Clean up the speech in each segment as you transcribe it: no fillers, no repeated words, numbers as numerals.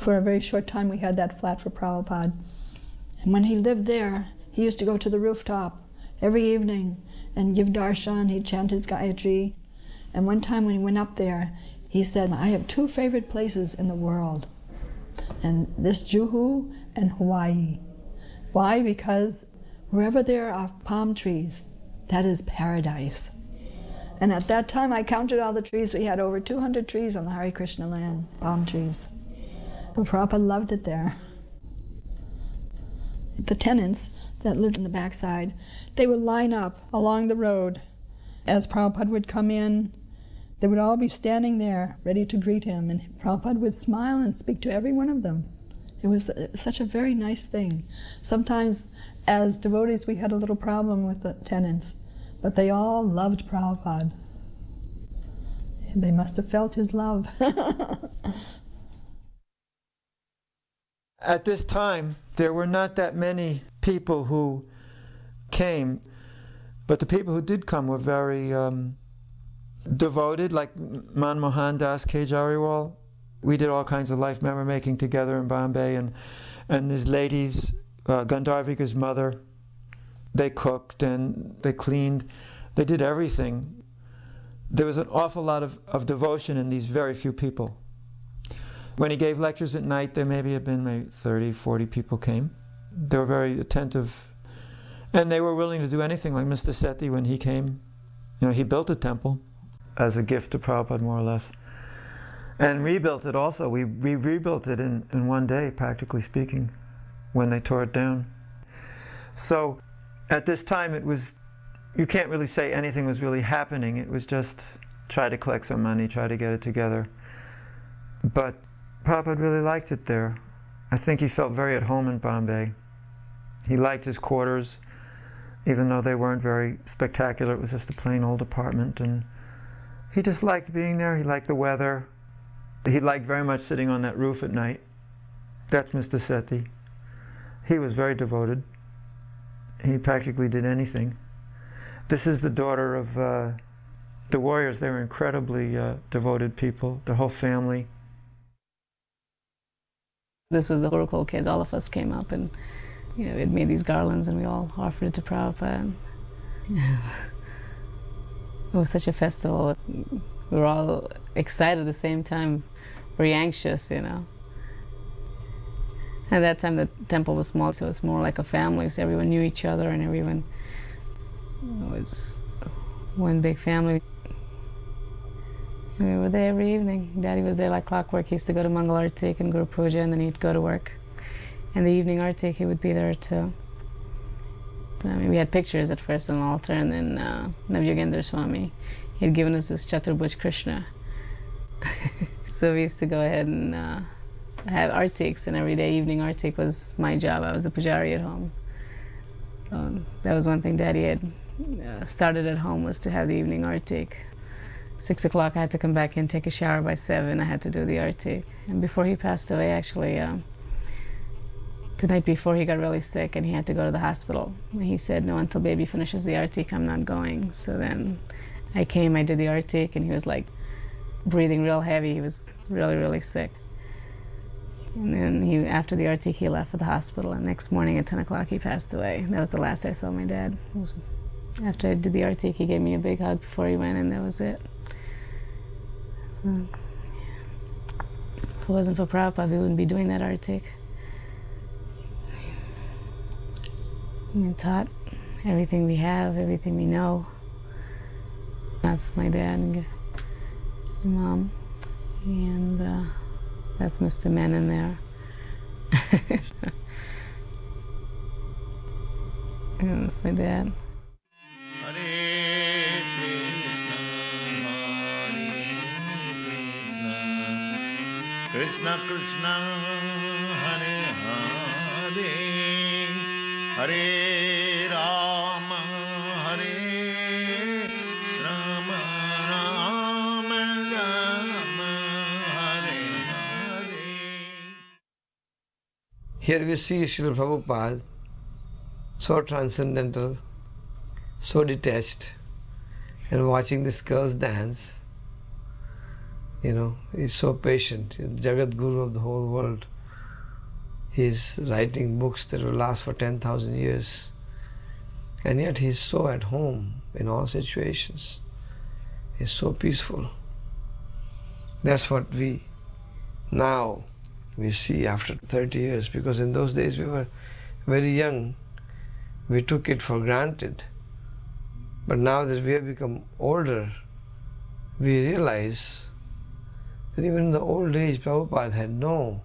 For a very short time we had that flat for Prabhupada. And when he lived there, he used to go to the rooftop every evening and give darshan. He'd chant his Gayatri. And one time when he went up there, he said, I have two favorite places in the world, and this Juhu and Hawaii. Why? Because wherever there are palm trees, that is paradise. And at that time I counted all the trees. We had over 200 trees on the Hare Krishna land, palm trees. So Prabhupada loved it there. The tenants that lived in the backside, they would line up along the road. As Prabhupada would come in, they would all be standing there ready to greet him, and Prabhupada would smile and speak to every one of them. It was such a very nice thing. Sometimes as devotees we had a little problem with the tenants, but they all loved Prabhupada. They must have felt his love. At this time, there were not that many people who came, but the people who did come were very devoted, like Manmohan Das Kejariwal. We did all kinds of life memory making together in Bombay, and these ladies, Gandharvika's mother, they cooked and they cleaned, they did everything. There was an awful lot of devotion in these very few people. When he gave lectures at night, there maybe had been 30, 40 people came. They were very attentive, and they were willing to do anything, like Mr. Sethi when he came. You know, he built a temple as a gift to Prabhupada, more or less. And rebuilt it also. We rebuilt it in one day, practically speaking, when they tore it down. So at this time it was, you can't really say anything was really happening. It was just try to collect some money, try to get it together. But Prabhupada really liked it there. I think he felt very at home in Bombay. He liked his quarters, even though they weren't very spectacular. It was just a plain old apartment, and he just liked being there. He liked the weather. He liked very much sitting on that roof at night. That's Mr. Sethi. He was very devoted. He practically did anything. This is the daughter of the warriors. They were incredibly devoted people, the whole family. This was the Gurukul kids. All of us came up and, you know, we'd made these garlands and we all offered it to Prabhupada. It was such a festival. We were all excited at the same time, very anxious, you know. At that time the temple was small, so it was more like a family, so everyone knew each other and everyone was one big family. And we were there every evening. Daddy was there like clockwork. He used to go to Mangal Artik and Guru Puja, and then he'd go to work. And the evening Artik, he would be there too. I mean, we had pictures at first on the altar, and then Bhaktivedanta Swami, he had given us this Chaturbhuj Krishna. So we used to go ahead and have artiks, and every day evening artik was my job. I was a pujari at home. So that was one thing Daddy had started at home, was to have the evening artik. 6 o'clock I had to come back and take a shower. By 7 I had to do the artik. And before he passed away, actually, the night before he got really sick and he had to go to the hospital. And he said, no, until baby finishes the artik, I'm not going. So then I came, I did the artik, and he was like breathing real heavy. He was really, really sick. And then after the artik, he left for the hospital, and next morning at 10 o'clock he passed away. That was the last I saw my dad. After I did the artik, he gave me a big hug before he went, and that was it. So, yeah. If it wasn't for Prabhupada, we wouldn't be doing that artik. He taught everything we have, everything we know. That's my dad and Mom, and that's Mr. Menon there. And that's my dad. Krishna Krishna Hare Hare Hare Rama Hare Rama Rama Rama Hare Hare. Here we see Srila Prabhupada, so transcendental, so detached, and watching these girls dance. You know, he's so patient, Jagat Guru of the whole world. He's writing books that will last for 10,000 years. And yet he's so at home in all situations. He's so peaceful. That's what we see after 30 years, because in those days we were very young. We took it for granted. But now that we have become older, we realize that even in the old age, Prabhupada had no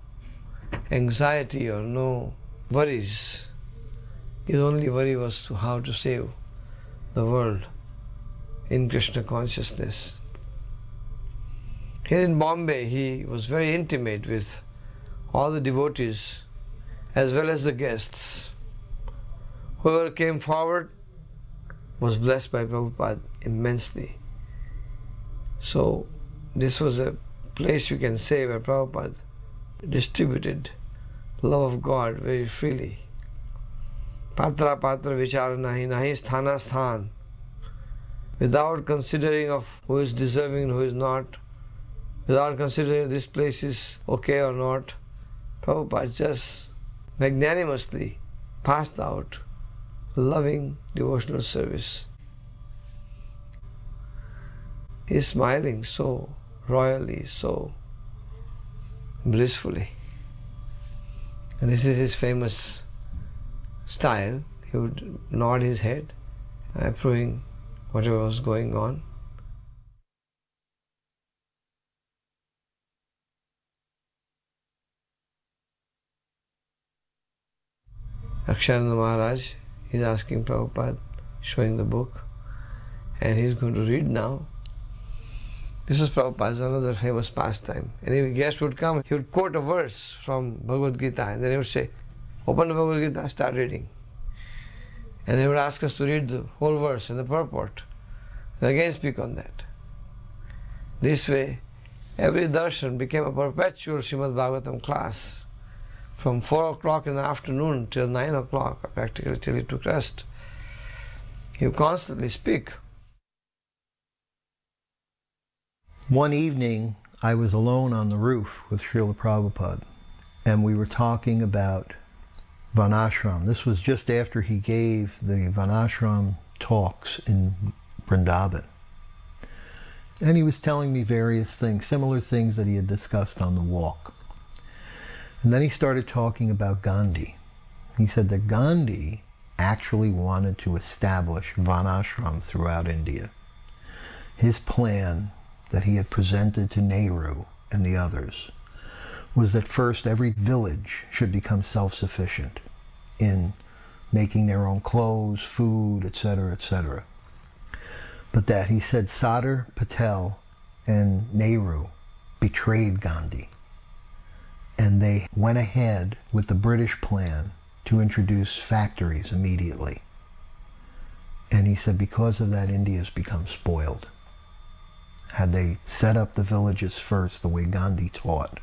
anxiety or no worries. His only worry was to how to save the world in Krishna consciousness. Here in Bombay, he was very intimate with all the devotees as well as the guests. Whoever came forward was blessed by Prabhupada immensely. So this was a place, you can say, where Prabhupada distributed love of God very freely. Patra patra vichara nahi, nahi sthana sthan. Without considering of who is deserving and who is not, without considering this place is okay or not, Prabhupada just magnanimously passed out loving devotional service. He is smiling so royally, so blissfully. And this is his famous style. He would nod his head, approving whatever was going on. Akshananda Maharaj is asking Prabhupada, showing the book, and he's going to read now. This was Prabhupada's another famous pastime. Any guest would come, he would quote a verse from Bhagavad Gita, and then he would say, open the Bhagavad Gita, start reading. And they would ask us to read the whole verse and the purport, and again speak on that. This way, every darshan became a perpetual Srimad Bhagavatam class. From 4 o'clock in the afternoon till 9 o'clock, practically till he took rest. He would constantly speak. One evening, I was alone on the roof with Srila Prabhupada, and we were talking about Vanashram. This was just after he gave the Vanashram talks in Vrindavan. And he was telling me various things, similar things that he had discussed on the walk. And then he started talking about Gandhi. He said that Gandhi actually wanted to establish Vanashram throughout India. His plan that he had presented to Nehru and the others was that first every village should become self-sufficient in making their own clothes, food, etc., etc. But that, he said, Sardar Patel and Nehru betrayed Gandhi. And they went ahead with the British plan to introduce factories immediately. And he said, because of that, India has become spoiled. Had they set up the villages first the way Gandhi taught,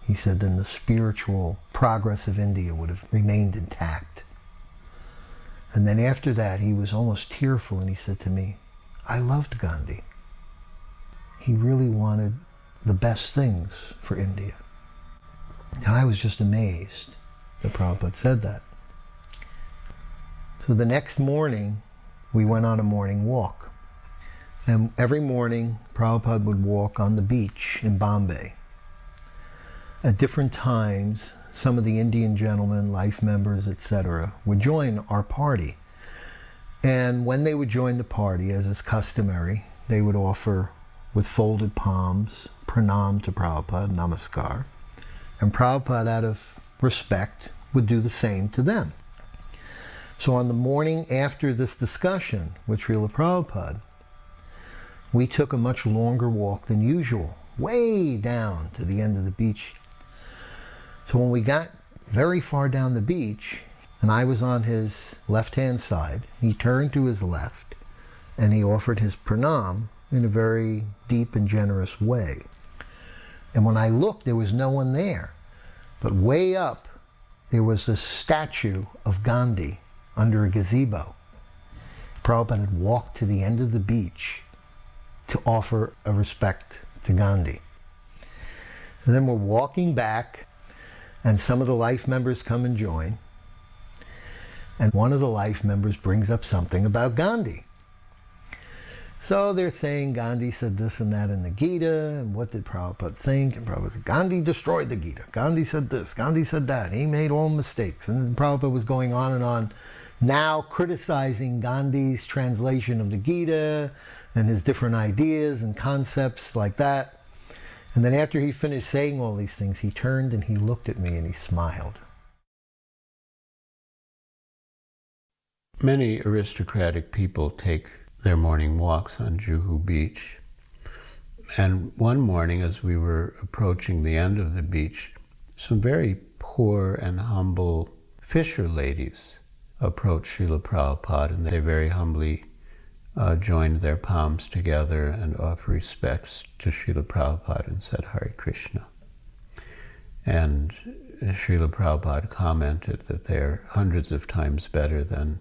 he said, then the spiritual progress of India would have remained intact. And then after that, he was almost tearful, and he said to me, I loved Gandhi. He really wanted the best things for India. And I was just amazed that Prabhupada said that. So the next morning, we went on a morning walk. And every morning, Prabhupada would walk on the beach in Bombay. At different times, some of the Indian gentlemen, life members, etc., would join our party. And when they would join the party, as is customary, they would offer, with folded palms, pranam to Prabhupada, namaskar. And Prabhupada, out of respect, would do the same to them. So on the morning after this discussion with Srila Prabhupada, we took a much longer walk than usual, way down to the end of the beach. So when we got very far down the beach, and I was on his left-hand side, he turned to his left, and he offered his pranam in a very deep and generous way. And when I looked, there was no one there. But way up, there was this statue of Gandhi under a gazebo. Prabhupada had walked to the end of the beach to offer a respect to Gandhi. And then we're walking back, And some of the life members come and join. And one of the life members brings up something about Gandhi. So they're saying Gandhi said this and that in the Gita, and what did Prabhupada think? And Prabhupada said, Gandhi destroyed the Gita. Gandhi said this, Gandhi said that. He made all mistakes. And then Prabhupada was going on and on, now criticizing Gandhi's translation of the Gita and his different ideas and concepts like that. And then after he finished saying all these things, he turned and he looked at me and he smiled. Many aristocratic people take their morning walks on Juhu Beach. And one morning, as we were approaching the end of the beach, some very poor and humble fisher ladies approached Srila Prabhupada, and they very humbly joined their palms together and offered respects to Srila Prabhupada and said Hare Krishna. And Srila Prabhupada commented that they're hundreds of times better than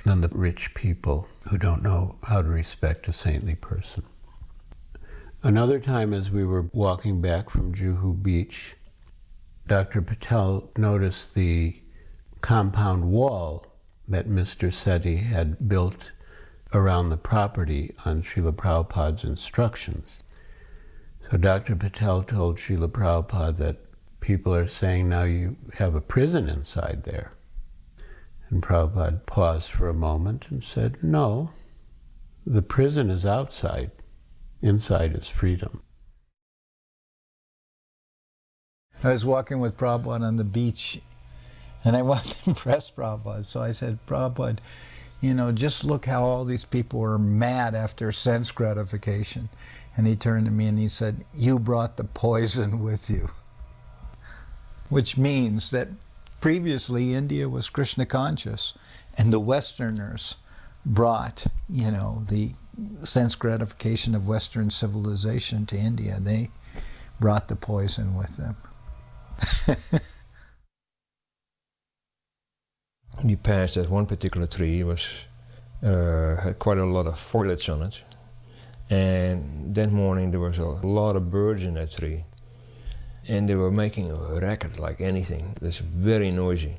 the rich people who don't know how to respect a saintly person. Another time, as we were walking back from Juhu Beach, Dr. Patel noticed the compound wall that Mr. Sethi had built around the property on Srila Prabhupada's instructions. So Dr. Patel told Srila Prabhupada that people are saying now you have a prison inside there. And Prabhupada paused for a moment and said, no, the prison is outside. Inside is freedom. I was walking with Prabhupada on the beach, and I wanted to impress Prabhupada. So I said, Prabhupada, you know, just look how all these people were mad after sense gratification. And he turned to me and he said, you brought the poison with you. Which means that previously, India was Krishna conscious, and the Westerners brought, you know, the sense gratification of Western civilization to India. They brought the poison with them. We passed at one particular tree. It was had quite a lot of foliage on it, and that morning there was a lot of birds in that tree. And they were making a racket like anything. It's very noisy.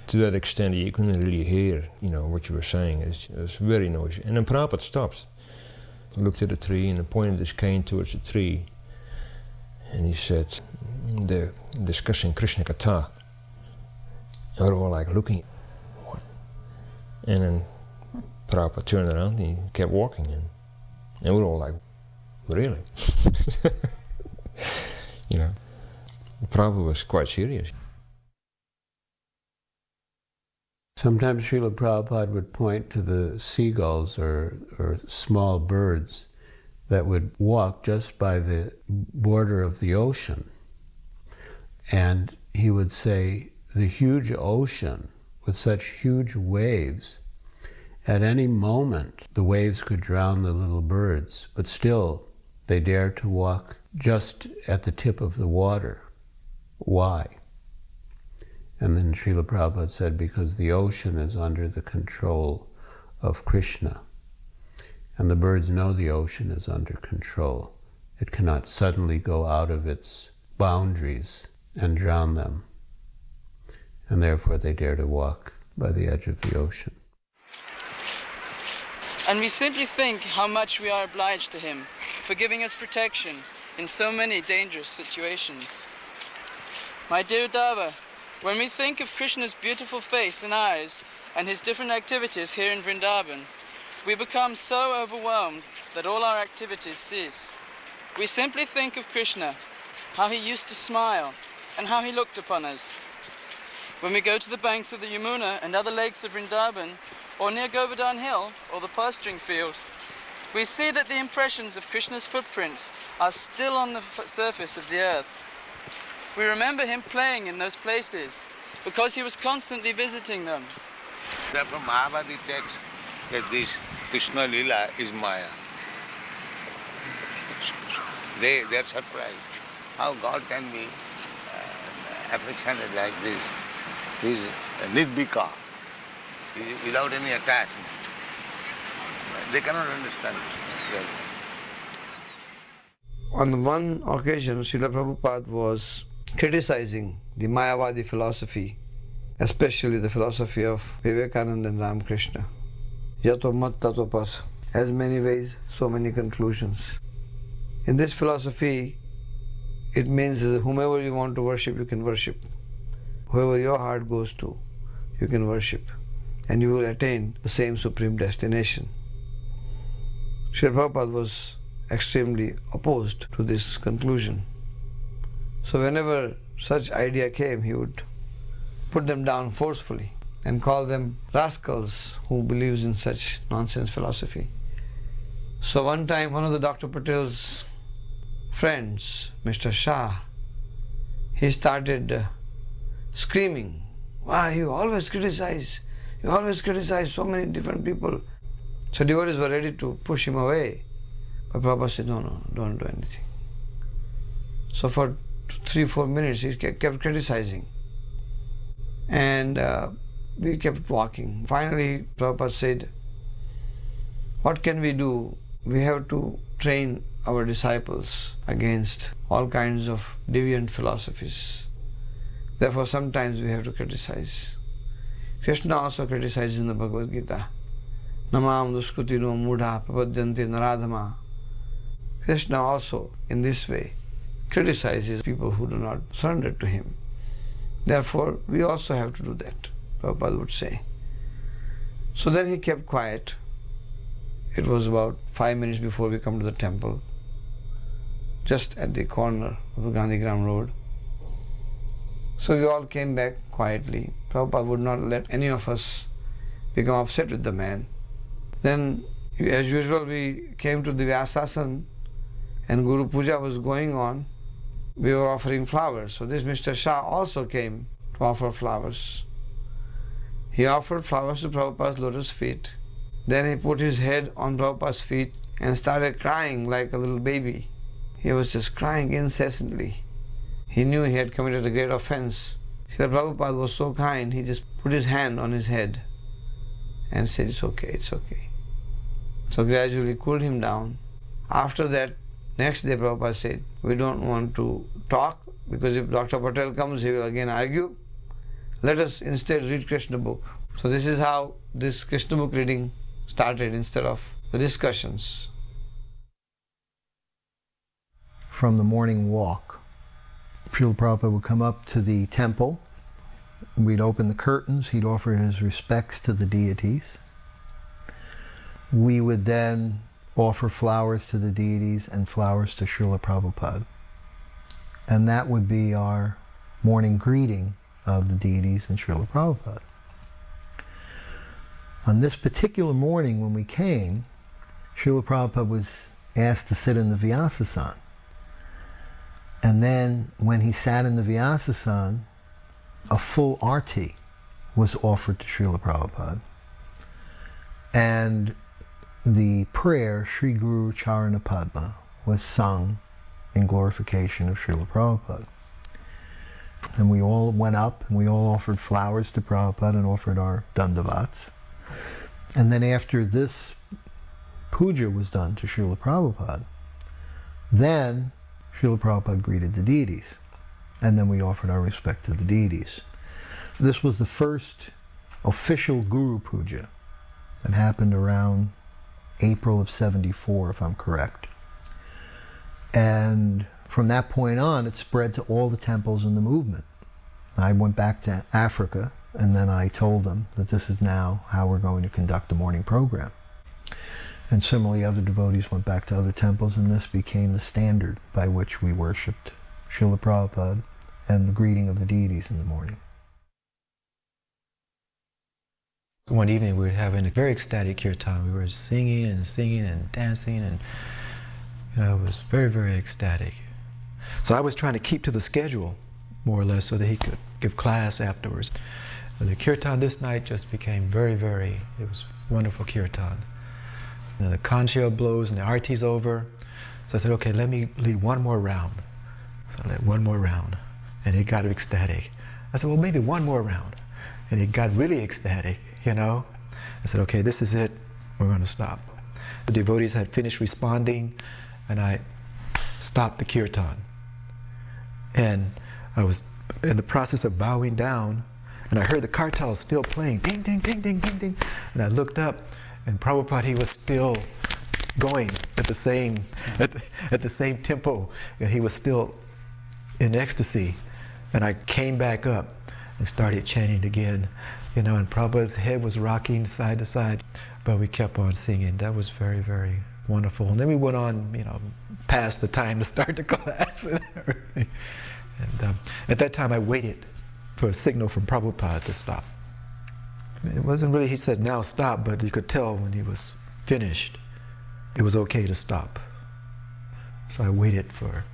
To that extent you couldn't really hear, you know, what you were saying. It was very noisy. And then Prabhupada stopped, looked at the tree and pointed his cane towards the tree. And he said, they're discussing Krishna Katha. And we were all like looking, what? And then Prabhupada turned around and he kept walking. And we were all like, really? You know. Prabhupada was quite serious. Sometimes Srila Prabhupada would point to the seagulls or small birds that would walk just by the border of the ocean. And he would say, the huge ocean with such huge waves, at any moment the waves could drown the little birds, but still they dare to walk just at the tip of the water. Why? And then Srila Prabhupada said, because the ocean is under the control of Krishna. And the birds know the ocean is under control. It cannot suddenly go out of its boundaries and drown them. And therefore they dare to walk by the edge of the ocean. And we simply think how much we are obliged to him for giving us protection in so many dangerous situations. My dear Dava, when we think of Krishna's beautiful face and eyes and his different activities here in Vrindavan, we become so overwhelmed that all our activities cease. We simply think of Krishna, how he used to smile and how he looked upon us. When we go to the banks of the Yamuna and other lakes of Vrindavan, or near Govardhan Hill or the pasturing field, we see that the impressions of Krishna's footprints are still on the surface of the earth. We remember him playing in those places because he was constantly visiting them. Therefore, Mahabharata text that this Krishna Lila is Maya. They're surprised. How God can be affectionate like this. He is nirbhika, without any attachment. They cannot understand this. On one occasion, Srila Prabhupada was criticizing the Mayavadi philosophy, especially the philosophy of Vivekananda and Ramakrishna. Yato mat tato pas. As many ways, so many conclusions. In this philosophy, it means that whomever you want to worship, you can worship. Whoever your heart goes to, you can worship. And you will attain the same supreme destination. Srila Prabhupada was extremely opposed to this conclusion. So whenever such idea came, he would put them down forcefully and call them rascals who believes in such nonsense philosophy. So one time, one of the Dr. Patel's friends, Mr. Shah, he started screaming, "Why, you always criticize so many different people." So devotees were ready to push him away. But Prabhupada said, no, don't do anything. So for 3-4 minutes he kept criticizing. And we kept walking. Finally Prabhupada said, what can we do? We have to train our disciples against all kinds of deviant philosophies. Therefore sometimes we have to criticize. Krishna also criticizes in the Bhagavad Gita. Namam duskutino mudha prapadyanti naradhama. Krishna also, in this way, criticizes people who do not surrender to him. Therefore, we also have to do that, Prabhupada would say. So then he kept quiet. It was about 5 minutes before we come to the temple, just at the corner of the Gandhigram Road. So we all came back quietly. Prabhupada would not let any of us become upset with the man. Then, as usual, we came to the Vyasasan and Guru Puja was going on. We were offering flowers. So this Mr. Shah also came to offer flowers. He offered flowers to Prabhupada's lotus feet. Then he put his head on Prabhupada's feet and started crying like a little baby. He was just crying incessantly. He knew he had committed a great offense. Srila Prabhupada was so kind, he just put his hand on his head and said, it's okay, it's okay. So gradually cooled him down. After that, next day Prabhupada said, we don't want to talk because if Dr. Patel comes, he will again argue. Let us instead read Krishna book. So this is how this Krishna book reading started instead of the discussions. From the morning walk, Srila Prabhupada would come up to the temple. We'd open the curtains. He'd offer his respects to the deities. We would then offer flowers to the deities and flowers to Srila Prabhupada. And that would be our morning greeting of the deities and Srila Prabhupada. On this particular morning when we came, Srila Prabhupada was asked to sit in the Vyasasan. And then when he sat in the Vyasasan, a full arti was offered to Srila Prabhupada. And the prayer, Sri Guru Charana Padma, was sung in glorification of Srila Prabhupada. And we all went up and we all offered flowers to Prabhupada and offered our dandavats. And then after this puja was done to Srila Prabhupada, then Srila Prabhupada greeted the deities. And then we offered our respect to the deities. This was the first official Guru Puja that happened around April of '74, if I'm correct. And from that point on, it spread to all the temples in the movement. I went back to Africa, and then I told them that this is now how we're going to conduct the morning program. And similarly, other devotees went back to other temples, and this became the standard by which we worshipped Srila Prabhupada and the greeting of the deities in the morning. One evening we were having a very ecstatic kirtan. We were singing and dancing, and it was very, very ecstatic. So I was trying to keep to the schedule, more or less, so that he could give class afterwards. But the kirtan this night just became very, very, it was wonderful kirtan. And the kanchil blows and the arti's over. So I said, okay, let me lead one more round. So I led one more round, and it got ecstatic. I said, well, maybe one more round. And it got really ecstatic, I said, okay, this is it. We're going to stop. The devotees had finished responding, and I stopped the kirtan. And I was in the process of bowing down, and I heard the kartal still playing, ding, ding, ding, ding, ding, ding. And I looked up, and Prabhupada, he was still going at the same tempo, and he was still in ecstasy. And I came back up and started chanting again, and Prabhupada's head was rocking side to side, but we kept on singing. That was very, very wonderful. And then we went on, past the time to start the class and everything. And at that time I waited for a signal from Prabhupada to stop. It wasn't really, he said, now stop, but you could tell when he was finished, it was okay to stop. So I waited for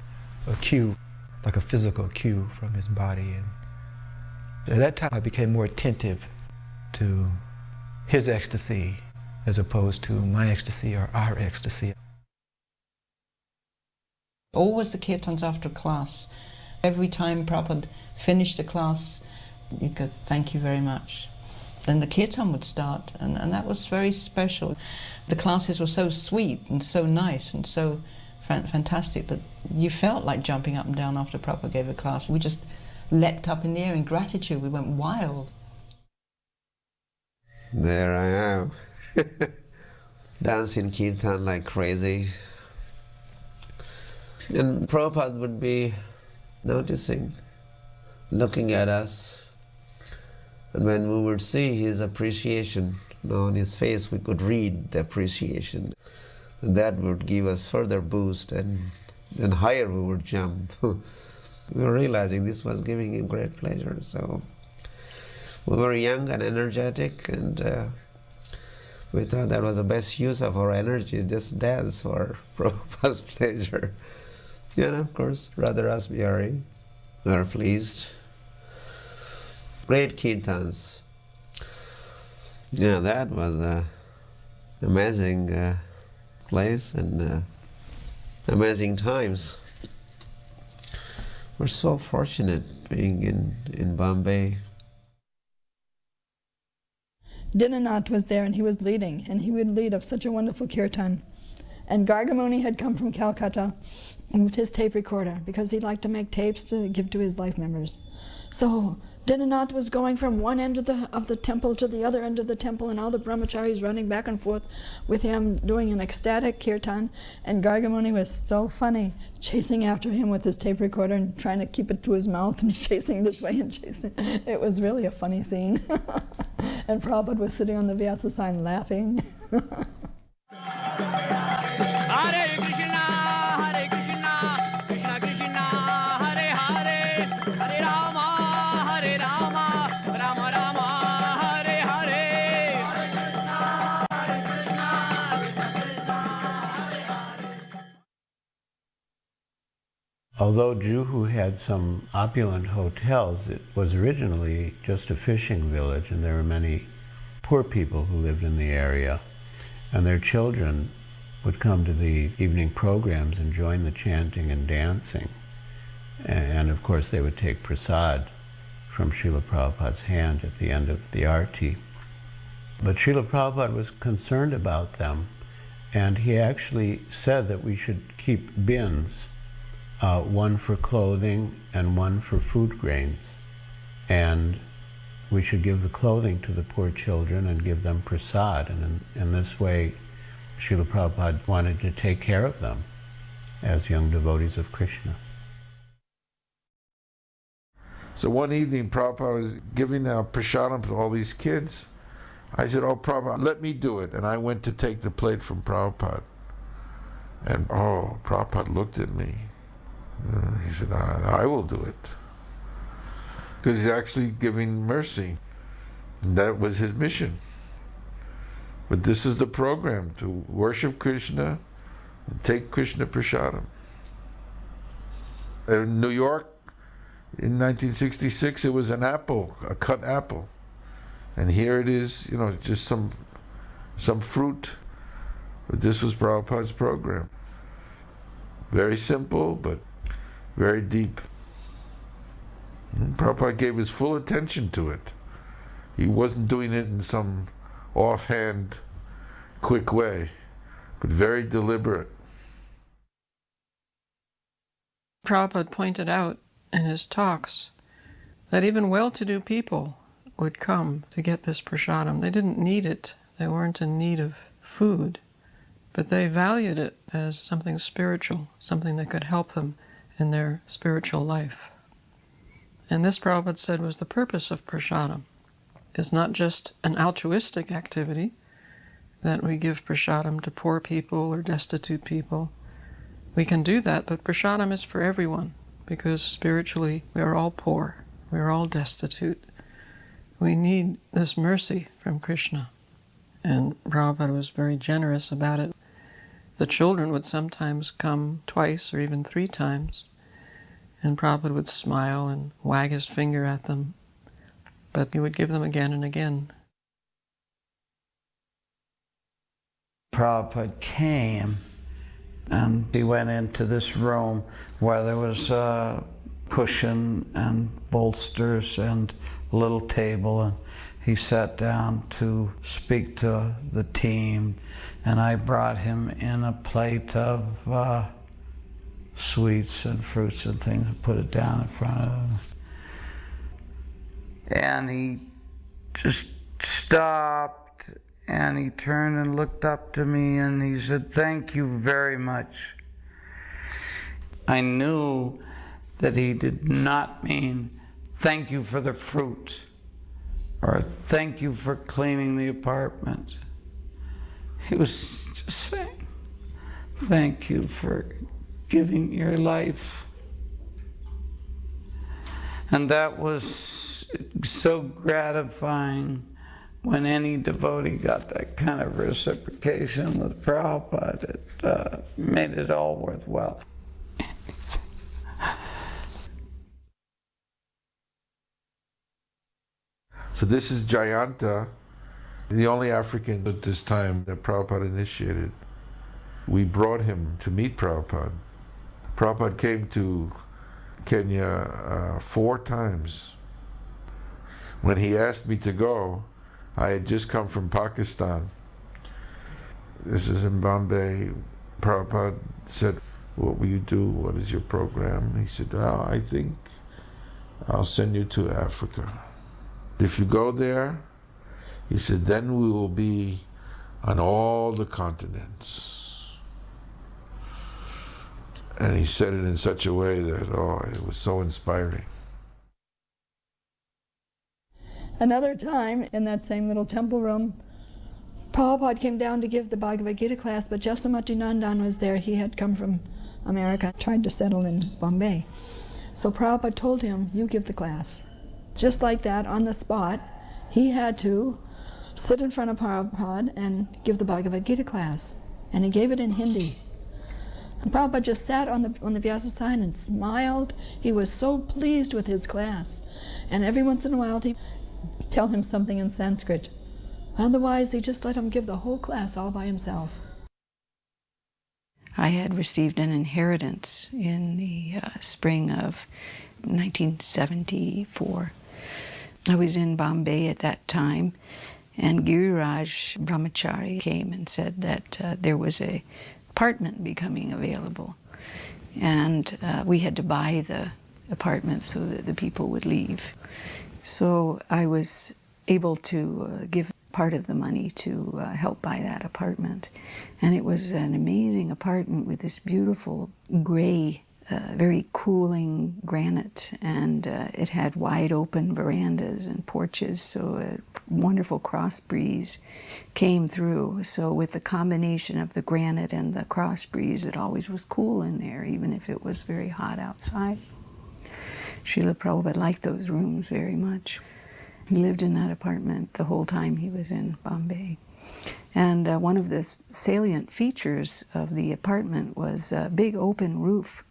a cue, like a physical cue from his body. And at that time I became more attentive to his ecstasy as opposed to my ecstasy or our ecstasy. Always the kirtans after class. Every time Prabhupada finished the class, you'd go, thank you very much. Then the kirtan would start, and that was very special. The classes were so sweet and so nice and so fantastic that you felt like jumping up and down after Prabhupada gave a class. We just leapt up in the air in gratitude. We went wild. There I am, dancing kirtan like crazy. And Prabhupada would be noticing, looking at us. And when we would see his appreciation on his face, we could read the appreciation. And that would give us further boost, and then higher we would jump. We were realizing this was giving him great pleasure. So we were young and energetic, and we thought that was the best use of our energy, just dance for Prabhupada's pleasure. And of course, Radha Rasbihari were pleased. Great kirtans. Yeah, that was an amazing place and amazing times. We're so fortunate being in Bombay. Dinanath was there, and he was leading, and he would lead of such a wonderful kirtan. And Gargamuni had come from Calcutta with his tape recorder because he liked to make tapes to give to his life members. So Dinanath was going from one end of the temple to the other end of the temple, and all the brahmacharis running back and forth with him doing an ecstatic kirtan. And Gargamuni was so funny, chasing after him with his tape recorder and trying to keep it to his mouth and chasing this way and chasing. It was really a funny scene. And Prabhupada was sitting on the Vyasa sign laughing. Hare Krishna, Krishna Krishna, Hare Hare, Hare Rama, Rama Rama, Hare Hare. Although Juhu had some opulent hotels, it was originally just a fishing village, and there were many poor people who lived in the area, and their children would come to the evening programs and join the chanting and dancing. And of course they would take prasad from Srila Prabhupada's hand at the end of the arti. But Srila Prabhupada was concerned about them, and he actually said that we should keep bins, one for clothing and one for food grains. And we should give the clothing to the poor children and give them prasad. And in this way, Srila Prabhupada wanted to take care of them as young devotees of Krishna. So one evening, Prabhupada was giving out prasadam to all these kids. I said, oh, Prabhupada, let me do it. And I went to take the plate from Prabhupada. And, Prabhupada looked at me. He said, I will do it. Because he's actually giving mercy. And that was his mission. But this is the program, to worship Krishna and take Krishna prasadam. In New York, in 1966, it was an apple, a cut apple. And here it is, just some fruit. But this was Prabhupada's program. Very simple, but very deep. And Prabhupada gave his full attention to it. He wasn't doing it in some offhand, quick way, but very deliberate. Prabhupada pointed out in his talks that even well-to-do people would come to get this prasadam. They didn't need it. They weren't in need of food, but they valued it as something spiritual, something that could help them in their spiritual life. And this, Prabhupada said, was the purpose of prasadam. It's not just an altruistic activity that we give prasadam to poor people or destitute people. We can do that, but prasadam is for everyone, because spiritually we are all poor, we are all destitute. We need this mercy from Krishna. And Prabhupada was very generous about it. The children would sometimes come twice or even 3 times, and Prabhupada would smile and wag his finger at them, but he would give them again and again. Prabhupada came, and he went into this room where there was a cushion and bolsters and a little table, and he sat down to speak to the team, and I brought him in a plate of sweets and fruits and things and put it down in front of him. And he just stopped, and he turned and looked up to me, and he said, "Thank you very much." I knew that he did not mean thank you for the fruit or thank you for cleaning the apartment. He was just saying, thank you for giving your life. And that was so gratifying when any devotee got that kind of reciprocation with Prabhupada. It made it all worthwhile. So this is Jayanta, the only African at this time that Prabhupada initiated. We brought him to meet Prabhupada. Prabhupada came to Kenya 4 times. When he asked me to go, I had just come from Pakistan. This is in Bombay. Prabhupada said, "What will you do? What is your program?" He said, "Oh, I think I'll send you to Africa. If you go there," he said, "then we will be on all the continents." And he said it in such a way that, it was so inspiring. Another time, in that same little temple room, Prabhupada came down to give the Bhagavad Gita class, but Jasamati Nandan was there. He had come from America, tried to settle in Bombay. So Prabhupada told him, "You give the class." Just like that, on the spot, he had to sit in front of Prabhupada and give the Bhagavad Gita class. And he gave it in Hindi. And Prabhupada just sat on the Vyasasana and smiled. He was so pleased with his class. And every once in a while, he'd tell him something in Sanskrit. Otherwise, he just let him give the whole class all by himself. I had received an inheritance in the spring of 1974. I was in Bombay at that time, and Giriraj Brahmachari came and said that there was an apartment becoming available, and we had to buy the apartment so that the people would leave. So I was able to give part of the money to help buy that apartment. And it was an amazing apartment with this beautiful gray, very cooling granite, and it had wide open verandas and porches, so a wonderful cross breeze came through. So with the combination of the granite and the cross breeze, it always was cool in there, even if it was very hot outside. Srila Prabhupada liked those rooms very much. He lived in that apartment the whole time he was in Bombay. And one of the salient features of the apartment was a big open roof.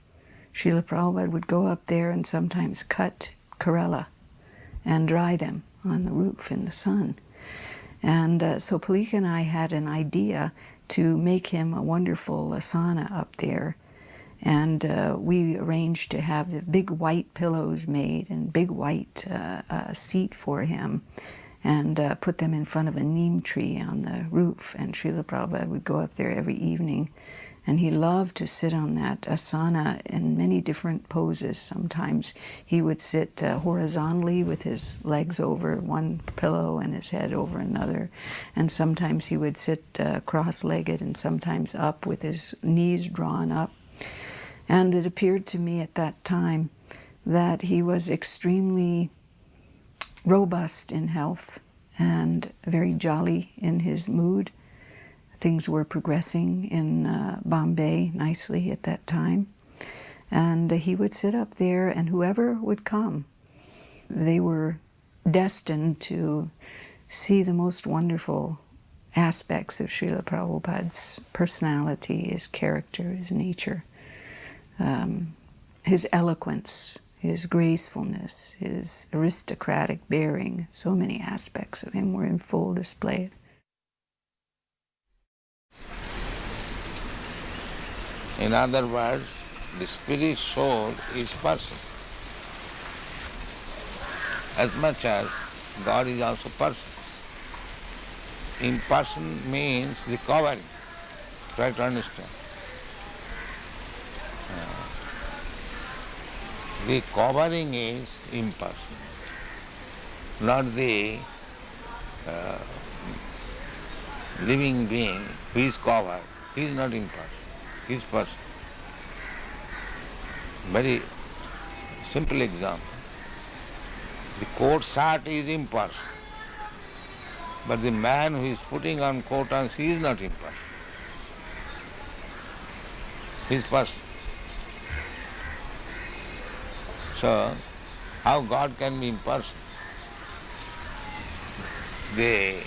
Srila Prabhupada would go up there and sometimes cut Kerala and dry them on the roof in the sun. And so Palika and I had an idea to make him a wonderful asana up there. And we arranged to have big white pillows made and big white seat for him. and put them in front of a neem tree on the roof. And Srila Prabhupada would go up there every evening, and he loved to sit on that asana in many different poses. Sometimes he would sit horizontally with his legs over one pillow and his head over another. And sometimes he would sit cross-legged, and sometimes up with his knees drawn up. And it appeared to me at that time that he was extremely robust in health and very jolly in his mood. Things were progressing in Bombay nicely at that time. And he would sit up there, and whoever would come, they were destined to see the most wonderful aspects of Srila Prabhupada's personality, his character, his nature, his eloquence, his gracefulness, his aristocratic bearing. So many aspects of him were in full display. In other words, the spirit soul is person. As much as God is also person. Imperson means the covering. Try to understand. The covering is imperson, not the living being who is covered. He is not imperson. His person. Very simple example. The coat shirt is imperson, but the man who is putting on coat and he is not imperson. His person. So, how God can be imperson? The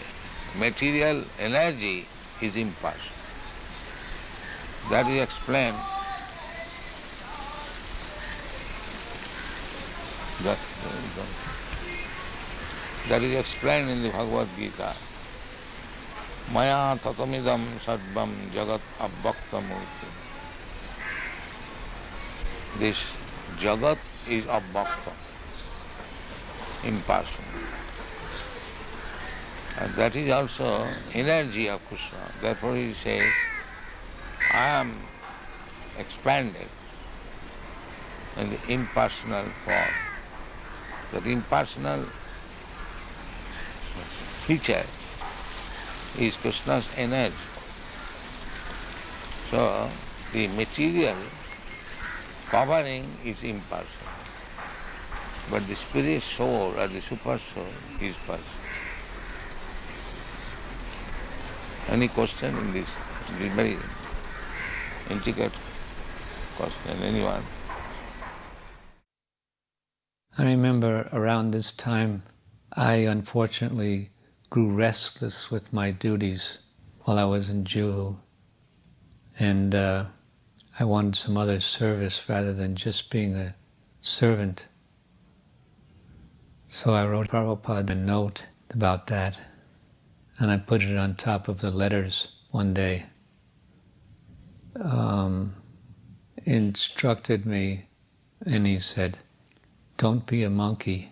material energy is imperson. That is explained. That is explained in the Bhagavad Gita. Maya tatamidam sarvam jagat abbakta murti. This jagat is abbakta, impersonal. And that is also energy of Krishna. Therefore he says, I am expanded in the impersonal form. That impersonal feature is Krishna's energy. So the material covering is impersonal, but the spirit soul or the super soul is personal. Any question in this? This very intricate question. Anyone? I remember around this time, I unfortunately grew restless with my duties while I was in Juhu, and I wanted some other service rather than just being a servant. So I wrote Prabhupada a note about that, and I put it on top of the letters one day. Instructed me, and he said, don't be a monkey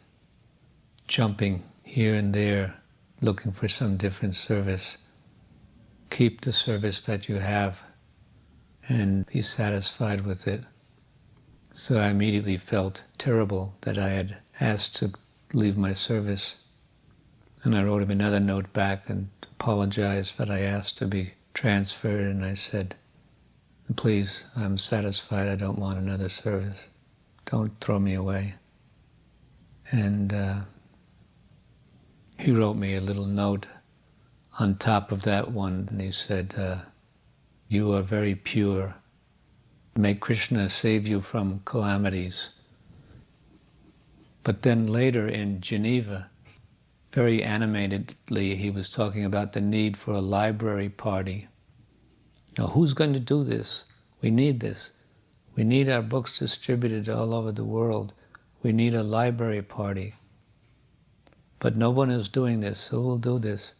jumping here and there looking for some different service. Keep the service that you have and be satisfied with it. So I immediately felt terrible that I had asked to leave my service. And I wrote him another note back and apologized that I asked to be transferred, and I said, please, I'm satisfied, I don't want another service. Don't throw me away. And he wrote me a little note on top of that one, and he said, you are very pure. May Krishna save you from calamities. But then later in Geneva, very animatedly, he was talking about the need for a library party. Now, who's going to do this? We need this. We need our books distributed all over the world. We need a library party. But no one is doing this. Who will do this?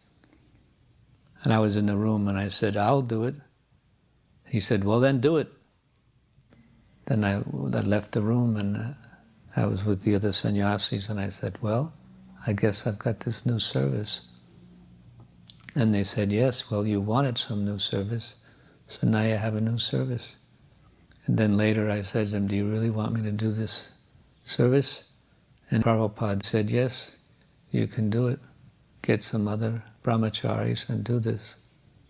And I was in the room and I said, I'll do it. He said, well, then do it. Then I left the room and I was with the other sannyasis and I said, well, I guess I've got this new service. And they said, yes, well, you wanted some new service, so now you have a new service. And then later I said to them, do you really want me to do this service? And Prabhupada said, yes, you can do it. Get some other brahmacharis and do this.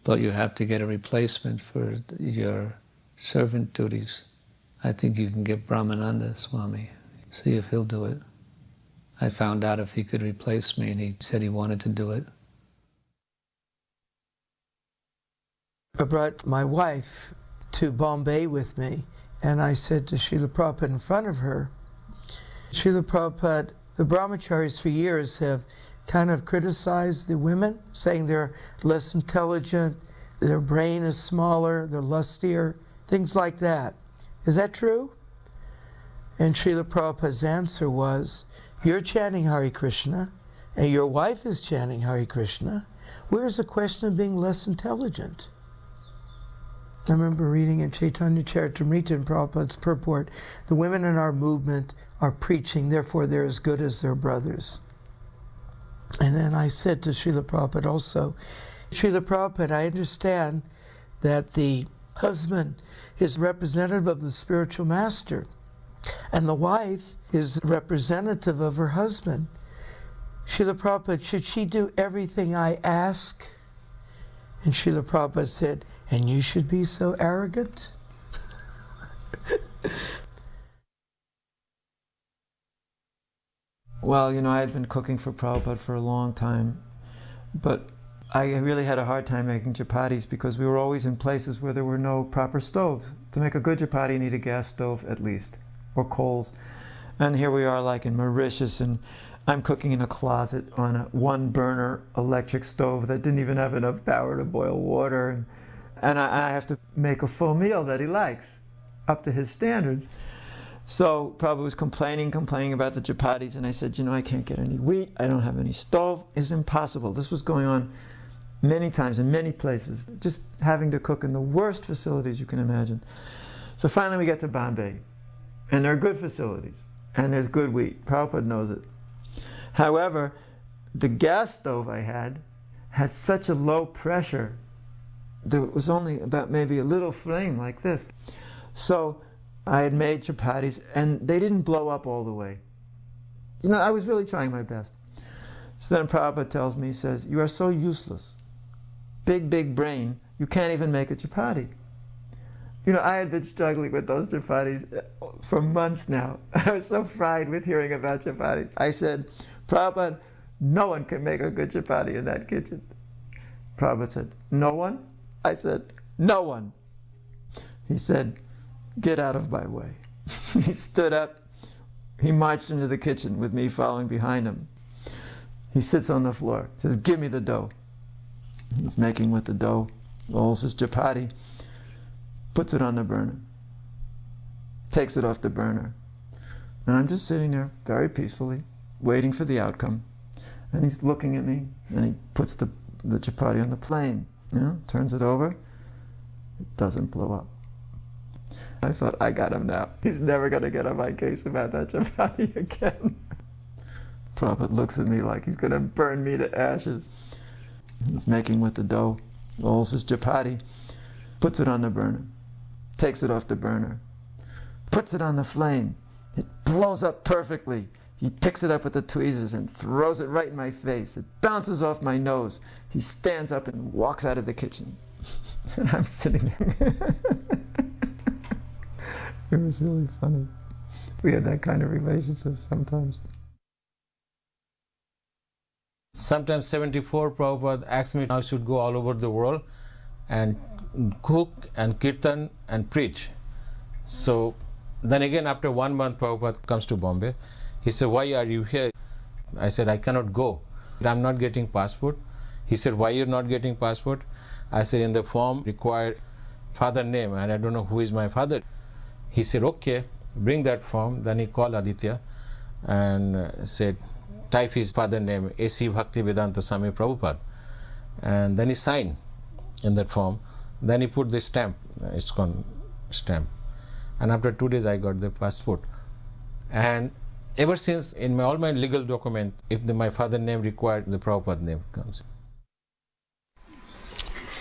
But you have to get a replacement for your servant duties. I think you can get Brahmananda Swami. See if he'll do it. I found out if he could replace me, and he said he wanted to do it. I brought my wife to Bombay with me, and I said to Srila Prabhupada in front of her, Srila Prabhupada, the brahmacharis for years have kind of criticized the women, saying they're less intelligent, their brain is smaller, they're lustier, things like that. Is that true? And Srila Prabhupada's answer was, you're chanting Hare Krishna, and your wife is chanting Hare Krishna. Where's the question of being less intelligent? I remember reading in Chaitanya Charitamrita in Prabhupada's purport, the women in our movement are preaching, therefore they're as good as their brothers. And then I said to Srila Prabhupada also, Srila Prabhupada, I understand that the husband is representative of the spiritual master, and the wife is representative of her husband. Srila Prabhupada, should she do everything I ask? And Srila Prabhupada said, and you should be so arrogant? Well, you know, I had been cooking for Prabhupada for a long time, but I really had a hard time making chapatis because we were always in places where there were no proper stoves. To make a good chapati, you need a gas stove at least, or coals. And here we are like in Mauritius, and I'm cooking in a closet on a one-burner electric stove that didn't even have enough power to boil water. And I have to make a full meal that he likes, up to his standards. So Prabhupada was complaining about the chapatis, and I said, you know, I can't get any wheat, I don't have any stove, it's impossible. This was going on many times in many places, just having to cook in the worst facilities you can imagine. So finally we get to Bombay, and there are good facilities, and there's good wheat. Prabhupada knows it. However, the gas stove I had such a low pressure, there was only about maybe a little flame like this. So I had made chapatis, and they didn't blow up all the way. You know, I was really trying my best. So then Prabhupada tells me, he says, you are so useless. Big brain, you can't even make a chapati. You know, I had been struggling with those chapatis for months now. I was so fried with hearing about chapatis. I said, Prabhupada, no one can make a good chapati in that kitchen. Prabhupada said, no one? I said, no one. He said, get out of my way. He stood up, he marched into the kitchen with me following behind him. He sits on the floor, says, give me the dough. He's making with the dough, rolls his chapati, puts it on the burner, takes it off the burner. And I'm just sitting there very peacefully, waiting for the outcome. And he's looking at me, and he puts the chapati on the flame, you know, turns it over, it doesn't blow up. I thought, I got him now. He's never going to get on my case about that chapati again. Prabhupada looks at me like he's going to burn me to ashes. He's making with the dough, rolls his chapati, puts it on the burner, takes it off the burner, puts it on the flame. It blows up perfectly. He picks it up with the tweezers and throws it right in my face. It bounces off my nose. He stands up and walks out of the kitchen. And I'm sitting there. It was really funny. We had that kind of relationship sometimes. Sometimes 74, Prabhupada asked me I should go all over the world and cook and kirtan and preach. So then again, after 1 month, Prabhupada comes to Bombay. He said, why are you here? I said, I cannot go. I'm not getting passport. He said, why you're not getting passport? I said, in the form required father name, and I don't know who is my father. He said, okay, bring that form. Then he called Aditya and said, type his father name, A.C. Bhaktivedanta Swami Prabhupada. And then he signed in that form. Then he put the stamp, ISKCON stamp. And after 2 days, I got the passport. And ever since in all my legal document, if my father's name required, the Prabhupada name comes.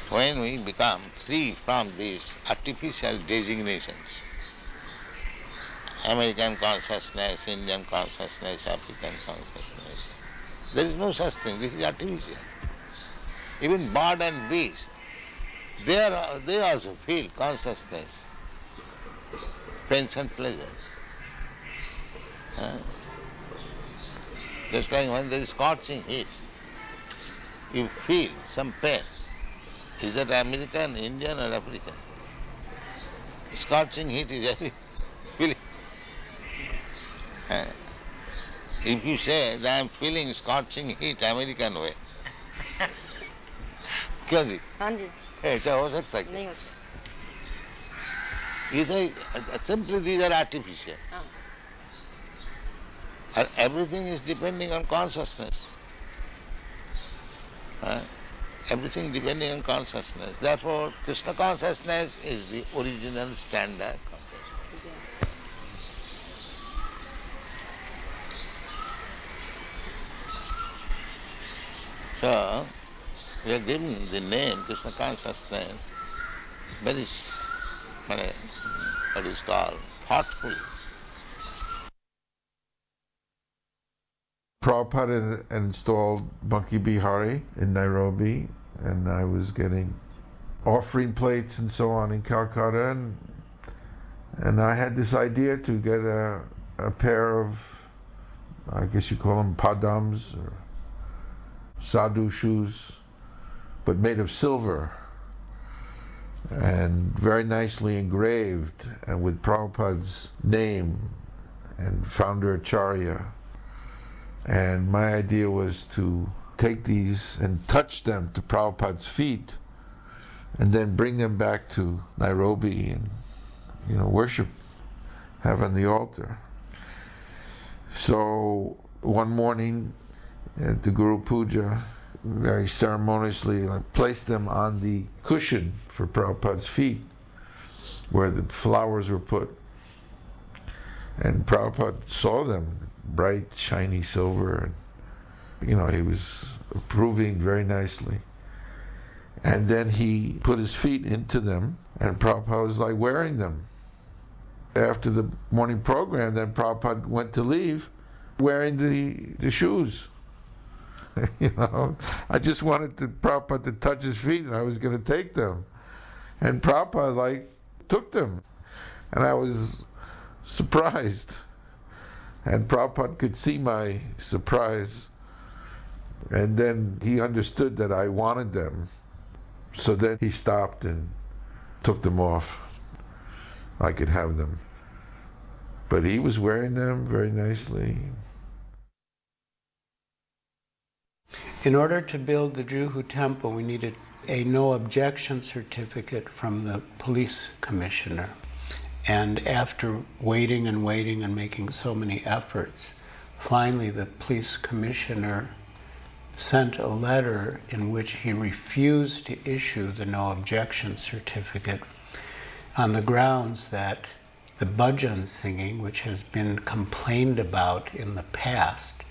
When we become free from these artificial designations, American consciousness, Indian consciousness, African consciousness, there is no such thing. This is artificial. Even bird and beast, they also feel consciousness, pain and pleasure. Just like when there is scorching heat, you feel some pain. Is that American, Indian or African? Scorching heat is every feeling. If you say that I am feeling scorching heat American way, क्यों जी? हाँ जी। ऐसा हो सकता है? नहीं हो सकता। Simply these are artificial. And everything is depending on consciousness. Everything depending on consciousness. Therefore, Krishna consciousness is the original standard consciousness. So, we are giving the name Krishna consciousness very, what is called, thoughtfully. Prabhupada installed Monkey Bihari in Nairobi, and I was getting offering plates and so on in Calcutta, and I had this idea to get a pair of, I guess you call them padams or sadhu shoes, but made of silver and very nicely engraved and with Prabhupada's name and founder Acharya. And my idea was to take these and touch them to Prabhupada's feet and then bring them back to Nairobi and, worship, have on the altar. So one morning at the Guru Puja, very ceremoniously, I placed them on the cushion for Prabhupada's feet where the flowers were put. And Prabhupada saw them, bright, shiny silver, and he was approving very nicely. And then he put his feet into them, and Prabhupada was like wearing them. After the morning program, then Prabhupada went to leave wearing the shoes. I just wanted Prabhupada to touch his feet, and I was going to take them. And Prabhupada took them. And I was surprised. And Prabhupada could see my surprise. And then he understood that I wanted them. So then he stopped and took them off. I could have them. But he was wearing them very nicely. In order to build the Juhu temple, we needed a no objection certificate from the police commissioner. And after waiting and waiting and making so many efforts, finally the police commissioner sent a letter in which he refused to issue the no objection certificate on the grounds that the bhajan singing, which has been complained about in the past,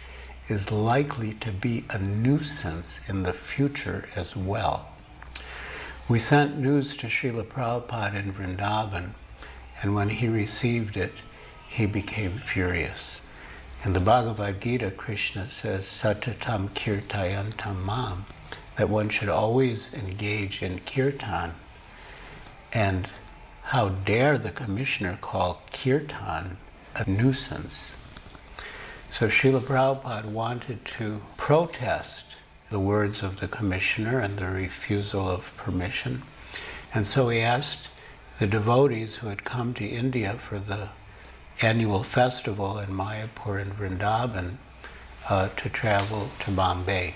is likely to be a nuisance in the future as well. We sent news to Srila Prabhupada in Vrindavan, and when he received it, he became furious. In the Bhagavad Gita, Krishna says, Satatam kirtayantam mam, that one should always engage in kirtan. And how dare the commissioner call kirtan a nuisance? So Srila Prabhupada wanted to protest the words of the commissioner and the refusal of permission. And so he asked the devotees who had come to India for the annual festival in Mayapur and Vrindavan to travel to Bombay.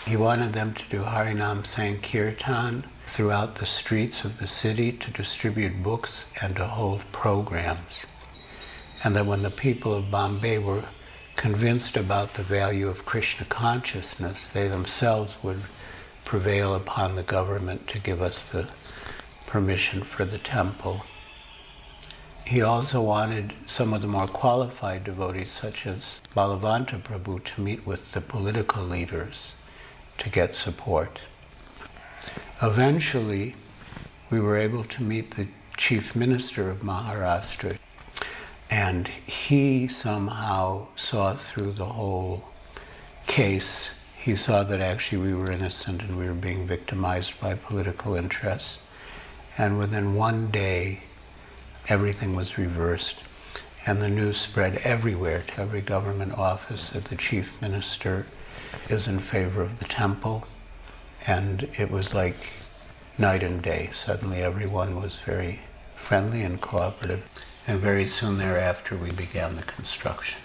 He wanted them to do Harinam Sankirtan throughout the streets of the city, to distribute books and to hold programs. And that when the people of Bombay were convinced about the value of Krishna consciousness, they themselves would prevail upon the government to give us the permission for the temple. He also wanted some of the more qualified devotees, such as Bhaktivedanta Prabhu, to meet with the political leaders to get support. Eventually, we were able to meet the chief minister of Maharashtra, and he somehow saw through the whole case. He saw that actually we were innocent and we were being victimized by political interests. And within one day, everything was reversed. And the news spread everywhere to every government office that the chief minister is in favor of the temple. And it was like night and day. Suddenly everyone was very friendly and cooperative. And very soon thereafter we began the construction.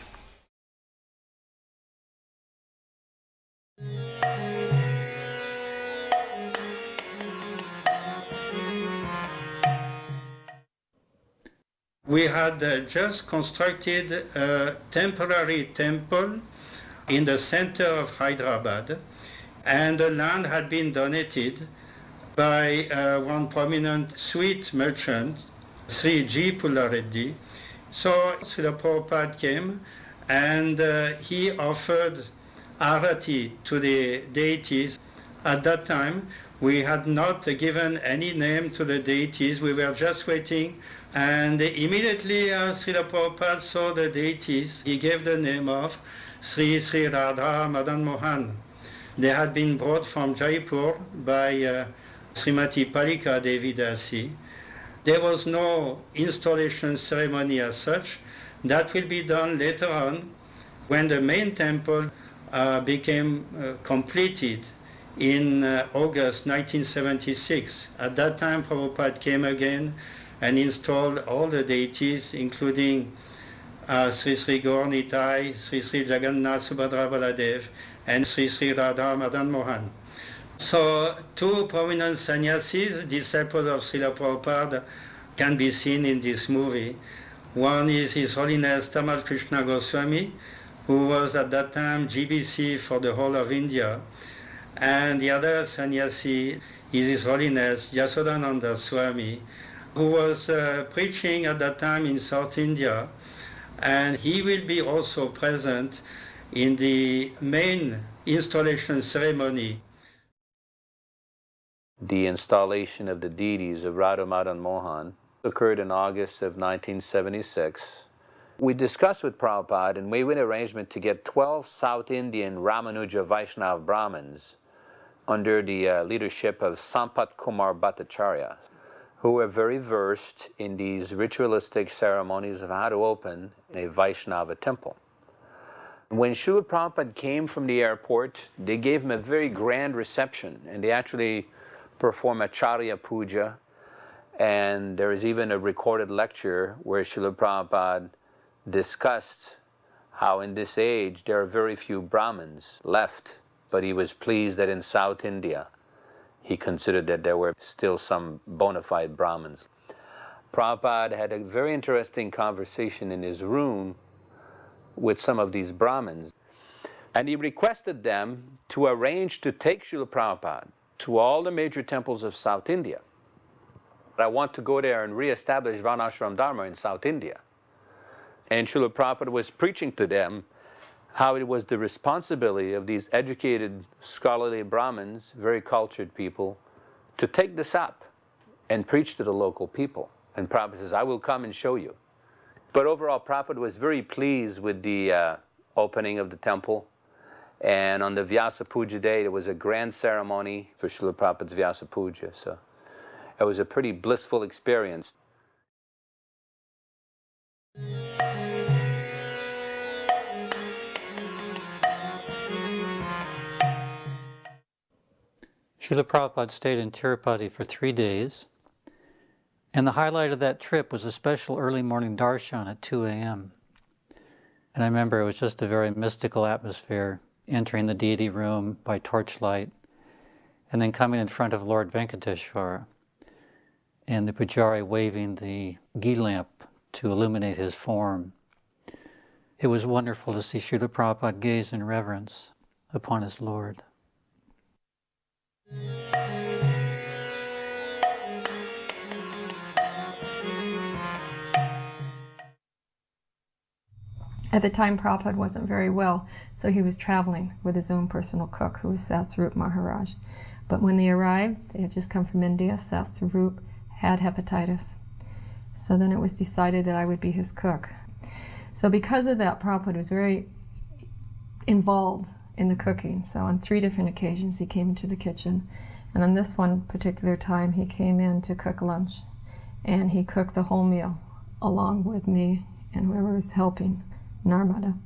We had just constructed a temporary temple in the center of Hyderabad, and the land had been donated by one prominent sweet merchant, Sri G. Pullareddy. So Srila Prabhupada came and he offered arati to the deities. At that time, we had not given any name to the deities. We were just waiting. And immediately Srila Prabhupada saw the deities. He gave the name of Sri Sri Radha Madan Mohan. They had been brought from Jaipur by Srimati Palika Devi Dasi. There was no installation ceremony as such. That will be done later on when the main temple became completed in August 1976. At that time, Prabhupada came again and installed all the deities, including Sri Sri Gaur Nitai, Sri Sri Jagannath Subhadra Baladev, and Sri Sri Radha Madan Mohan. So two prominent sannyasis, disciples of Srila Prabhupada, can be seen in this movie. One is His Holiness Tamal Krishna Goswami, who was at that time GBC for the whole of India. And the other sannyasi is His Holiness Yasodananda Swami, who was preaching at that time in South India. And he will be also present in the main installation ceremony. The installation of the deities of Radha Madan Mohan occurred in August of 1976. We discussed with Prabhupada and we made an arrangement to get 12 South Indian Ramanuja Vaishnava Brahmins under the leadership of Sampat Kumar Bhattacharya, who were very versed in these ritualistic ceremonies of how to open a Vaishnava temple. When Srila Prabhupada came from the airport, they gave him a very grand reception, and they actually performed a Charya Puja, and there is even a recorded lecture where Srila Prabhupada discussed how in this age there are very few Brahmins left, but he was pleased that in South India he considered that there were still some bona fide Brahmins. Prabhupada had a very interesting conversation in his room with some of these Brahmins, and he requested them to arrange to take Srila Prabhupada to all the major temples of South India. I want to go there and re-establish Varnashram Dharma in South India. And Srila Prabhupada was preaching to them how it was the responsibility of these educated, scholarly Brahmins, very cultured people, to take this up and preach to the local people. And Prabhupada says, I will come and show you. But overall, Prabhupada was very pleased with the opening of the temple. And on the Vyasa Puja day, there was a grand ceremony for Srila Prabhupada's Vyasa Puja. So it was a pretty blissful experience. Srila Prabhupada stayed in Tirupati for 3 days, and the highlight of that trip was a special early morning darshan at 2 a.m. And I remember it was just a very mystical atmosphere, entering the deity room by torchlight, and then coming in front of Lord Venkateshwara, and the pujari waving the ghee lamp to illuminate his form. It was wonderful to see Srila Prabhupada gaze in reverence upon his Lord. At the time, Prabhupada wasn't very well, so he was traveling with his own personal cook, who was Sasrup Maharaj. But when they arrived, they had just come from India, Sasrup had hepatitis. So then it was decided that I would be his cook. So because of that, Prabhupada was very involved in the cooking. So on 3 different occasions he came into the kitchen. And on this one particular time he came in to cook lunch. And he cooked the whole meal along with me and whoever was helping, Narmada.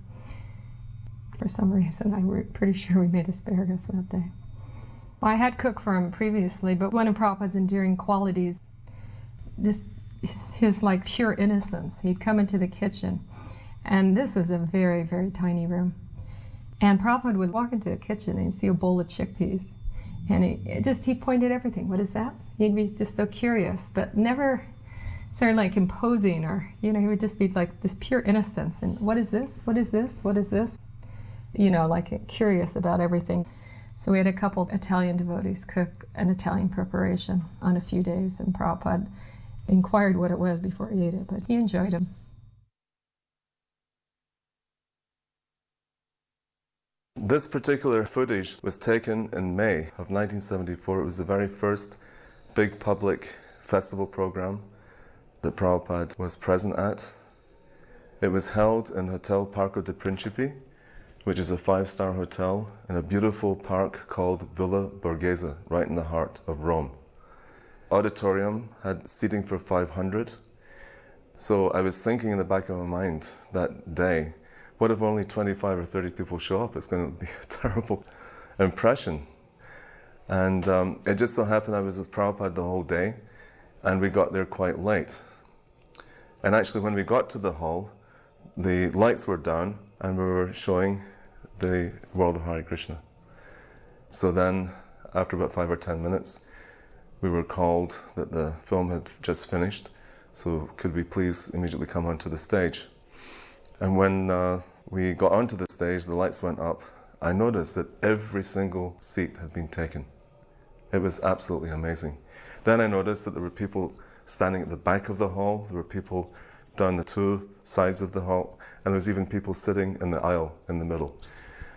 For some reason, I'm pretty sure we made asparagus that day. I had cooked for him previously, but one of Prabhupada's endearing qualities, just his like pure innocence. He'd come into the kitchen, and this was a very, very tiny room. And Prabhupada would walk into the kitchen and he'd see a bowl of chickpeas. And he pointed everything. What is that? He'd be just so curious, but never sort of like imposing, or, he would just be like this pure innocence. And what is this? What is this? What is this? Like curious about everything. So we had a couple of Italian devotees cook an Italian preparation on a few days, and Prabhupada inquired what it was before he ate it, but he enjoyed it. This particular footage was taken in May of 1974. It was the very first big public festival program that Prabhupada was present at. It was held in Hotel Parco de Principi, which is a 5-star hotel in a beautiful park called Villa Borghese, right in the heart of Rome. Auditorium had seating for 500. So I was thinking in the back of my mind that day, what if only 25 or 30 people show up? It's going to be a terrible impression. And it just so happened I was with Prabhupada the whole day, and we got there quite late. And actually when we got to the hall, the lights were down and we were showing the world of Hare Krishna. So then, after about 5 or 10 minutes, we were called that the film had just finished, so could we please immediately come onto the stage. And when we got onto the stage, the lights went up, I noticed that every single seat had been taken. It was absolutely amazing. Then I noticed that there were people standing at the back of the hall, there were people down the 2 sides of the hall, and there was even people sitting in the aisle in the middle.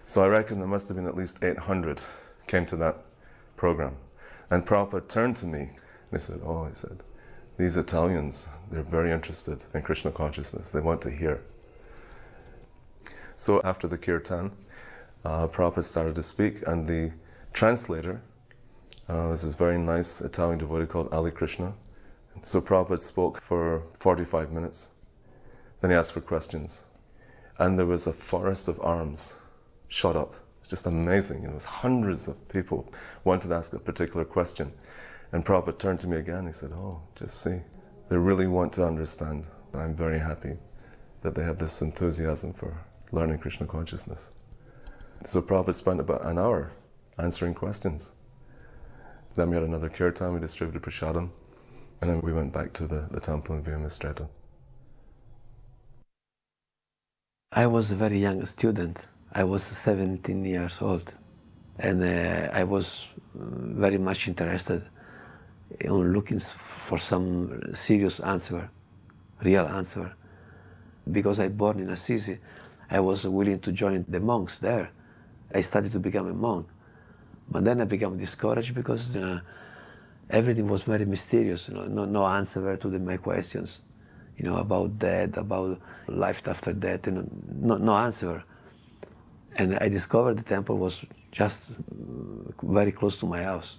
So I reckon there must have been at least 800 came to that program. And Prabhupada turned to me and he said, these Italians, they're very interested in Krishna consciousness. They want to hear. So after the kirtan, Prabhupada started to speak, and the translator was this very nice Italian devotee called Ali Krishna. So Prabhupada spoke for 45 minutes. Then he asked for questions. And there was a forest of arms shot up. It's just amazing. It was hundreds of people wanted to ask a particular question. And Prabhupada turned to me again. He said, just see, they really want to understand. I'm very happy that they have this enthusiasm for learning Krishna consciousness. So Prabhupada spent about an hour answering questions. Then we had another kirtan, we distributed prasadam, and then we went back to the temple in Via Mistretta. I was a very young student. I was 17 years old, and I was very much interested in looking for some serious answer, real answer. Because I born in Assisi, I was willing to join the monks there. I started to become a monk. But then I became discouraged because everything was very mysterious, no answer to my questions, about death, about life after death, no answer. And I discovered the temple was just very close to my house,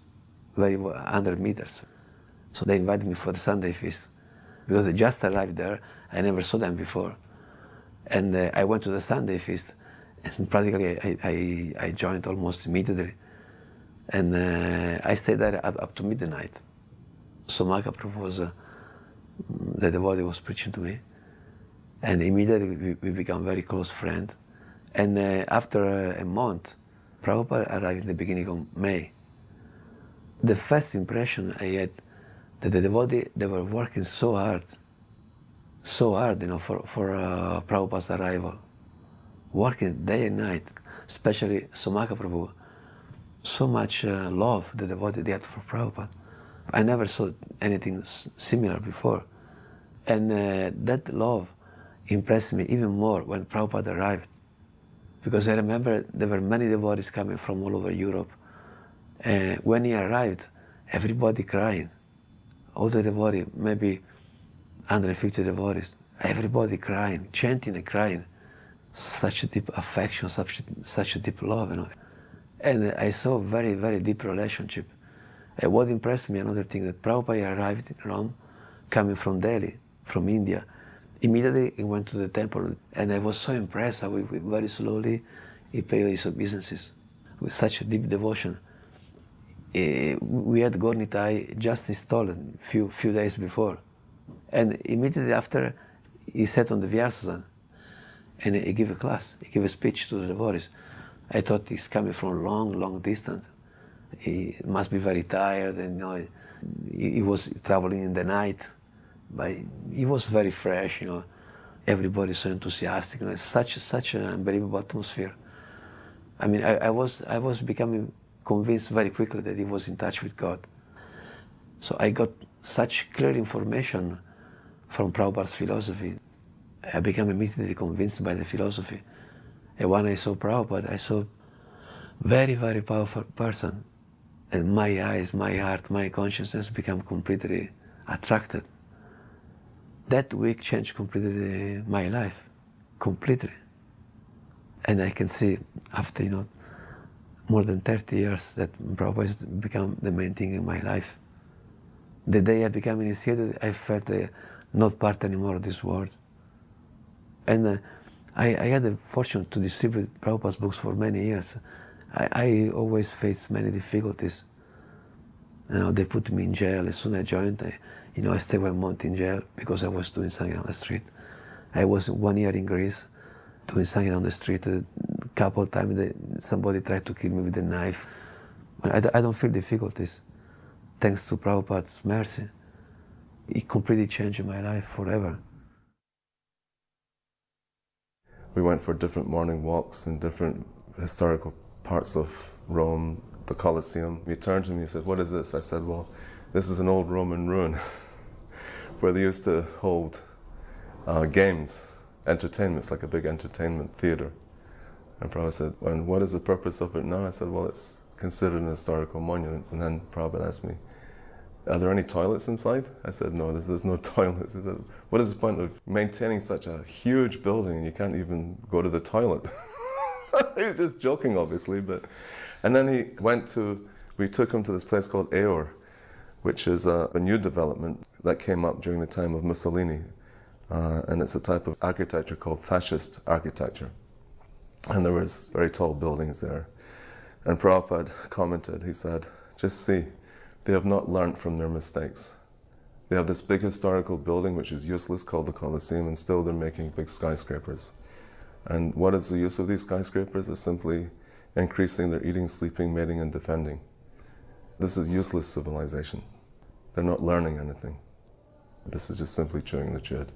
100 meters. So they invited me for the Sunday feast. Because I just arrived there, I never saw them before. And I went to the Sunday feast, and practically I joined almost immediately. And I stayed there up to midnight. So Mahaprabhu was, the devotee was preaching to me. And immediately we became very close friends. And after a month, Prabhupada arrived in the beginning of May. The first impression I had that the devotee, they were working so hard, for Prabhupada's arrival. Working day and night, especially Somaka Prabhu. So much love the devotee they had for Prabhupada. I never saw anything similar before. And that love impressed me even more when Prabhupada arrived. Because I remember there were many devotees coming from all over Europe. And when he arrived, everybody crying. All the devotees, maybe 150 devotees, everybody crying, chanting and crying. Such a deep affection, such a deep love, you know. And I saw a very, very deep relationship. And what impressed me, another thing, that Prabhupada arrived in Rome, coming from Delhi, from India. Immediately he went to the temple, and I was so impressed how very slowly he paid his obeisances with such a deep devotion. We had Gornitai just installed a few days before. And immediately after, he sat on the Vyasasan, and he gave a class, he gave a speech to the devotees. I thought he's coming from a long, long distance. He must be very tired, and you know, he was traveling in the night, but he was very fresh, you know. Everybody so enthusiastic, you know, such an unbelievable atmosphere. I mean, I was becoming convinced very quickly that he was in touch with God. So I got such clear information from Prabhupada's philosophy. I became immediately convinced by the philosophy. And when I saw Prabhupada, I saw very, very powerful person. And my eyes, my heart, my consciousness became completely attracted. That week changed completely my life, completely. And I can see after, you know, more than 30 years that Prabhupada has become the main thing in my life. The day I became initiated, I felt not part anymore of this world. And I had the fortune to distribute Prabhupada's books for many years. I always faced many difficulties. You know, they put me in jail. As soon as I joined, I stayed 1 month in jail because I was doing something on the street. I was 1 year in Greece doing something on the street. A couple of times somebody tried to kill me with a knife. I don't feel difficulties. Thanks to Prabhupada's mercy. It completely changed my life forever. We went for different morning walks in different historical parts of Rome, the Colosseum. He turned to me and said, "What is this?" I said, "Well, this is an old Roman ruin where they used to hold games, entertainments, like a big entertainment theater." And Prabhupada said, "And what is the purpose of it now?" I said, "Well, it's considered an historical monument." And then Prabhupada asked me, "Are there any toilets inside?" I said, "No, there's no toilets." He said, "What is the point of maintaining such a huge building and you can't even go to the toilet?" He was just joking, obviously, but... And then we took him to this place called Eor, which is a new development that came up during the time of Mussolini. And it's a type of architecture called fascist architecture. And there was very tall buildings there. And Prabhupada commented, he said, "Just see, they have not learnt from their mistakes. They have this big historical building which is useless called the Colosseum, and still they're making big skyscrapers. And what is the use of these skyscrapers? They're simply increasing their eating, sleeping, mating, and defending. This is useless civilization. They're not learning anything. This is just simply chewing the chewed."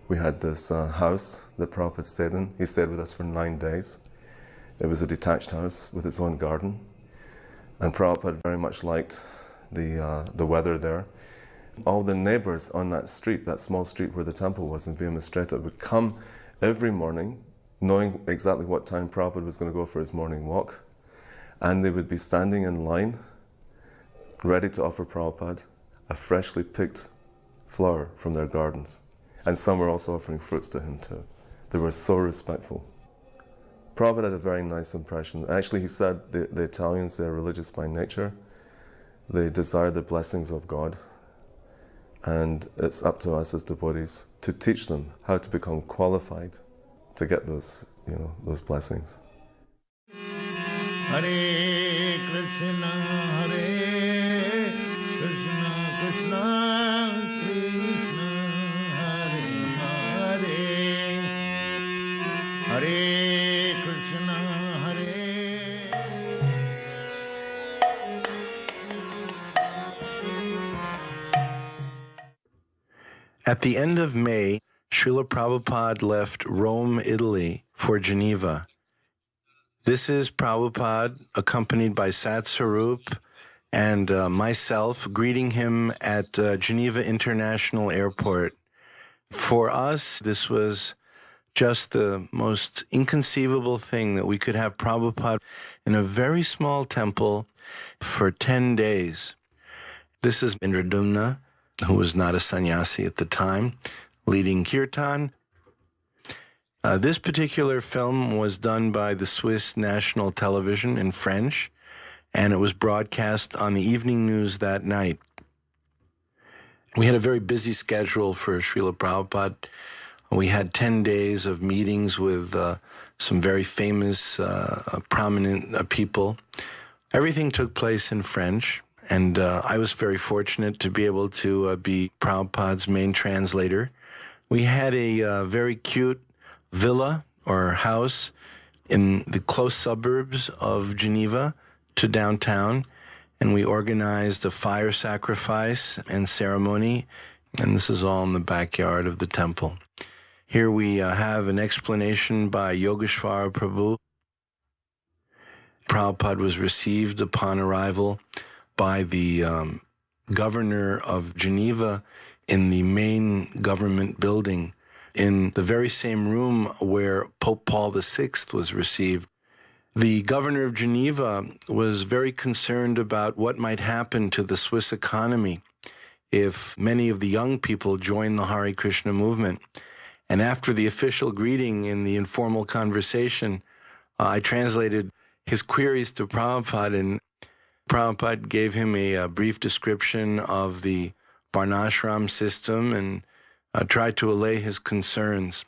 We had this house that Prabhupada stayed in. He stayed with us for 9 days. It was a detached house with its own garden. And Prabhupada very much liked the weather there. All the neighbors on that street, that small street where the temple was in Via Mistreta, would come every morning, knowing exactly what time Prabhupada was going to go for his morning walk. And they would be standing in line, ready to offer Prabhupada a freshly picked flower from their gardens. And some were also offering fruits to him too. They were so respectful. Prabhupada had a very nice impression. Actually, he said the Italians, they're religious by nature. They desire the blessings of God. And it's up to us as devotees to teach them how to become qualified to get those blessings. Hare Krishna, Hare Krishna, Krishna Krishna, Hare Hare, Hare Krishna, Hare. At the end of May, Srila Prabhupada left Rome, Italy for Geneva. This is Prabhupada, accompanied by Sat Sarup and myself, greeting him at Geneva International Airport For us, this was just the most inconceivable thing that we could have Prabhupada in a very small temple for 10 days. This is Indradumna, who was not a sannyasi at the time, leading kirtan. This particular film was done by the Swiss National Television in French, and it was broadcast on the evening news that night. We had a very busy schedule for Srila Prabhupada. We had 10 days of meetings with some very famous, prominent people. Everything took place in French, and I was very fortunate to be able to be Prabhupada's main translator. We had a very cute villa or house in the close suburbs of Geneva to downtown, and we organized a fire sacrifice and ceremony, and this is all in the backyard of the temple. Here we have an explanation by Yogeshwara Prabhu. Prabhupada was received upon arrival by the governor of Geneva in the main government building, in the very same room where Pope Paul VI was received. The governor of Geneva was very concerned about what might happen to the Swiss economy if many of the young people joined the Hare Krishna movement. And after the official greeting in the informal conversation, I translated his queries to Prabhupada, and Prabhupada gave him a brief description of the Varnashram system and tried to allay his concerns.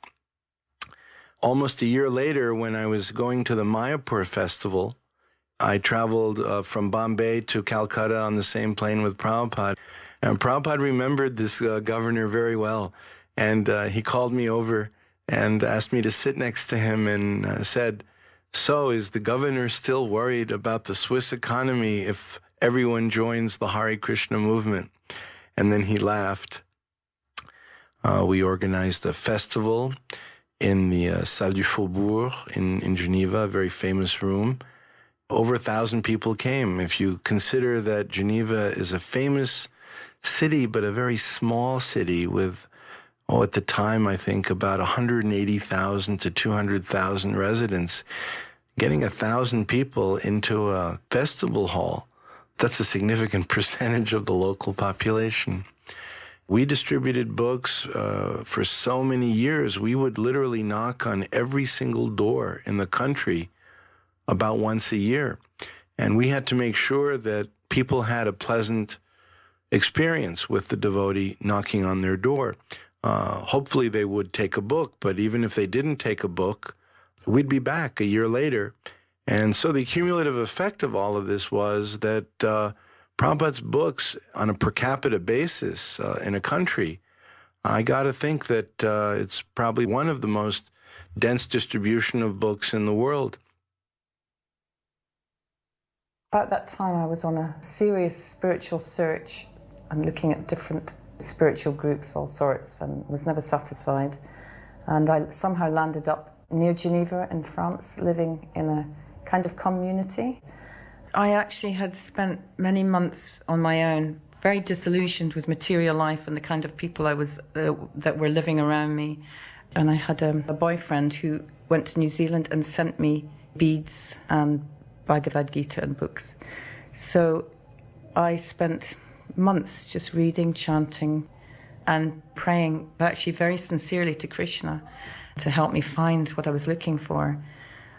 Almost a year later, when I was going to the Mayapur festival, I traveled from Bombay to Calcutta on the same plane with Prabhupada. And Prabhupada remembered this governor very well. And he called me over and asked me to sit next to him and said, "So, is the governor still worried about the Swiss economy if everyone joins the Hare Krishna movement?" And then he laughed. We organized a festival in the Salle du Faubourg in Geneva, a very famous room. Over 1,000 people came. If you consider that Geneva is a famous city, but a very small city with, at the time, I think about 180,000 to 200,000 residents, getting 1,000 people into a festival hall, that's a significant percentage of the local population. We distributed books for so many years. We would literally knock on every single door in the country about once a year. And we had to make sure that people had a pleasant experience with the devotee knocking on their door. Hopefully they would take a book, but even if they didn't take a book, we'd be back a year later. And so the cumulative effect of all of this was that Prabhupada's books on a per capita basis in a country, I got to think that it's probably one of the most dense distribution of books in the world. About that time I was on a serious spiritual search and looking at different spiritual groups, all sorts, and was never satisfied. And I somehow landed up near Geneva in France, living in a kind of community. I actually had spent many months on my own, very disillusioned with material life and the kind of people I was that were living around me. And I had a boyfriend who went to New Zealand and sent me beads and Bhagavad Gita and books. So I spent months just reading, chanting, and praying actually very sincerely to Krishna to help me find what I was looking for.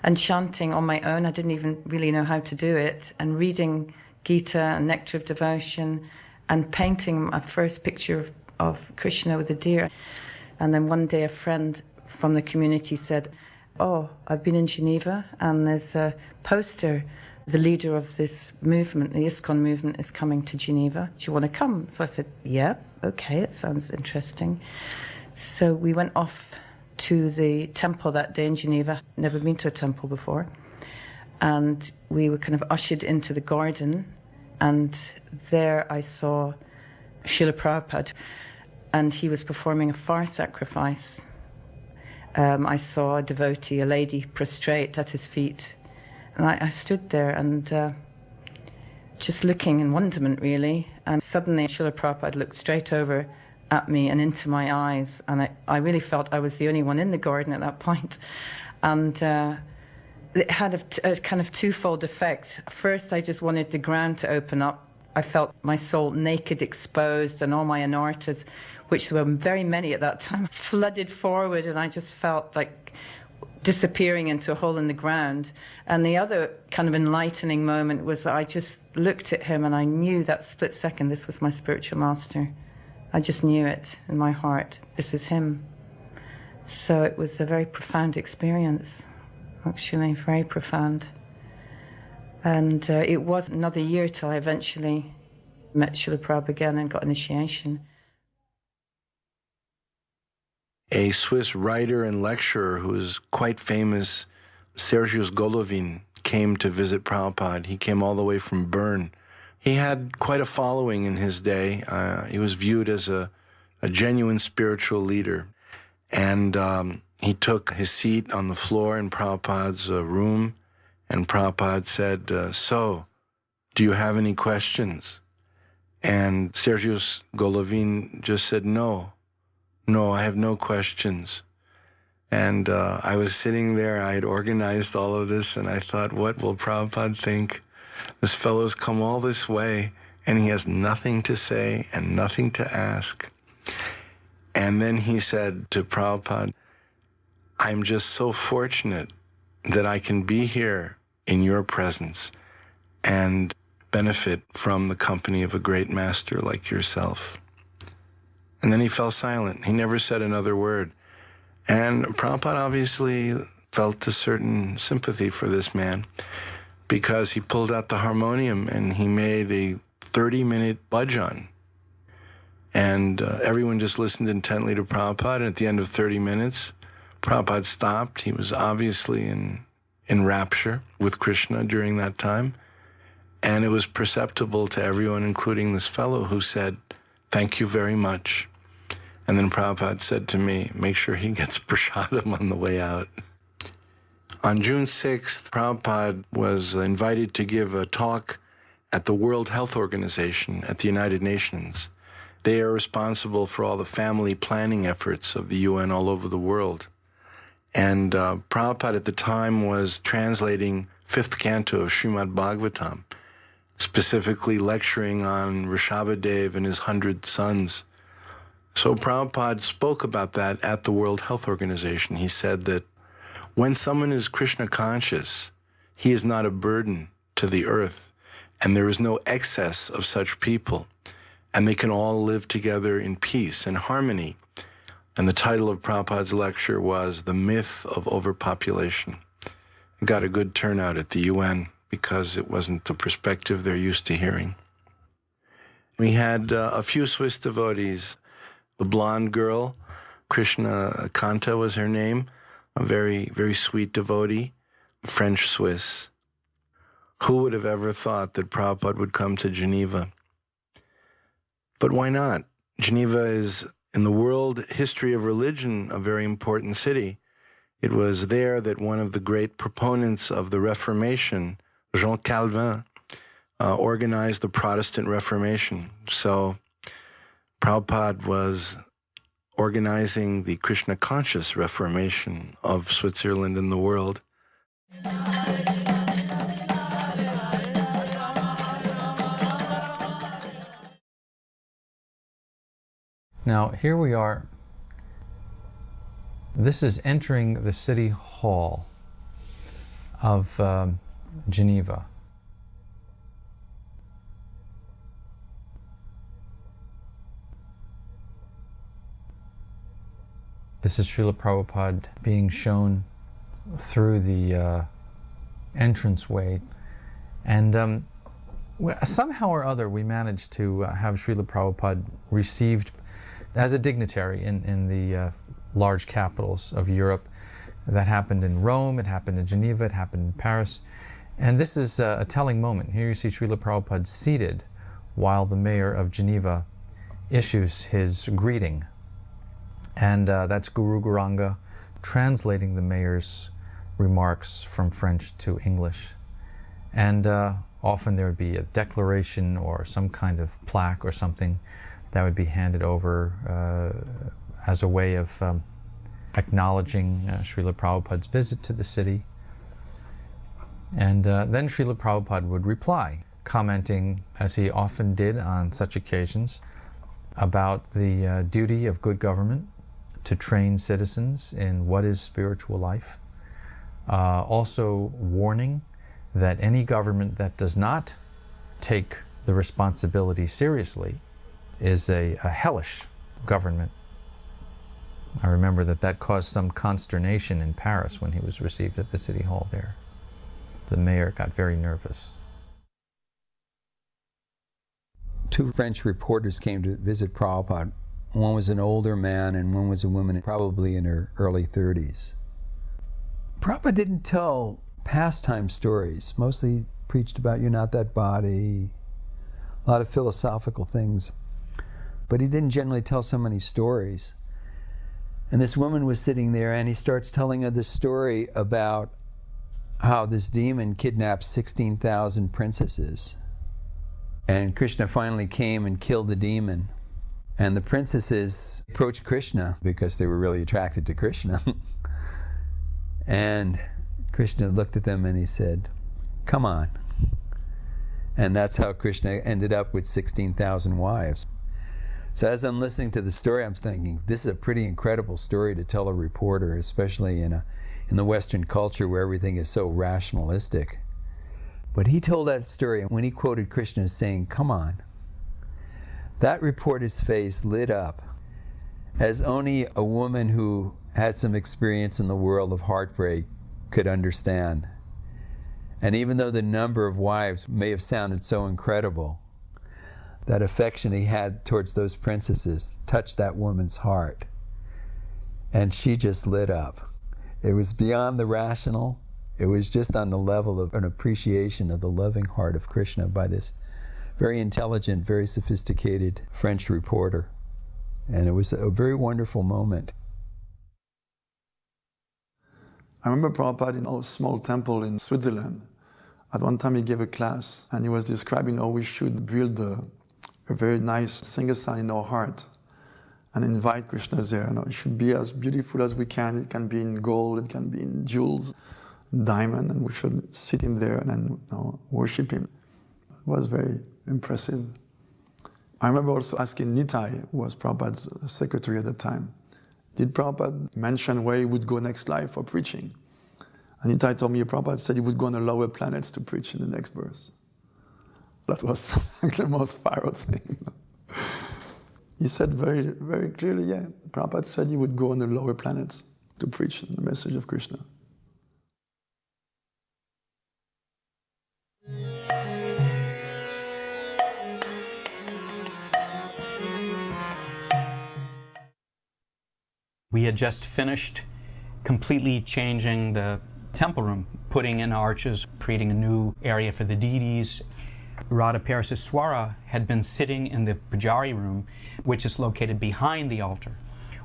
And chanting on my own, I didn't even really know how to do it, and reading Gita and Nectar of Devotion, and painting my first picture of Krishna with a deer. And then one day a friend from the community said, "Oh, I've been in Geneva and there's a poster. The leader of this movement, the ISKCON movement, is coming to Geneva. Do you want to come?" So I said, "Yeah, okay, it sounds interesting." So we went off to the temple that day in Geneva. Never been to a temple before. And we were kind of ushered into the garden, and there I saw Srila Prabhupada, and he was performing a fire sacrifice. I saw a devotee, a lady, prostrate at his feet. And I stood there and just looking in wonderment, really. And suddenly Srila Prabhupada looked straight over at me and into my eyes, and I really felt I was the only one in the garden at that point. And it had a kind of twofold effect. First, I just wanted the ground to open up. I felt my soul naked, exposed, and all my anartas, which were very many at that time, flooded forward, and I just felt like disappearing into a hole in the ground. And the other kind of enlightening moment was that I just looked at him and I knew that split second this was my spiritual master. I just knew it in my heart. This is him. So it was a very profound experience, actually, very profound. And it was another year till I eventually met Srila Prabhupada again and got initiation. A Swiss writer and lecturer who is quite famous, Sergius Golovin, came to visit Prabhupada. He came all the way from Bern. He had quite a following in his day. He was viewed as a genuine spiritual leader. And he took his seat on the floor in Prabhupada's room, and Prabhupada said, so, do you have any questions? And Sergius Golovin just said, no, I have no questions. And I was sitting there, I had organized all of this, and I thought, what will Prabhupada think? This fellow's come all this way, and he has nothing to say and nothing to ask. And then he said to Prabhupada, I'm just so fortunate that I can be here in your presence and benefit from the company of a great master like yourself. And then he fell silent. He never said another word. And Prabhupada obviously felt a certain sympathy for this man because he pulled out the harmonium and he made a 30-minute bhajan. And everyone just listened intently to Prabhupada. And at the end of 30 minutes, Prabhupada stopped. He was obviously in rapture with Krishna during that time. And it was perceptible to everyone, including this fellow who said, thank you very much. And then Prabhupada said to me, make sure he gets prasadam on the way out. On June 6th, Prabhupada was invited to give a talk at the World Health Organization at the United Nations. They are responsible for all the family planning efforts of the UN all over the world. And Prabhupada at the time was translating 5th canto of Srimad Bhagavatam, specifically lecturing on Rishabhadev and his 100 sons. So Prabhupada spoke about that at the World Health Organization. He said that when someone is Krishna conscious, he is not a burden to the earth, and there is no excess of such people, and they can all live together in peace and harmony. And the title of Prabhupada's lecture was The Myth of Overpopulation. It got a good turnout at the UN because it wasn't the perspective they're used to hearing. We had a few Swiss devotees. The blonde girl, Krishna Kanta was her name, a very, very sweet devotee, French-Swiss. Who would have ever thought that Prabhupada would come to Geneva? But why not? Geneva is, in the world history of religion, a very important city. It was there that one of the great proponents of the Reformation, Jean Calvin, organized the Protestant Reformation. So Prabhupada was organizing the Krishna conscious Reformation of Switzerland and the world. Now, here we are. This is entering the city hall of Geneva. This is Srila Prabhupada being shown through the entranceway. And somehow or other we managed to have Srila Prabhupada received as a dignitary in the large capitals of Europe. That happened in Rome, it happened in Geneva, it happened in Paris. And this is a telling moment. Here you see Srila Prabhupada seated while the mayor of Geneva issues his greeting. And that's Guru Gauranga translating the mayor's remarks from French to English. And often there would be a declaration or some kind of plaque or something that would be handed over as a way of acknowledging Srila Prabhupada's visit to the city. And then Srila Prabhupada would reply, commenting, as he often did on such occasions, about the duty of good government to train citizens in what is spiritual life. Also warning that any government that does not take the responsibility seriously is a hellish government. I remember that caused some consternation in Paris when he was received at the city hall there. The mayor got very nervous. Two French reporters came to visit Prabhupada. One was an older man and one was a woman probably in her early 30s. Prabhupada didn't tell pastime stories, mostly preached about you're not that body, a lot of philosophical things. But he didn't generally tell so many stories. And this woman was sitting there and he starts telling her this story about how this demon kidnapped 16,000 princesses. And Krishna finally came and killed the demon. And the princesses approached Krishna because they were really attracted to Krishna. And Krishna looked at them and he said, "Come on." And that's how Krishna ended up with 16,000 wives. So as I'm listening to the story, I'm thinking, this is a pretty incredible story to tell a reporter, especially in the Western culture where everything is so rationalistic. But he told that story, and when he quoted Krishna as saying, "Come on," that reporter's face lit up as only a woman who had some experience in the world of heartbreak could understand. And even though the number of wives may have sounded so incredible, that affection he had towards those princesses touched that woman's heart. And she just lit up. It was beyond the rational. It was just on the level of an appreciation of the loving heart of Krishna by this very intelligent, very sophisticated French reporter. And it was a very wonderful moment. I remember Prabhupada in a small temple in Switzerland. At one time he gave a class and he was describing how we should build a very nice Singasana in our heart and invite Krishna there. You know, it should be as beautiful as we can. It can be in gold, it can be in jewels, diamond, and we should sit him there and then worship him. It was very impressive. I remember also asking Nitai, who was Prabhupada's secretary at the time, did Prabhupada mention where he would go next life for preaching? And Nitai told me Prabhupada said he would go on the lower planets to preach in the next birth. That was the most viral thing. He said very, very clearly, yeah, Prabhupada said he would go on the lower planets to preach the message of Krishna. We had just finished completely changing the temple room, putting in arches, creating a new area for the deities. Radha Paraseswara had been sitting in the Pujari room, which is located behind the altar,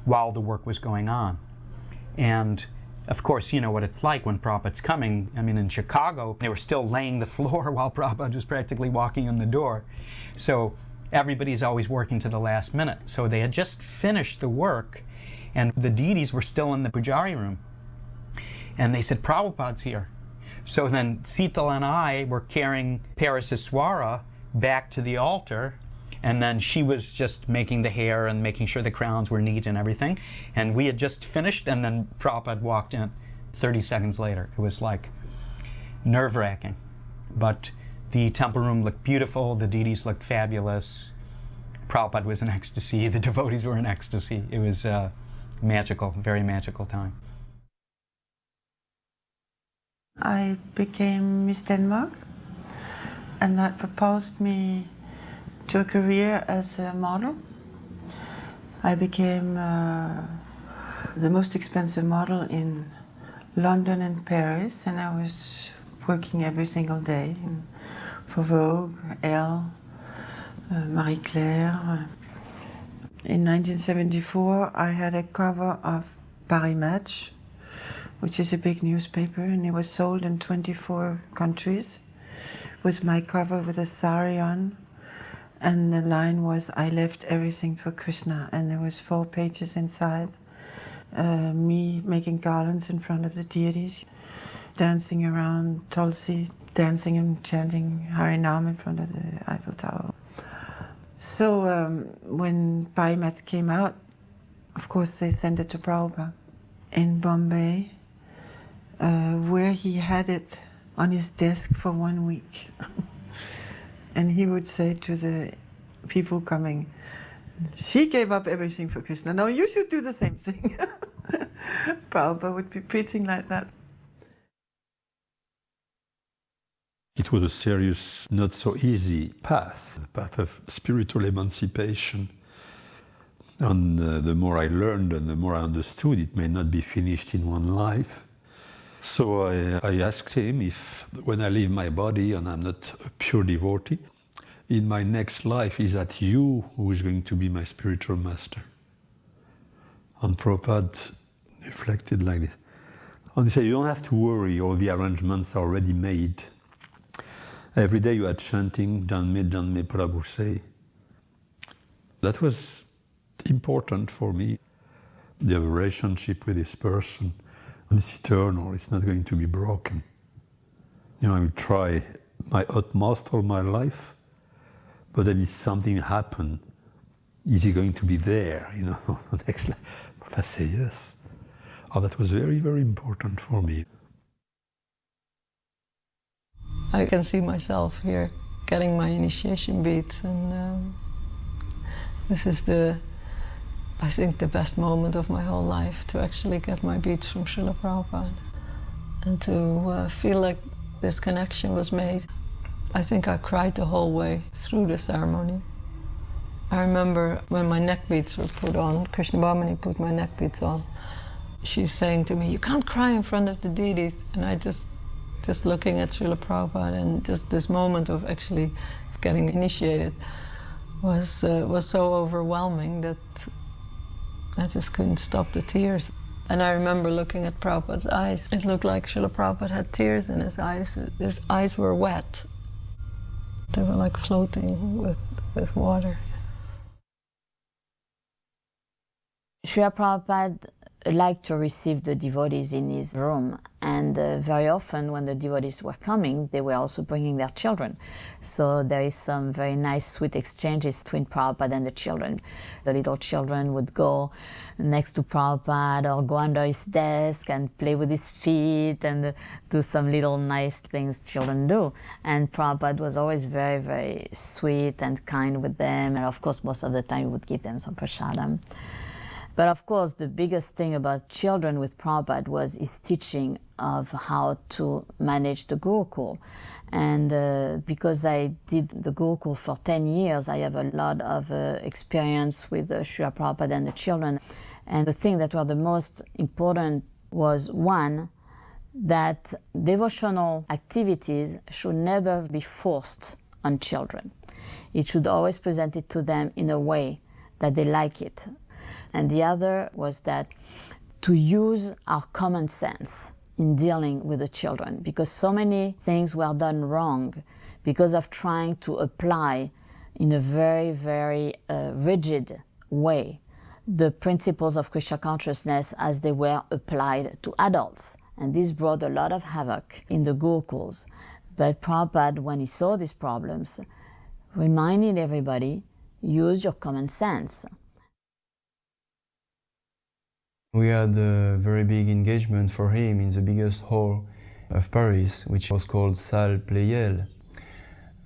while the work was going on. And of course, you know what it's like when Prabhupada's coming. I mean, in Chicago, they were still laying the floor while Prabhupada was practically walking in the door. So everybody's always working to the last minute. So they had just finished the work, and the deities were still in the Pujari room. And they said, "Prabhupada's here." So then Sital and I were carrying Paraseswara back to the altar, and then she was just making the hair and making sure the crowns were neat and everything. And we had just finished, and then Prabhupada walked in 30 seconds later. It was like nerve-wracking. But the temple room looked beautiful, the deities looked fabulous. Prabhupada was in ecstasy, the devotees were in ecstasy. It was magical, very magical time. I became Miss Denmark, and that proposed me to a career as a model. I became the most expensive model in London and Paris, and I was working every single day for Vogue, Elle, Marie Claire. In 1974, I had a cover of Paris Match, which is a big newspaper, and it was sold in 24 countries with my cover with a sari on. And the line was, I left everything for Krishna. And there was 4 pages inside. Me making garlands in front of the deities, dancing around Tulsi, dancing and chanting Harinam in front of the Eiffel Tower. So when Pai Mats came out, of course they sent it to Prabhupada in Bombay, where he had it on his desk for 1 week. And he would say to the people coming, she gave up everything for Krishna, now you should do the same thing. Prabhupada would be preaching like that. It was a serious, not so easy path, the path of spiritual emancipation. And the more I learned and the more I understood, it may not be finished in one life. So I asked him if, when I leave my body and I'm not a pure devotee, in my next life, is that you who is going to be my spiritual master? And Prabhupada reflected like this. And he said, you don't have to worry, all the arrangements are already made. Every day you had chanting, Janme, Janme, Prabhu say. That was important for me. You have a relationship with this person, and it's eternal, it's not going to be broken. You know, I will try my utmost all my life, but then if something happens, is he going to be there, you know, next life? But I say yes. Oh, that was very, very important for me. I can see myself here getting my initiation beads, and this is I think the best moment of my whole life, to actually get my beads from Srila Prabhupada and to feel like this connection was made. I think I cried the whole way through the ceremony. I remember when my neck beads were put on, Krishna Bhamani put my neck beads on, she's saying to me, you can't cry in front of the deities. And I just looking at Srila Prabhupada, and just this moment of actually getting initiated was so overwhelming that I just couldn't stop the tears. And I remember looking at Prabhupada's eyes. It looked like Srila Prabhupada had tears in his eyes. His eyes were wet. They were like floating with water. Srila Prabhupada liked to receive the devotees in his room, and very often when the devotees were coming, they were also bringing their children. So there is some very nice, sweet exchanges between Prabhupada and the children. The little children would go next to Prabhupada or go under his desk and play with his feet and do some little nice things children do. And Prabhupada was always very, very sweet and kind with them, and of course most of the time he would give them some prasadam. But of course, the biggest thing about children with Prabhupada was his teaching of how to manage the Gurukul. And because I did the Gurukul for 10 years, I have a lot of experience with Srila Prabhupada and the children. And the thing that were the most important was, one, that devotional activities should never be forced on children. It should always present it to them in a way that they like it. And the other was that to use our common sense in dealing with the children, because so many things were done wrong because of trying to apply in a very, very rigid way the principles of Krishna consciousness as they were applied to adults. And this brought a lot of havoc in the Gurukuls. But Prabhupada, when he saw these problems, reminded everybody, use your common sense. We had a very big engagement for him in the biggest hall of Paris, which was called Salle Pleyel.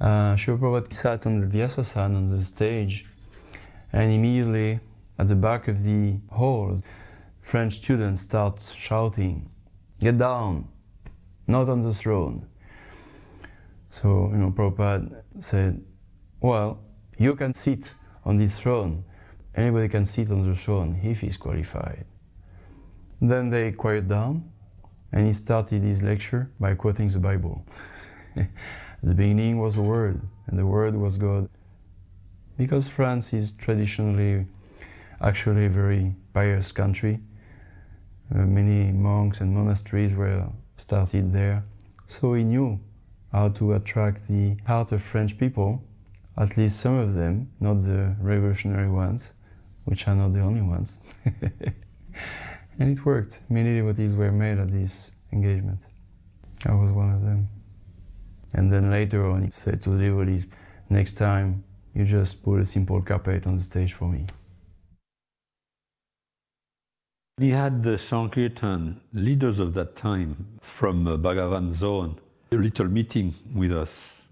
Srila Prabhupada sat on the Vyasasan on the stage, and immediately at the back of the hall, French students start shouting, "Get down, not on the throne." So, Prabhupada said, well, you can sit on this throne. Anybody can sit on the throne if he's qualified. Then they quiet down, and he started his lecture by quoting the Bible. The beginning was the Word, and the Word was God. Because France is traditionally actually a very pious country, many monks and monasteries were started there. So he knew how to attract the heart of French people at least some of them, not the revolutionary ones, which are not the only ones. And it worked. Many devotees were made at this engagement. I was one of them. And then later on, he said to the devotees, next time, you just put a simple carpet on the stage for me. He had the Sankirtan leaders of that time from Bhagavan zone, a little meeting with us.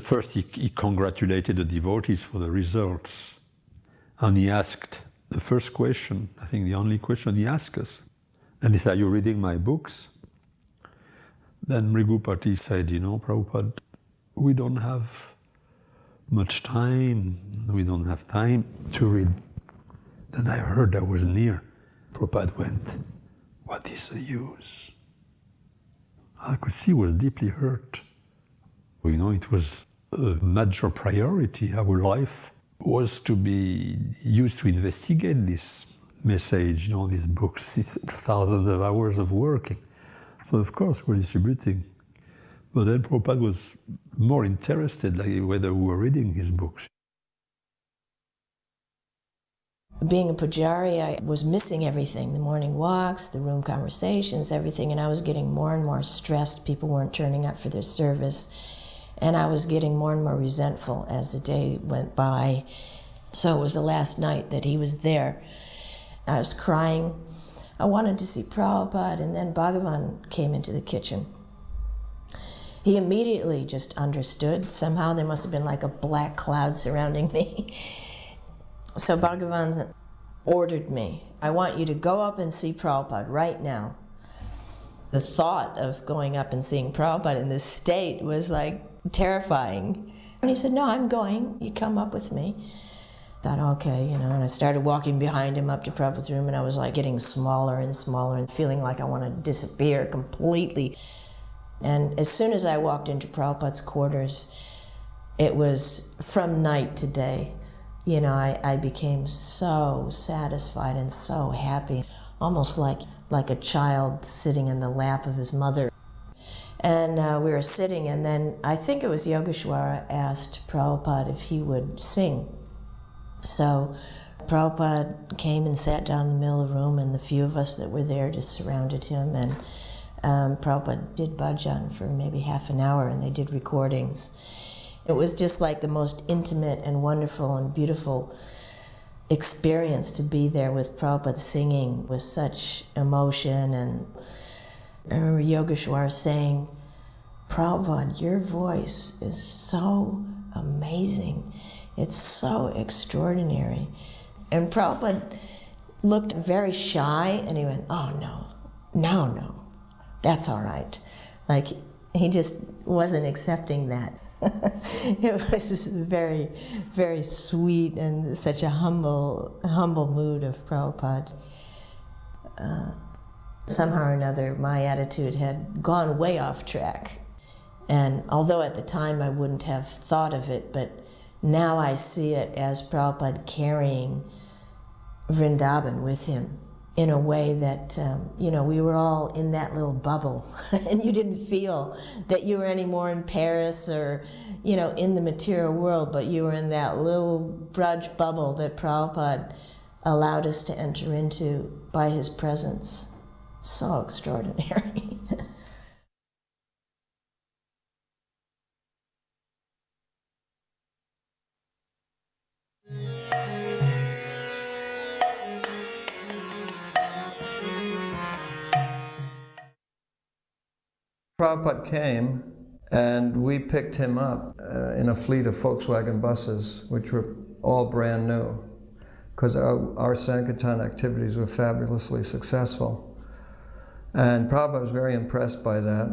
First, he congratulated the devotees for the results. And he asked the first question, I think the only question he asked us. And he said, are you reading my books? Then Rigupati said, you know, Prabhupada, we don't have much time. We don't have time to read. Then I heard I was near. Prabhupada went, what is the use? I could see he was deeply hurt. You know, it was a major priority. Our life was to be used to investigate this message, you know, these books, these thousands of hours of working. So of course we're distributing. But then Prabhupada was more interested, like whether we were reading his books. Being a pujari, I was missing everything, the morning walks, the room conversations, everything, and I was getting more and more stressed. People weren't turning up for their service, and I was getting more and more resentful as the day went by. So it was the last night that he was there. I was crying. I wanted to see Prabhupada, and then Bhagavan came into the kitchen. He immediately just understood. Somehow there must have been like a black cloud surrounding me. So Bhagavan ordered me, I want you to go up and see Prabhupada right now. The thought of going up and seeing Prabhupada in this state was like terrifying. And he said, no, I'm going, you come up with me. I thought, okay, you know, and I started walking behind him up to Prabhupada's room, and I was like getting smaller and smaller and feeling like I want to disappear completely. And as soon as I walked into Prabhupada's quarters, it was from night to day. You know, I became so satisfied and so happy, almost like a child sitting in the lap of his mother. And we were sitting, and then I think it was Yogeshwara asked Prabhupada if he would sing. So Prabhupada came and sat down in the middle of the room, and the few of us that were there just surrounded him, and Prabhupada did bhajan for maybe half an hour, and they did recordings. It was just like the most intimate and wonderful and beautiful experience to be there with Prabhupada singing with such emotion. And I remember Yogeshwar saying, Prabhupada, your voice is so amazing. It's so extraordinary. And Prabhupada looked very shy, and he went, oh no, that's all right. Like, he just wasn't accepting that. It was very, very sweet and such a humble mood of Prabhupada. Somehow or another, my attitude had gone way off track. And although at the time I wouldn't have thought of it, but now I see it as Prabhupada carrying Vrindavan with him in a way that, you know, we were all in that little bubble, and you didn't feel that you were any more in Paris or, you know, in the material world, but you were in that little Braj bubble that Prabhupada allowed us to enter into by his presence. So extraordinary. Prabhupada came, and we picked him up in a fleet of Volkswagen buses, which were all brand new, because our Sankirtan activities were fabulously successful. And Prabhupada was very impressed by that.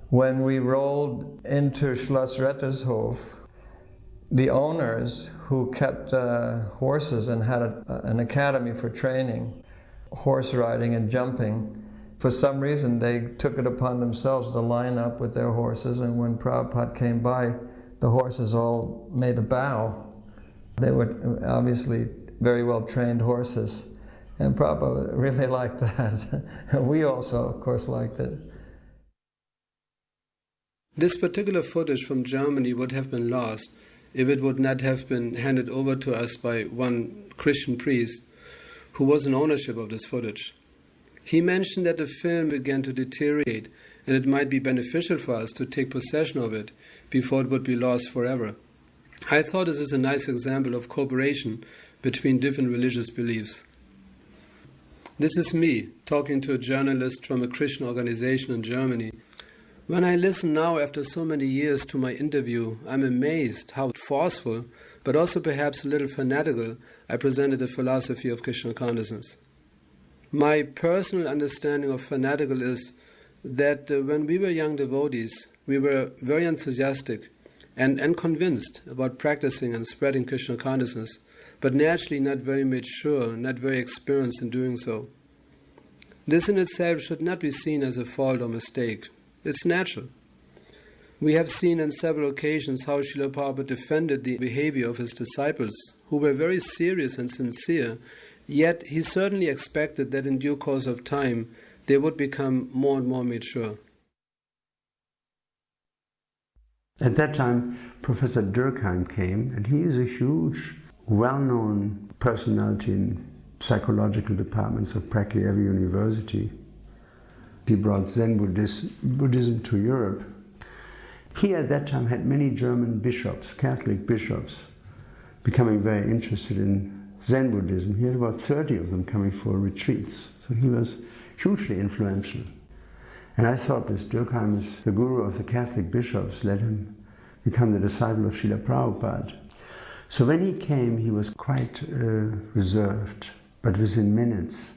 When we rolled into Schloss Rettershof, the owners who kept horses and had an academy for training, horse riding and jumping, for some reason they took it upon themselves to line up with their horses, and when Prabhupada came by, the horses all made a bow. They were obviously very well trained horses, and Prabhupada really liked that. And we also, of course, liked it. This particular footage from Germany would have been lost if it would not have been handed over to us by one Christian priest who was in ownership of this footage. He mentioned that the film began to deteriorate and it might be beneficial for us to take possession of it before it would be lost forever. I thought this is a nice example of cooperation between different religious beliefs. This is me talking to a journalist from a Christian organization in Germany. When I listen now after so many years to my interview, I'm amazed how forceful, but also perhaps a little fanatical, I presented the philosophy of Krishna consciousness. My personal understanding of fanatical is that when we were young devotees, we were very enthusiastic and convinced about practicing and spreading Krishna consciousness, but naturally not very mature, not very experienced in doing so. This in itself should not be seen as a fault or mistake. It's natural. We have seen on several occasions how Srila Prabhupada defended the behavior of his disciples, who were very serious and sincere, yet he certainly expected that in due course of time they would become more and more mature. At that time, Professor Durkheim came, and he is a huge, well-known personality in psychological departments of practically every university. He brought Zen Buddhism to Europe. He at that time had many German bishops, Catholic bishops, becoming very interested in Zen Buddhism. He had about 30 of them coming for retreats. So he was hugely influential. And I thought this Durkheim is the guru of the Catholic bishops, let him become the disciple of Srila Prabhupada. So when he came, he was quite reserved, but within minutes,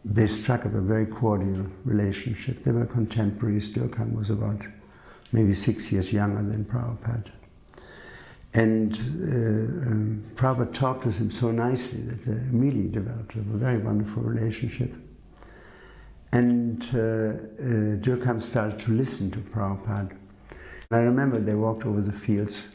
they struck up a very cordial relationship. They were contemporaries. Durkheim was about maybe 6 years younger than Prabhupada. And Prabhupada talked with him so nicely that they immediately developed a very wonderful relationship. And Durkheim started to listen to Prabhupada. I remember they walked over the fields.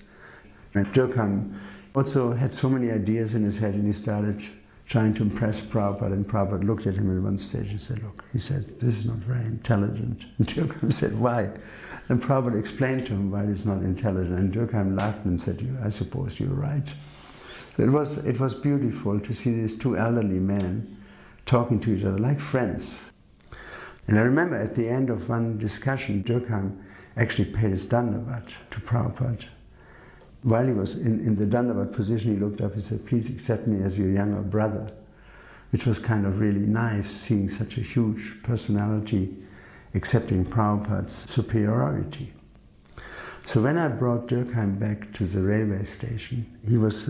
And Durkheim also had so many ideas in his head, and he started trying to impress Prabhupada, and Prabhupada looked at him at one stage and said, "Look," he said, "this is not very intelligent." And Durkheim said, "Why?" And Prabhupada explained to him why it's not intelligent, and Durkheim laughed and said, "I suppose you're right." It was beautiful to see these two elderly men talking to each other like friends. And I remember at the end of one discussion, Durkheim actually paid his Dandavat to Prabhupada. While he was in the Dandavat position, he looked up, he said, "Please accept me as your younger brother," which was kind of really nice, seeing such a huge personality accepting Prabhupada's superiority. So when I brought Durkheim back to the railway station, he was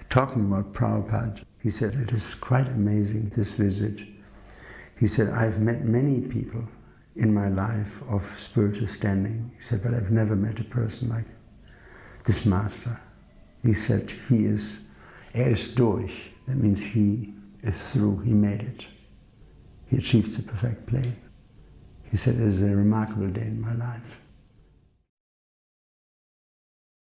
talking about Prabhupada. He said, "It is quite amazing, this visit." He said, "I've met many people in my life of spiritual standing." He said, "But I've never met a person like this master." He said, er ist durch. That means he is through, he made it. He achieved the perfect plane. He said, "It is a remarkable day in my life."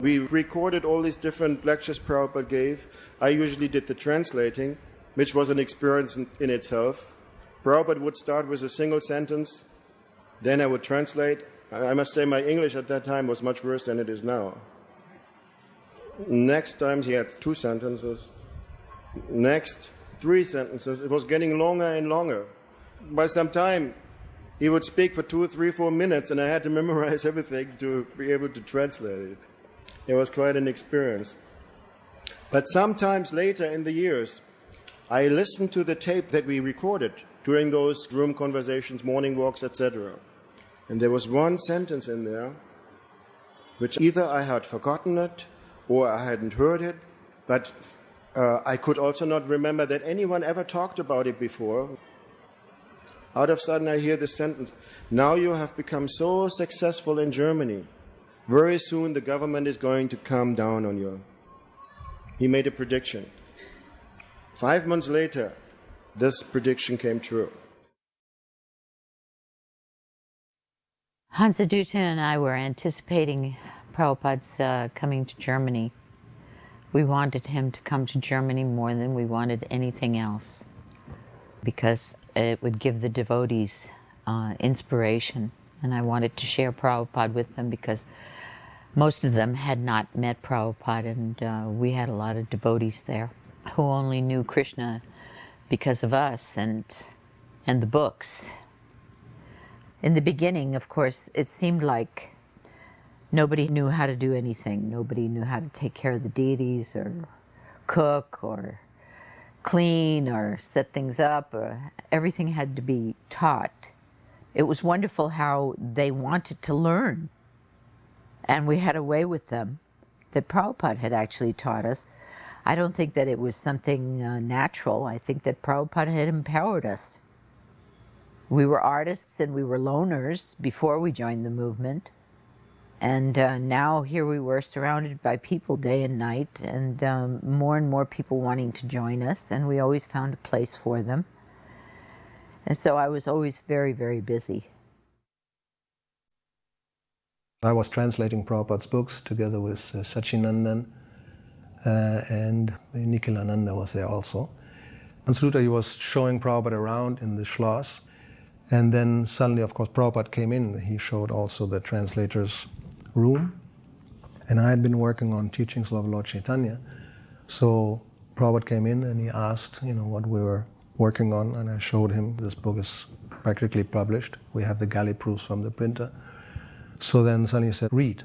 We recorded all these different lectures Prabhupada gave. I usually did the translating, which was an experience in itself. Prabhupada would start with a single sentence, then I would translate. I must say my English at that time was much worse than it is now. Next time he had 2 sentences. Next, 3 sentences. It was getting longer and longer. By some time, he would speak for 2, 3, 4 minutes, and I had to memorize everything to be able to translate it. It was quite an experience. But sometimes later in the years, I listened to the tape that we recorded during those room conversations, morning walks, etc. And there was one sentence in there, which either I had forgotten it, or I hadn't heard it, but I could also not remember that anyone ever talked about it before. Out of sudden I hear this sentence, "Now you have become so successful in Germany, very soon the government is going to come down on you." He made a prediction. 5 months later, this prediction came true. Hansa Dutta and I were anticipating Prabhupada's coming to Germany. We wanted him to come to Germany more than we wanted anything else, because it would give the devotees inspiration and I wanted to share Prabhupada with them because most of them had not met Prabhupada, and we had a lot of devotees there who only knew Krishna because of us and the books. In the beginning, of course, it seemed like nobody knew how to do anything. Nobody knew how to take care of the deities or cook or clean or set things up. Or everything had to be taught. It was wonderful how they wanted to learn. And we had a way with them that Prabhupada had actually taught us. I don't think that it was something natural. I think that Prabhupada had empowered us. We were artists and we were loners before we joined the movement. And now here we were surrounded by people day and night, and more people wanting to join us, and we always found a place for them. And so I was always very, very busy. I was translating Prabhupada's books together with Sachinandan, and Nikhil Ananda was there also. And Sruta, he was showing Prabhupada around in the schloss, and then suddenly, of course, Prabhupada came in. He showed also the translator's room, and I had been working on teachings of Lord Chaitanya. So Prabhupada came in and he asked, what we were working on, and I showed him this book is practically published. We have the galley proofs from the printer. So then suddenly he said, read.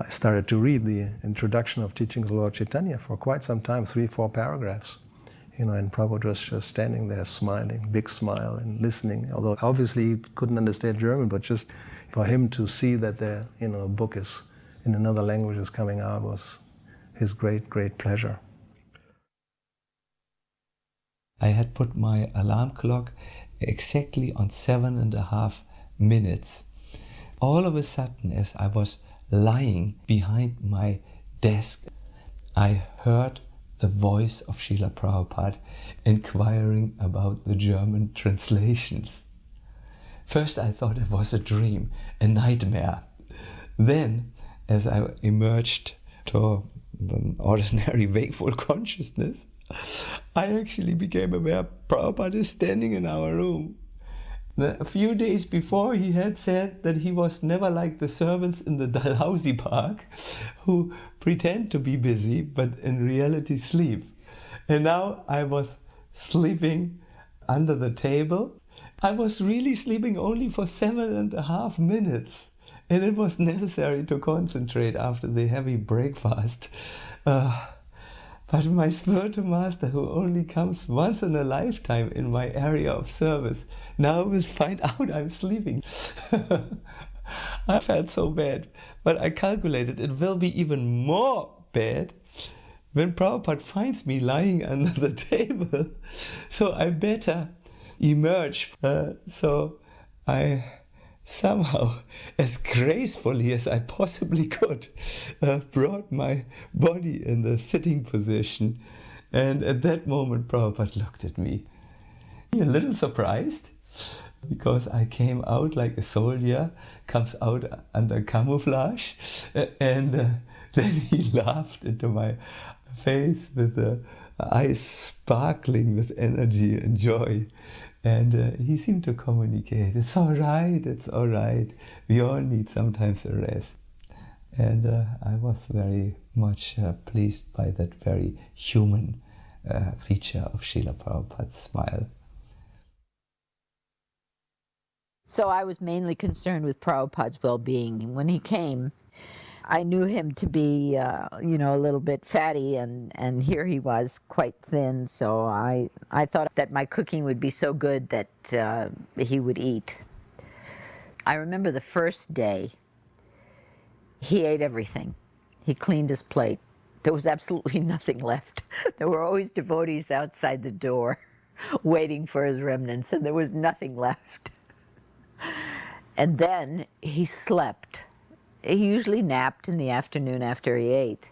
I started to read the introduction of teachings of Lord Chaitanya for quite some time, 3-4 paragraphs. And Prabhupada was just standing there smiling, big smile, and listening. Although obviously he couldn't understand German, but just for him to see that the a book is in another language is coming out was his great, great pleasure. I had put my alarm clock exactly on 7.5 minutes. All of a sudden, as I was lying behind my desk, I heard the voice of Srila Prabhupada inquiring about the German translations. First I thought it was a dream, a nightmare. Then, as I emerged to the ordinary wakeful consciousness, I actually became aware Prabhupada is standing in our room. A few days before, he had said that he was never like the servants in the Dalhousie Park who pretend to be busy but in reality sleep. And now I was sleeping under the table. I was really sleeping only for 7.5 minutes, and it was necessary to concentrate after the heavy breakfast. But my spiritual master, who only comes once in a lifetime in my area of service, now will find out I'm sleeping. I felt so bad, but I calculated it will be even more bad when Prabhupada finds me lying under the table. So I better emerge. So I somehow, as gracefully as I possibly could, brought my body in the sitting position. And at that moment, Prabhupada looked at me, a little surprised, because I came out like a soldier comes out under camouflage. And then he laughed into my face with the eyes sparkling with energy and joy. And he seemed to communicate, it's all right, we all need sometimes a rest. And I was very much pleased by that very human feature of Srila Prabhupada's smile. So I was mainly concerned with Prabhupada's well-being. When he came, I knew him to be, a little bit fatty, and here he was quite thin, so I thought that my cooking would be so good that he would eat. I remember the first day, he ate everything. He cleaned his plate. There was absolutely nothing left. There were always devotees outside the door waiting for his remnants, and there was nothing left. And then he slept. He usually napped in the afternoon after he ate,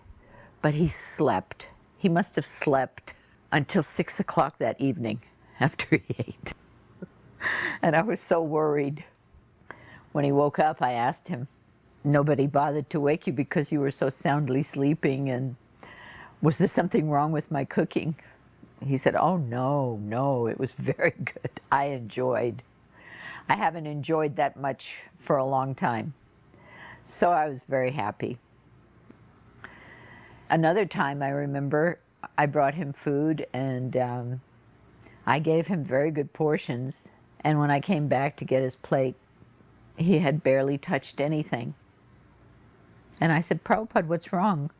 but he slept. He must have slept until 6 o'clock that evening after he ate. And I was so worried. When he woke up, I asked him, nobody bothered to wake you because you were so soundly sleeping, and was there something wrong with my cooking? He said, oh no, it was very good. I I haven't enjoyed that much for a long time. So I was very happy. Another time I remember I brought him food and I gave him very good portions. And when I came back to get his plate, he had barely touched anything. And I said, Prabhupada, what's wrong?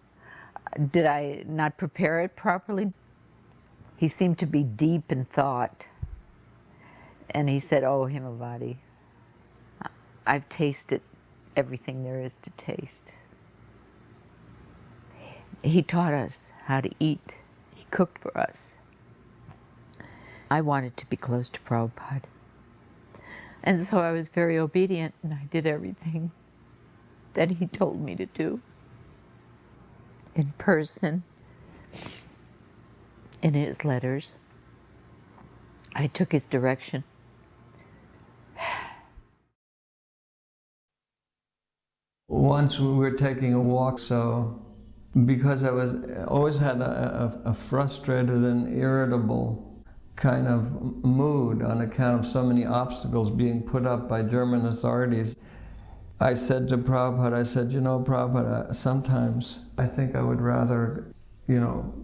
Did I not prepare it properly? He seemed to be deep in thought. And he said, oh, Himavati, I've tasted everything there is to taste. He taught us how to eat. He cooked for us. I wanted to be close to Prabhupada. And so I was very obedient and I did everything that he told me to do. In person, in his letters. I took his direction. Once we were taking a walk, so because I always had a frustrated and irritable kind of mood on account of so many obstacles being put up by German authorities, I said to Prabhupada, I said, you know, Prabhupada, sometimes I think I would rather, you know,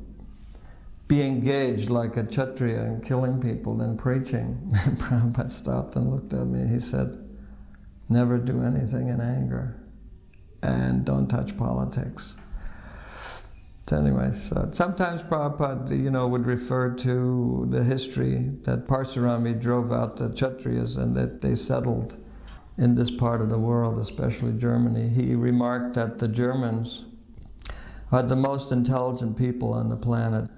be engaged like a Kshatriya in killing people than preaching. Prabhupada stopped and looked at me. He said, never do anything in anger and don't touch politics. So anyway, so sometimes Prabhupada, you know, would refer to the history that Parsurami drove out the Kshatriyas and that they settled in this part of the world, especially Germany. He remarked that the Germans are the most intelligent people on the planet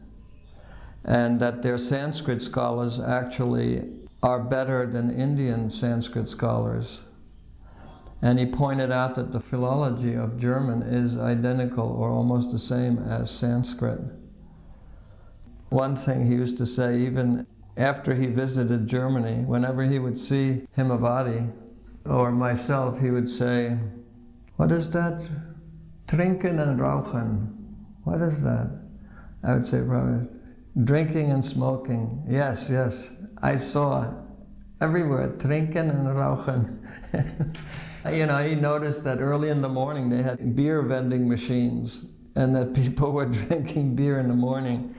and that their Sanskrit scholars actually are better than Indian Sanskrit scholars. And he pointed out that the philology of German is identical or almost the same as Sanskrit. One thing he used to say, even after he visited Germany, whenever he would see Himavati or myself, he would say, what is that? Trinken and rauchen. What is that? I would say, probably, drinking and smoking. Yes, yes. I saw everywhere, trinken and rauchen. You know, he noticed that early in the morning they had beer vending machines and that people were drinking beer in the morning.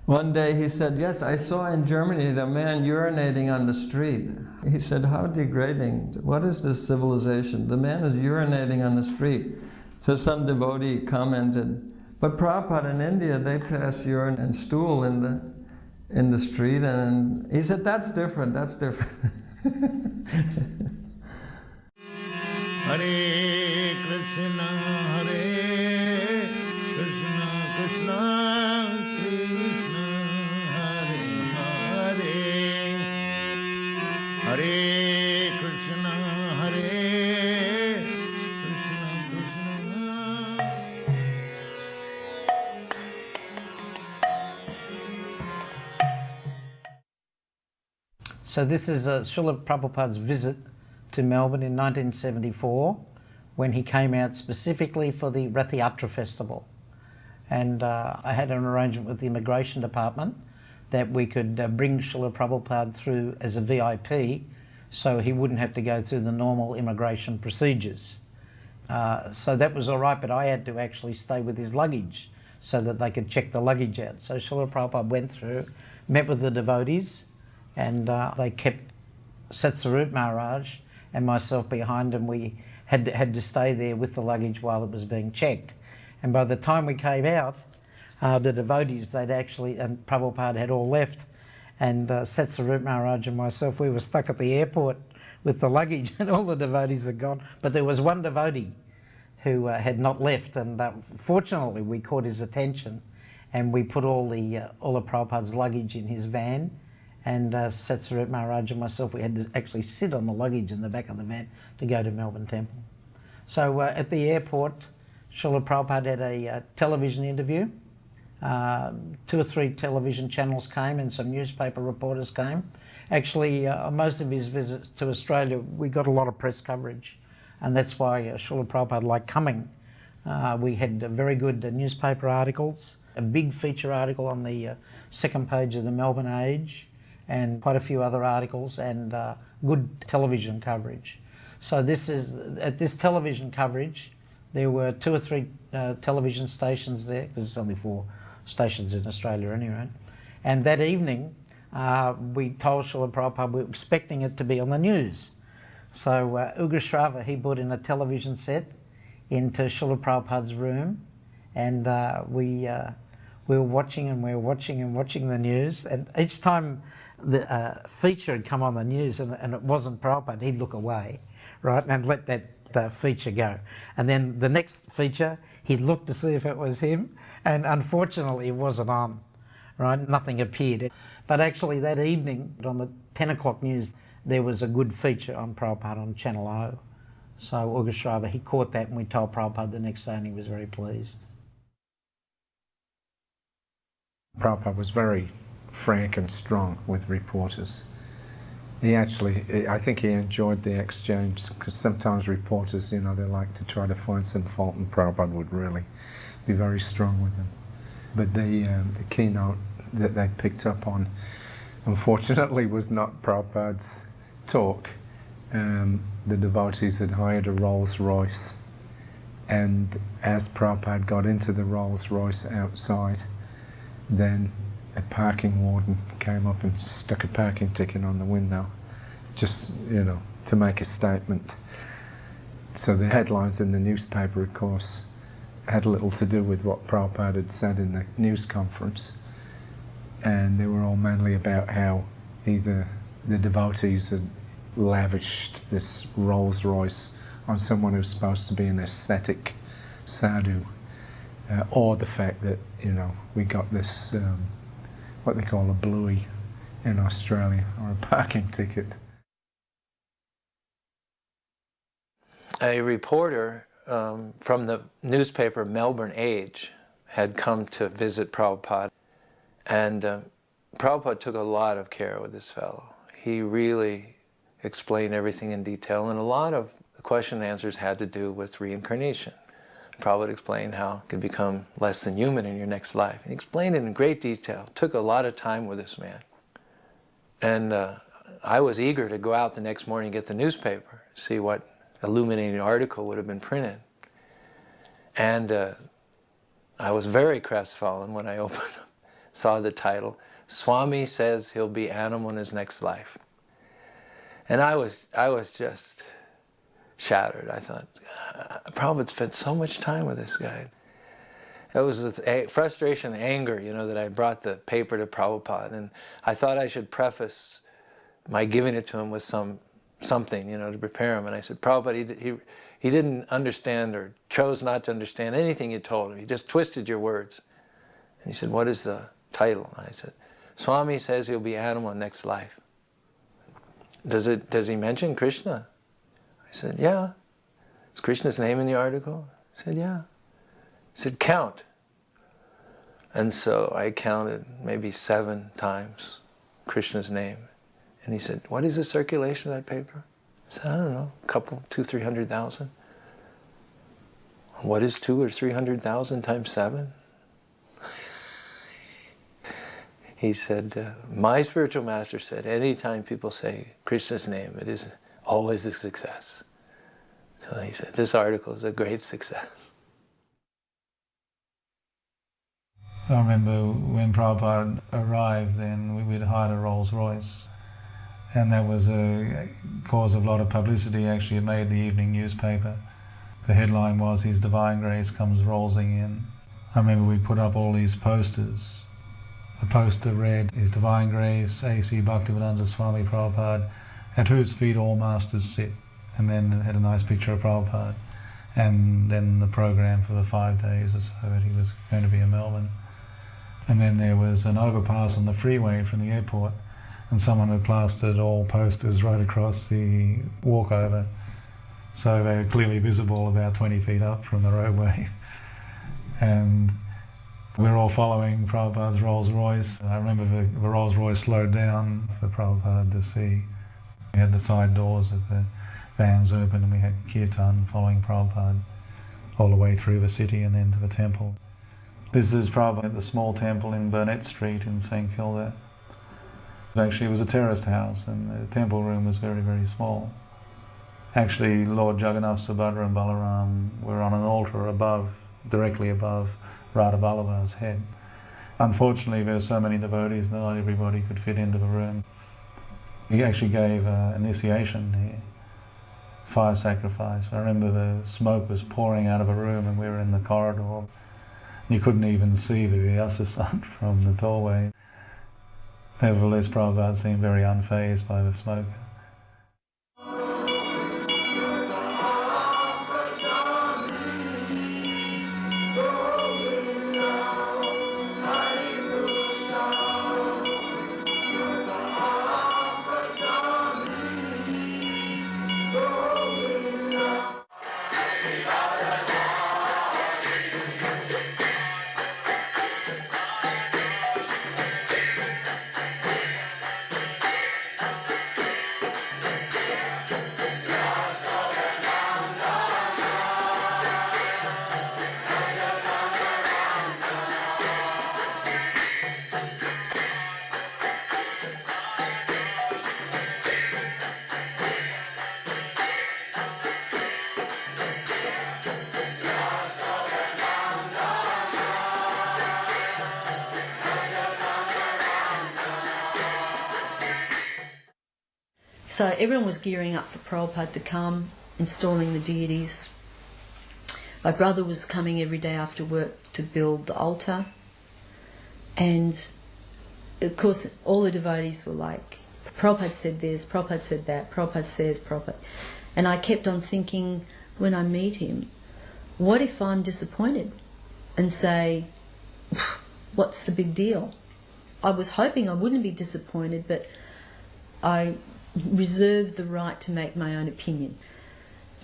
One day he said, yes, I saw in Germany a man urinating on the street. He said, how degrading. What is this civilization? The man is urinating on the street. So some devotee commented, but Prabhupada in India, they pass urine and stool in the street. And he said, that's different, that's different. Hare Krishna, Hare Krishna, Krishna Krishna, Hare Hare, Hare Krishna, Hare Krishna, Krishna. So this is Srila Prabhupada's visit to Melbourne in 1974 when he came out specifically for the Rath Yatra Festival. And I had an arrangement with the Immigration Department that we could bring Srila Prabhupada through as a VIP so he wouldn't have to go through the normal immigration procedures. So that was all right, but I had to actually stay with his luggage so that they could check the luggage out. So Srila Prabhupada went through, met with the devotees, and they kept Satsarup Maharaj and myself behind, and we had to stay there with the luggage while it was being checked. And by the time we came out, the devotees, and Prabhupada had all left, and Satsarup Maharaj and myself, we were stuck at the airport with the luggage, and all the devotees had gone. But there was one devotee who had not left, and fortunately we caught his attention, and we put all of Prabhupada's luggage in his van. And Satsarup Maharaj and myself, we had to actually sit on the luggage in the back of the van to go to Melbourne Temple. So at the airport, Srila Prabhupada had a television interview. 2 or 3 television channels came and some newspaper reporters came. Actually, most of his visits to Australia, we got a lot of press coverage. And that's why Srila Prabhupada liked coming. We had very good newspaper articles, a big feature article on the second page of the Melbourne Age, and quite a few other articles, and good television coverage. So at this television coverage, there were 2 or 3 television stations there, because there's only 4 stations in Australia anyway. And that evening, we told Srila Prabhupada we were expecting it to be on the news. So Ugrashrava, he put in a television set into Srila Prabhupada's room, and we were watching and we were watching and watching the news, and each time the feature had come on the news and it wasn't Prabhupada, he'd look away, right, and let that feature go. And then the next feature, he'd look to see if it was him, and unfortunately it wasn't on, right, nothing appeared. But actually that evening, on the 10 o'clock news, there was a good feature on Prabhupada on Channel O. So Ugrashrava, he caught that, and we told Prabhupada the next day, and he was very pleased. Prabhupada was very frank and strong with reporters. He actually, I think he enjoyed the exchange, because sometimes reporters, you know, they like to try to find some fault, and Prabhupada would really be very strong with them. But the keynote that they picked up on, unfortunately, was not Prabhupada's talk. The devotees had hired a Rolls Royce, and as Prabhupada got into the Rolls Royce outside, then a parking warden came up and stuck a parking ticket on the window, just, you know, to make a statement. So the headlines in the newspaper, of course, had little to do with what Prabhupada had said in the news conference, and they were all mainly about how either the devotees had lavished this Rolls Royce on someone who's supposed to be an ascetic sadhu, or the fact that, you know, we got this what they call a bluey in Australia, or a parking ticket. A reporter from the newspaper Melbourne Age had come to visit Prabhupada, and Prabhupada took a lot of care with this fellow. He really explained everything in detail, and a lot of the question and answers had to do with reincarnation. Prabhupada explained how you could become less than human in your next life. He explained it in great detail. Took a lot of time with this man. And I was eager to go out the next morning and get the newspaper, see what illuminating article would have been printed. And I was very crestfallen when I opened up, saw the title, "Swami says he'll be animal in his next life." And I was just shattered. I thought, Prabhupada spent so much time with this guy. It was with frustration and anger, you know, that I brought the paper to Prabhupada, and I thought I should preface my giving it to him with something, you know, to prepare him. And I said, Prabhupada, he didn't understand, or chose not to understand anything you told him. He just twisted your words. And he said, what is the title? And I said, Swami says he'll be animal in next life. Does he mention Krishna? I said, yeah. Is Krishna's name in the article? I said, yeah. He said, count. And so I counted maybe 7 times Krishna's name. And he said, what is the circulation of that paper? I said, I don't know, a couple, 200,000-300,000. What is 200,000 or 300,000 times 7? He said, my spiritual master said, anytime people say Krishna's name, it is always a success. So he said, this article is a great success. I remember when Prabhupada arrived, then we'd hired a Rolls Royce, and that was a cause of a lot of publicity. Actually, it made the evening newspaper. The headline was, His Divine Grace comes rolling in. I remember we put up all these posters. The poster read, His Divine Grace, A.C. Bhaktivedanta Swami Prabhupada, at whose feet all masters sit. And then it had a nice picture of Prabhupada. And then the program for the 5 days or so that he was going to be in Melbourne. And then there was an overpass on the freeway from the airport, and someone had plastered all posters right across the walkover. So they were clearly visible about 20 feet up from the roadway. And we were all following Prabhupada's Rolls Royce. I remember the Rolls Royce slowed down for Prabhupada to see. We had the side doors of the vans open, and we had kirtan following Prabhupada all the way through the city and then to the temple. This is Prabhupada at the small temple in Burnett Street in St Kilda. Actually, it was a terraced house, and the temple room was very, very small. Actually, Lord Jagannath, Subhadra and Balaram were on an altar above, directly above Radha Vallabha's head. Unfortunately, there were so many devotees, not everybody could fit into the room. He actually gave initiation here, fire sacrifice. I remember the smoke was pouring out of a room and we were in the corridor. You couldn't even see the Vyasa from the doorway. Nevertheless, Prabhupada seemed very unfazed by the smoke. So everyone was gearing up for Prabhupada to come, installing the deities. My brother was coming every day after work to build the altar. And of course all the devotees were like, Prabhupada said this, Prabhupada said that, Prabhupada says, Prabhupada. And I kept on thinking, when I meet him, what if I'm disappointed and say, what's the big deal? I was hoping I wouldn't be disappointed, but I reserved the right to make my own opinion.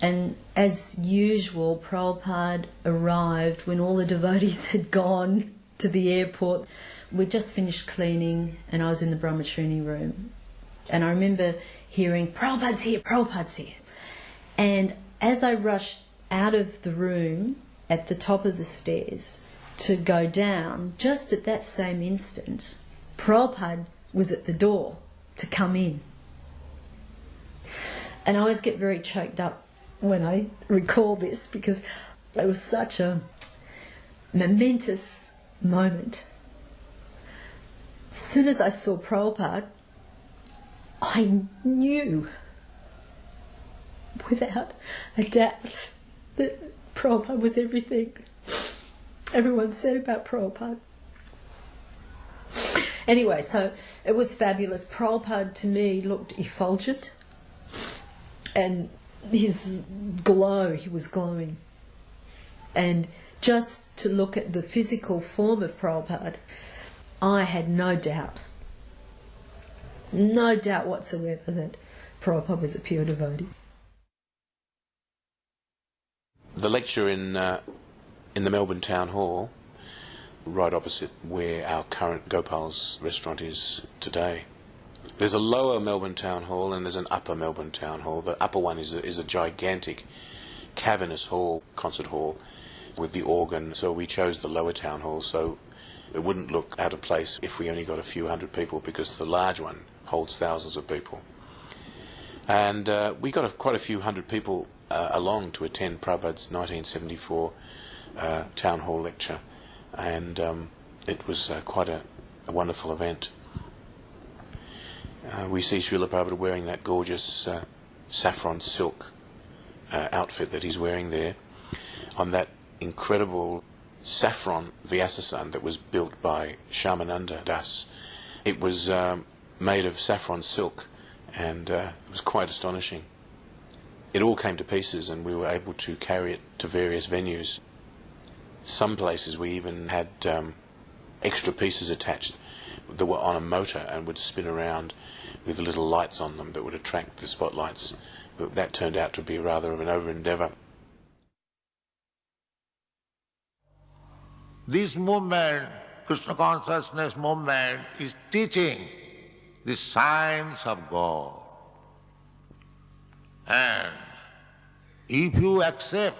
And as usual, Prabhupada arrived when all the devotees had gone to the airport. We'd just finished cleaning and I was in the Brahmachari room. And I remember hearing, Prabhupada's here, Prabhupada's here. And as I rushed out of the room at the top of the stairs to go down, just at that same instant, Prabhupada was at the door to come in. And I always get very choked up when I recall this because it was such a momentous moment. As soon as I saw Prabhupada, I knew without a doubt that Prabhupada was everything everyone said about Prabhupada. Anyway, so it was fabulous. Prabhupada to me looked effulgent. And his glow, he was glowing. And just to look at the physical form of Prabhupada, I had no doubt whatsoever that Prabhupada was a pure devotee. The lecture in the Melbourne Town Hall, right opposite where our current Gopal's restaurant is today. There's a lower Melbourne Town Hall and there's an upper Melbourne Town Hall. The upper one is a gigantic cavernous hall, concert hall, with the organ. So we chose the lower Town Hall so it wouldn't look out of place if we only got a few hundred people, because the large one holds thousands of people. And we got quite a few hundred people along to attend Prabhupada's 1974 Town Hall lecture. And it was quite a wonderful event. We see Srila Prabhupada wearing that gorgeous saffron silk outfit that he's wearing there on that incredible saffron Vyasa that was built by Shamananda Das. It was made of saffron silk and it was quite astonishing. It all came to pieces and we were able to carry it to various venues. Some places we even had extra pieces attached that were on a motor and would spin around with little lights on them that would attract the spotlights. But that turned out to be rather of an over-endeavour. This movement, Krishna consciousness movement, is teaching the science of God. And if you accept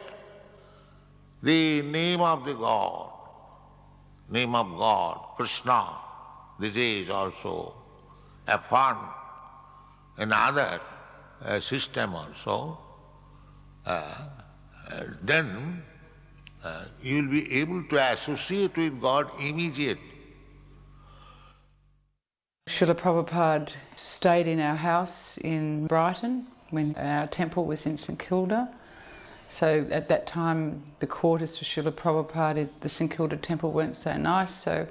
the name of the God, name of God, Krishna, this is also affirm another system also, then you will be able to associate with God immediately. Srila Prabhupada stayed in our house in Brighton when our temple was in St Kilda. So at that time, the quarters for Srila Prabhupada at the St Kilda temple weren't so nice, so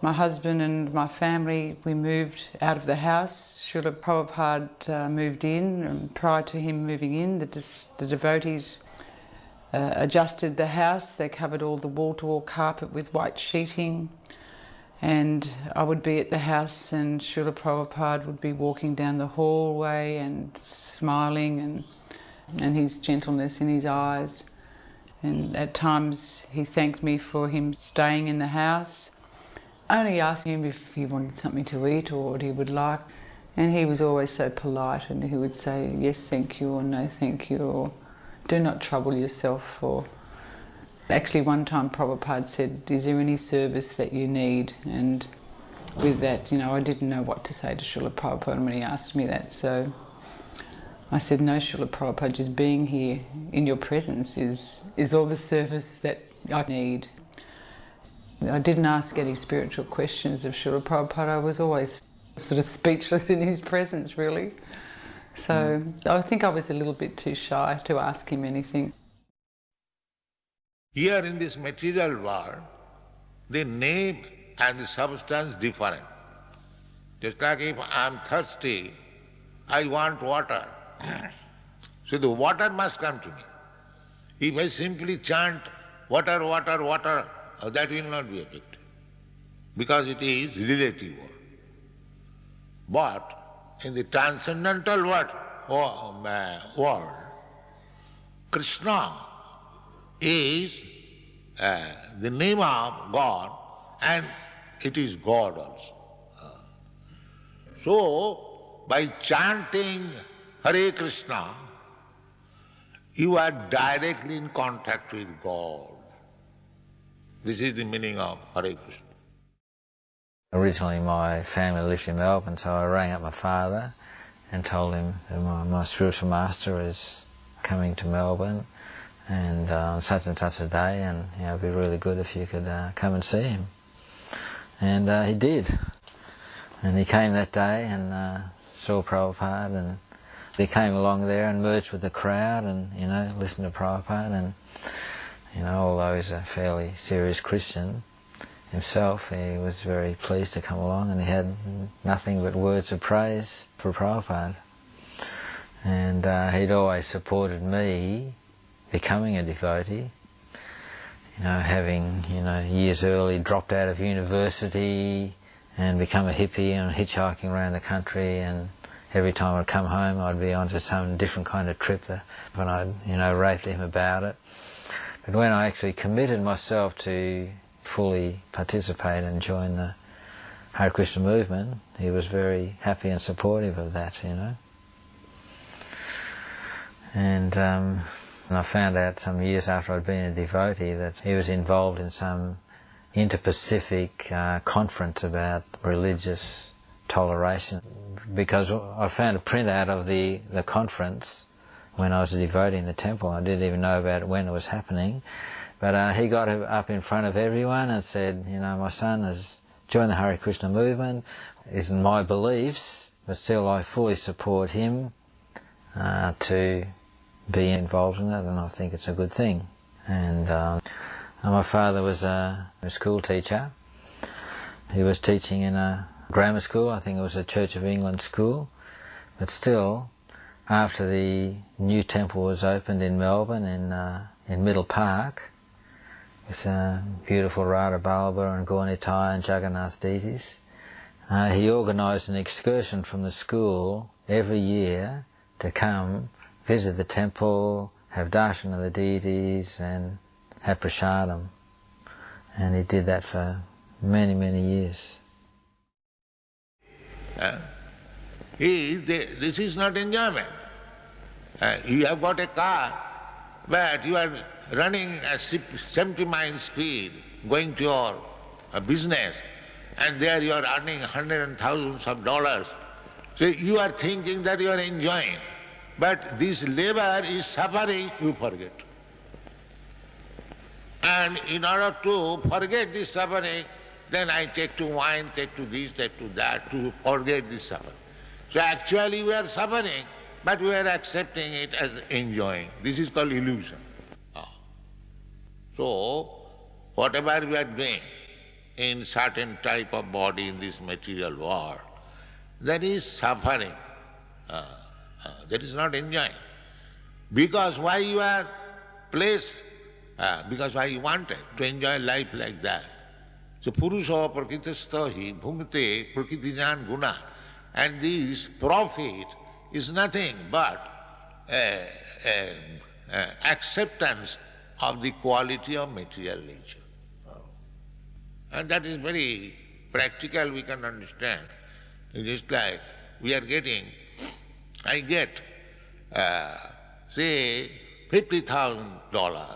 my husband and my family, we moved out of the house. Srila Prabhupada moved in, and prior to him moving in, the devotees adjusted the house. They covered all the wall-to-wall carpet with white sheeting, and I would be at the house and Srila Prabhupada would be walking down the hallway and smiling, and his gentleness in his eyes. And at times he thanked me for him staying in the house. I only asked him if he wanted something to eat or what he would like, and he was always so polite, and he would say yes thank you or no thank you, or do not trouble yourself. Or actually one time Prabhupada said, is there any service that you need? And with that, I didn't know what to say to Srila Prabhupada when he asked me that, so I said, no, Srila Prabhupada, just being here in your presence is all the service that I need. I didn't ask any spiritual questions of Srila Prabhupada. I was always sort of speechless in his presence, really. So I think I was a little bit too shy to ask him anything. Here in this material world, the name and the substance different. Just like if I am thirsty, I want water. So the water must come to me. If I simply chant water, water, water, that will not be effective, because it is relative word. But in the transcendental world, Krishna is the name of God, and it is God also. So, by chanting Hare Krishna, you are directly in contact with God. This is the meaning of Hare Krishna. Originally my family lived in Melbourne, so I rang up my father and told him that my spiritual master is coming to Melbourne and on such and such a day, and it'd be really good if you could come and see him. And he did. And he came that day and saw Prabhupada, and he came along there and merged with the crowd and, listened to Prabhupada, and although he's a fairly serious Christian himself, he was very pleased to come along, and he had nothing but words of praise for Prabhupada. And he'd always supported me becoming a devotee, having, years early dropped out of university and become a hippie and hitchhiking around the country, and every time I'd come home I'd be onto some different kind of trip when I'd, write to him about it. But when I actually committed myself to fully participate and join the Hare Krishna movement, he was very happy and supportive of that, And I found out some years after I'd been a devotee that he was involved in some inter-Pacific conference about religious toleration, because I found a printout of the conference when I was a devotee in the temple. I didn't even know about it when it was happening. But he got up in front of everyone and said, my son has joined the Hare Krishna movement. It isn't my beliefs, but still I fully support him to be involved in it, and I think it's a good thing. And my father was a school teacher. He was teaching in a grammar school. I think it was a Church of England school. But still, after the new temple was opened in Melbourne in Middle Park, with beautiful Radha Balba and Gaurnitai and Jagannath deities, he organised an excursion from the school every year to come visit the temple, have darshan of the deities and have prasadam. And he did that for many, many years. This is not enjoyment. You have got a car, but you are running at 70 miles speed, going to your business. and there you are earning hundreds and thousands of dollars. So you are thinking that you are enjoying. But this labor is suffering, you forget. And in order to forget this suffering, then I take to wine, take to this, take to that, to forget this suffering. So actually we are suffering, but we are accepting it as enjoying. This is called illusion. So, whatever we are doing in certain type of body in this material world, that is suffering. That is not enjoying. Because why you are placed, because why you wanted to enjoy life like that. So, Purusha Prakritastha bhungte prakritijan guna. And this profit is nothing but acceptance of the quality of material nature. And that is very practical, we can understand. It is like we are getting, I get, say, $50,000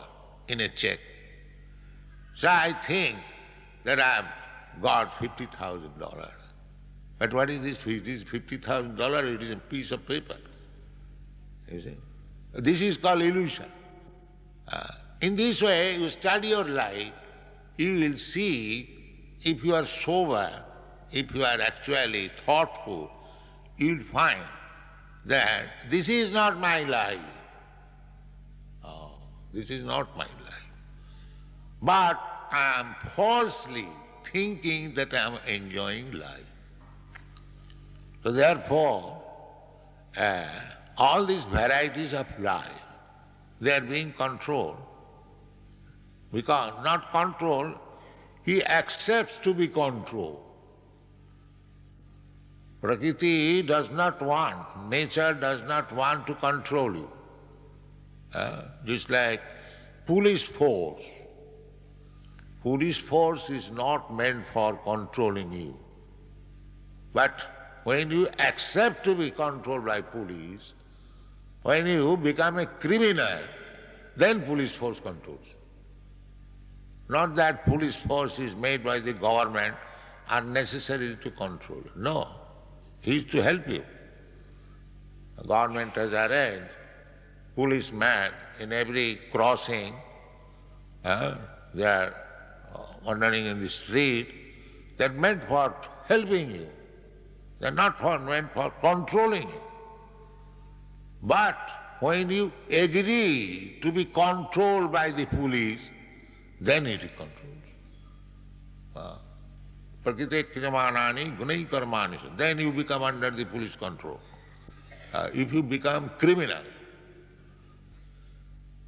in a check. So I think that I have got $50,000. But what is this? It is $50,000, it is a piece of paper. You see? This is called illusion. In this way, you study your life, you will see if you are sober, if you are actually thoughtful, you will find that this is not my life. This is not my life. But I am falsely thinking that I am enjoying life. So therefore, all these varieties of life, they are being controlled. Because not controlled, he accepts to be controlled. Prakriti does not want, nature does not want to control you. Just like police force. Police force is not meant for controlling you. But when you accept to be controlled by police, when you become a criminal, then police force controls. Not that police force is made by the government unnecessarily to control. No, he is to help you. The government has arranged policemen in every crossing. They are wandering in the street. They are meant for helping you. They are not meant for controlling you. But when you agree to be controlled by the police, then it controls. Prakriti kriyamanani gunai karmani. Then you become under the police control. If you become criminal,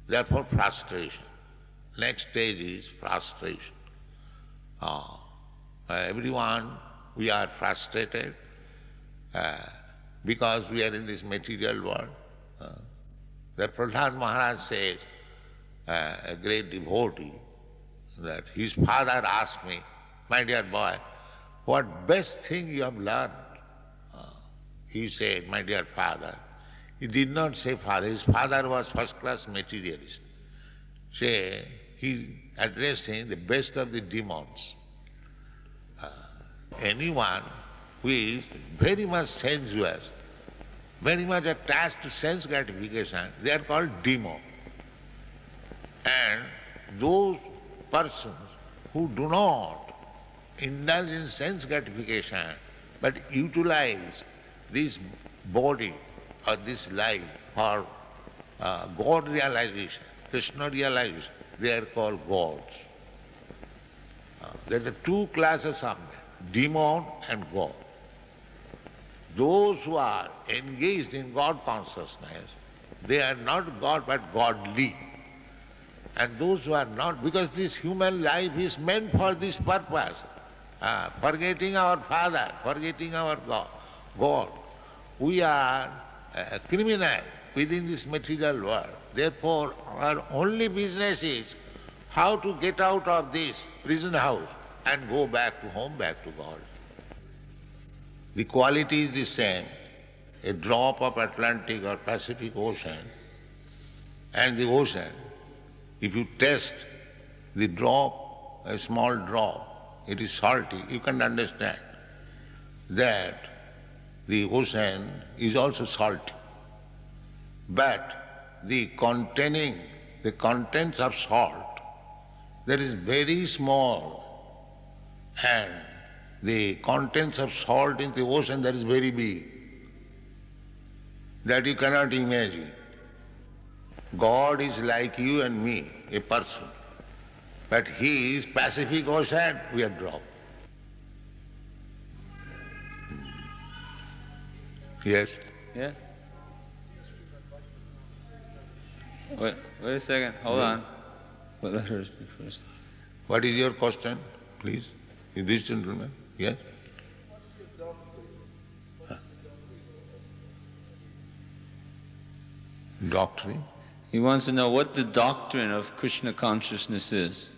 therefore frustration. Next stage is frustration. Everyone, we are frustrated because we are in this material world. The Prahlad Maharaj says, a great devotee, that his father asked me, my dear boy, what best thing you have learned? He said, my dear father. He did not say father. His father was first-class materialist. Say, he addressed him the best of the demons. Anyone who is very much sensuous, very much attached to sense gratification, they are called demon. And those persons who do not indulge in sense gratification but utilize this body or this life for God realization, Krishna realization, they are called gods. There are two classes of men, demon and God. Those who are engaged in God consciousness, they are not God but godly. And those who are not, because this human life is meant for this purpose, forgetting our Father, forgetting our God. We are criminal within this material world. Therefore, our only business is how to get out of this prison house and go back to home, back to God. The quality is the same. A drop of Atlantic or Pacific Ocean and the ocean, if you test the drop, a small drop, it is salty, you can understand that the ocean is also salty. But the contents of salt, that is very small, and the contents of salt in the ocean, that is very big, that you cannot imagine. God is like you and me, a person, but He is Pacific Ocean, we are dropped. Yes? Yeah? Wait a second, hold on. But let her speak first. What is your question, please? Is this gentleman? Yes? Doctrine? He wants to know what the doctrine of Krishna consciousness is.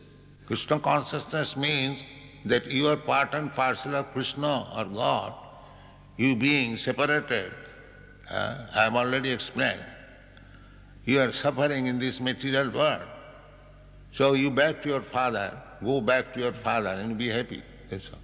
Krishna consciousness means that you are part and parcel of Krishna or God. You being separated, I have already explained. You are suffering in this material world. So you back to your father, go back to your father and be happy. That's all.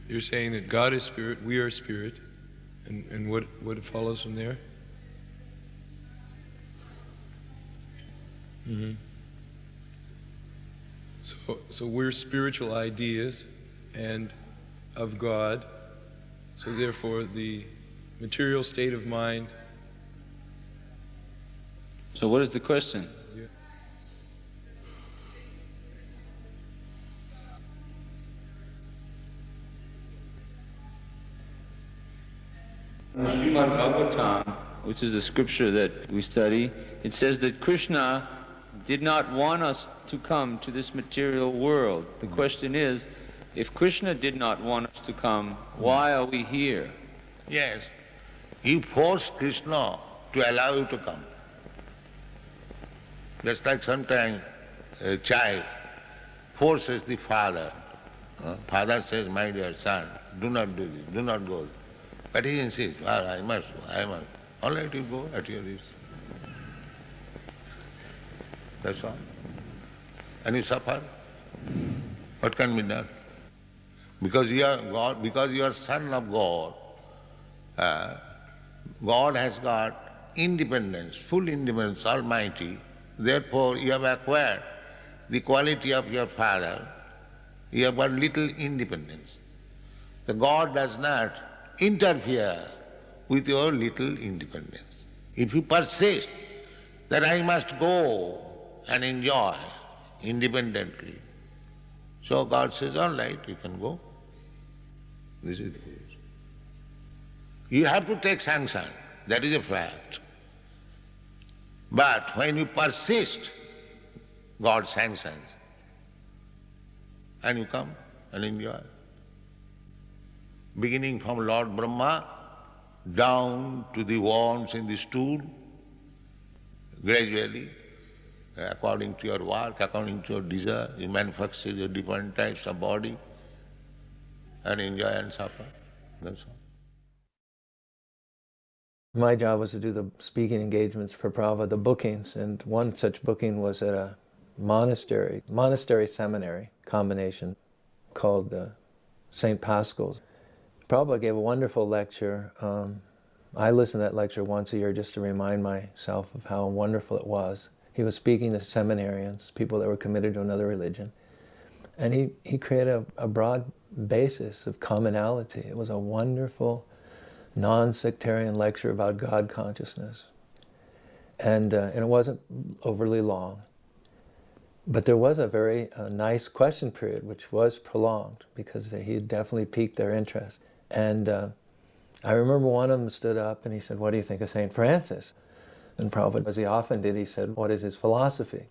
You're saying that God is spirit, we are spirit, and what follows from there? Mm-hmm. So we're spiritual ideas and of God, so therefore the material state of mind. So what is the question? In the Srimad Bhagavatam, which is the scripture that we study, it says that Krishna did not want us to come to this material world. The question is, if Krishna did not want us to come, why are we here? Yes, you force Krishna to allow you to come. Just like sometimes a child forces the father. Father says, my dear son, do not do this, do not go. But he insists, well, I must go, I must. All right, you go at your risk. That's all. And you suffer. What can be done? Because you are God, because you are son of God, God has got independence, full independence, almighty. Therefore, you have acquired the quality of your father. You have got little independence. The God does not interfere with your little independence. If you persist that I must go and enjoy independently, so God says, all right, you can go. This is the case. You have to take sanction, that is a fact. But when you persist, God sanctions, and you come and enjoy. Beginning from Lord Brahma down to the worms in the stool, gradually, according to your work, according to your desire, you manufacture your different types of body and enjoy and suffer. That's all. My job was to do the speaking engagements for Prabhupada, the bookings, and one such booking was at a monastery seminary combination called St. Pascal's. Prabhupada gave a wonderful lecture. I listen to that lecture once a year just to remind myself of how wonderful it was. He was speaking to seminarians, people that were committed to another religion, and he created a broad basis of commonality. It was a wonderful, non-sectarian lecture about God consciousness. And it wasn't overly long. But there was a very nice question period, which was prolonged, because he had definitely piqued their interest. And I remember one of them stood up and he said, what do you think of St. Francis? And Prabhupada, as he often did, he said, what is his philosophy?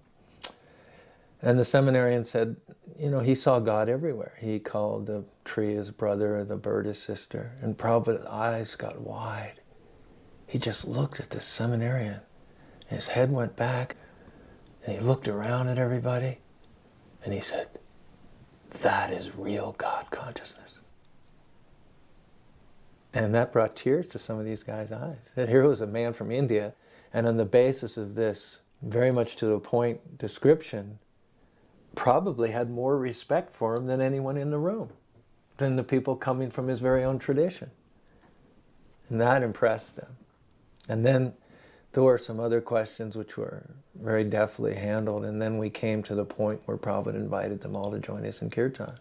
And the seminarian said, you know, he saw God everywhere. He called the tree his brother, the bird his sister. And Prabhupada's eyes got wide. he just looked at this seminarian. His head went back, and he looked around at everybody, and he said, "That is real God consciousness." And that brought tears to some of these guys' eyes. And here was a man from India, and on the basis of this very much to the point description, probably had more respect for him than anyone in the room, than the people coming from his very own tradition. And that impressed them. And then there were some other questions which were very deftly handled, and then we came to the point where Prabhupada invited them all to join us in kirtan.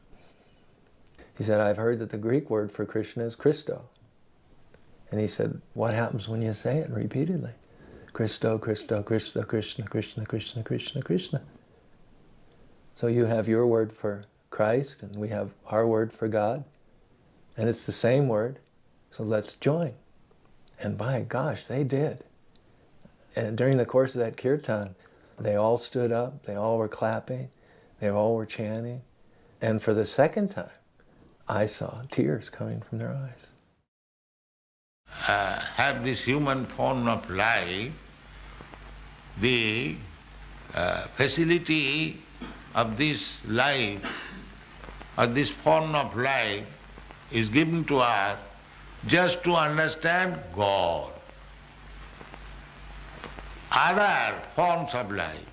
He said, "I've heard that the Greek word for Krishna is Christo." And he said, "What happens when you say it repeatedly? Christo, Christo, Christo, Krishna, Krishna, Krishna, Krishna, Krishna." So you have your word for Christ, and we have our word for God, and it's the same word, so let's join. And by gosh, they did. And during the course of that kirtan, they all stood up, they all were clapping, they all were chanting, and for the second time, I saw tears coming from their eyes. Have this human form of life, the facility of this life, or this form of life, is given to us just to understand God. Other forms of life,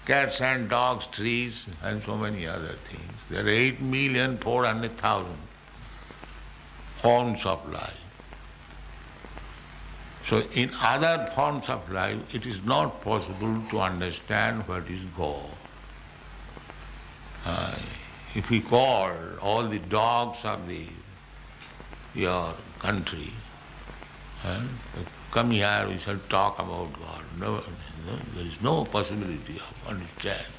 cats and dogs, trees, and so many other things, there are 8,400,000 forms of life. So in other forms of life, it is not possible to understand what is God. If we call all the dogs of your country, come here, we shall talk about God. No, there is no possibility of understanding.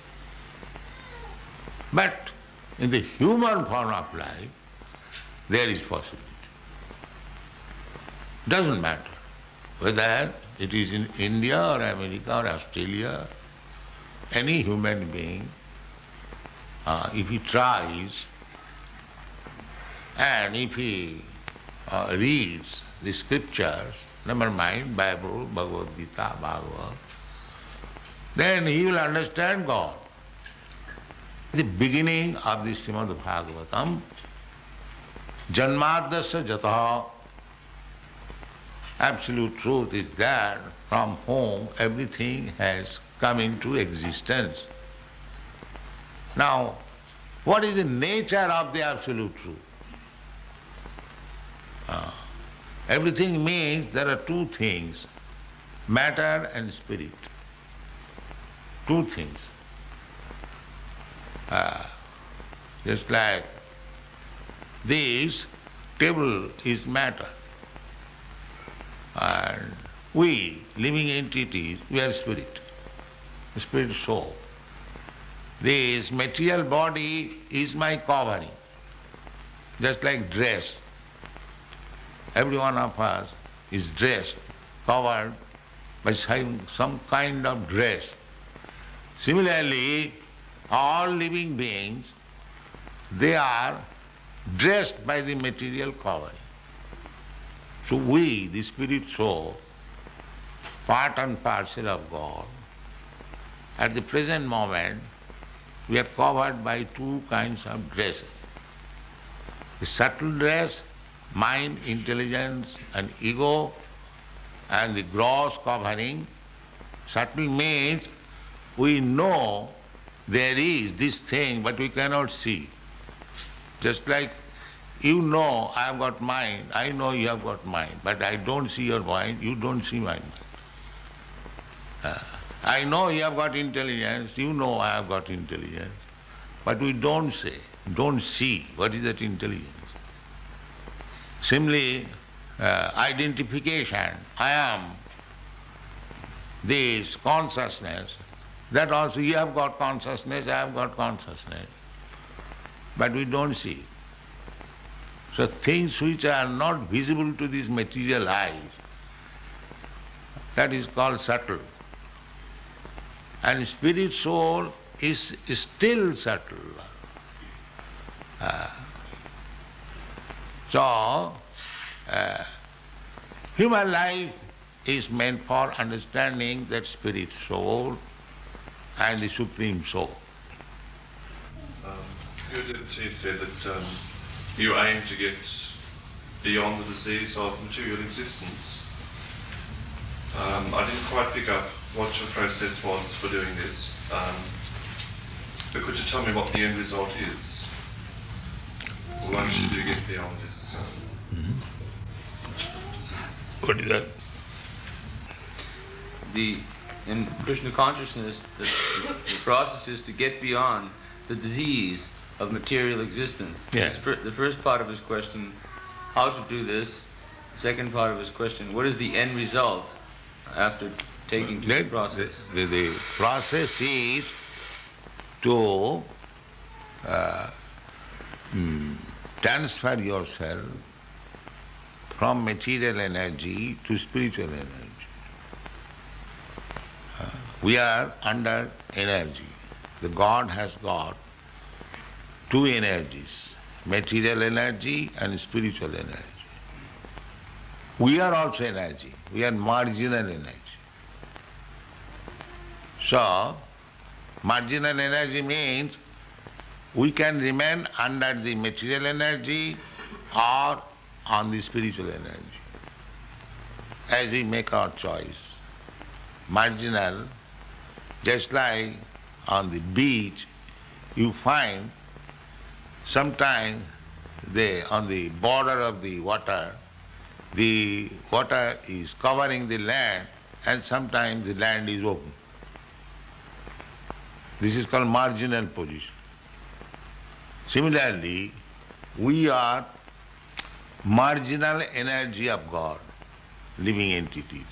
But in the human form of life, there is possibility. Doesn't matter whether it is in India or America or Australia, any human being, if he tries and if he reads the scriptures, never mind Bible, Bhagavad Gita, Bhagavad, then he will understand God. The beginning of the Srimad Bhagavatam, Janmadasya Jataha, absolute truth is that from whom everything has come into existence. Now, what is the nature of the absolute truth? Everything means there are two things, matter and spirit. Two things. Just like this table is matter, and we, living entities, we are spirit, spirit soul. This material body is my covering, just like dress. Every one of us is dressed, covered by some kind of dress. Similarly, all living beings, they are dressed by the material covering. So we, the spirit soul, part and parcel of God, at the present moment, we are covered by two kinds of dresses. The subtle dress, mind, intelligence and ego, and the gross covering. Subtle means we know there is this thing, but we cannot see. Just like you know I have got mind, I know you have got mind, but I don't see your mind, you don't see my mind. I know you have got intelligence, you know I have got intelligence, but we don't see what is that intelligence. Similarly, identification, I am this consciousness, that also you have got consciousness, I have got consciousness, but we don't see. So things which are not visible to these material eyes, that is called subtle. And spirit soul is still subtle. Human life is meant for understanding that spirit soul and the supreme soul. Your devotee said that you aim to get beyond the disease of material existence. I didn't quite pick up what your process was for doing this, but could you tell me what the end result is? Once you do get beyond this. What is that? In Krishna consciousness, the process is to get beyond the disease of material existence. Yeah. The first part of his question, how to do this. The second part of his question, what is the end result after taking to the process? The process is to transfer yourself from material energy to spiritual energy. We are under energy. The God has got two energies, material energy and spiritual energy. We are also energy. We are marginal energy. So, marginal energy means we can remain under the material energy or on the spiritual energy, as we make our choice. Marginal, just like on the beach, you find sometimes on the border of the water is covering the land, and sometimes the land is open. This is called marginal position. Similarly, we are marginal energy of God, living entities.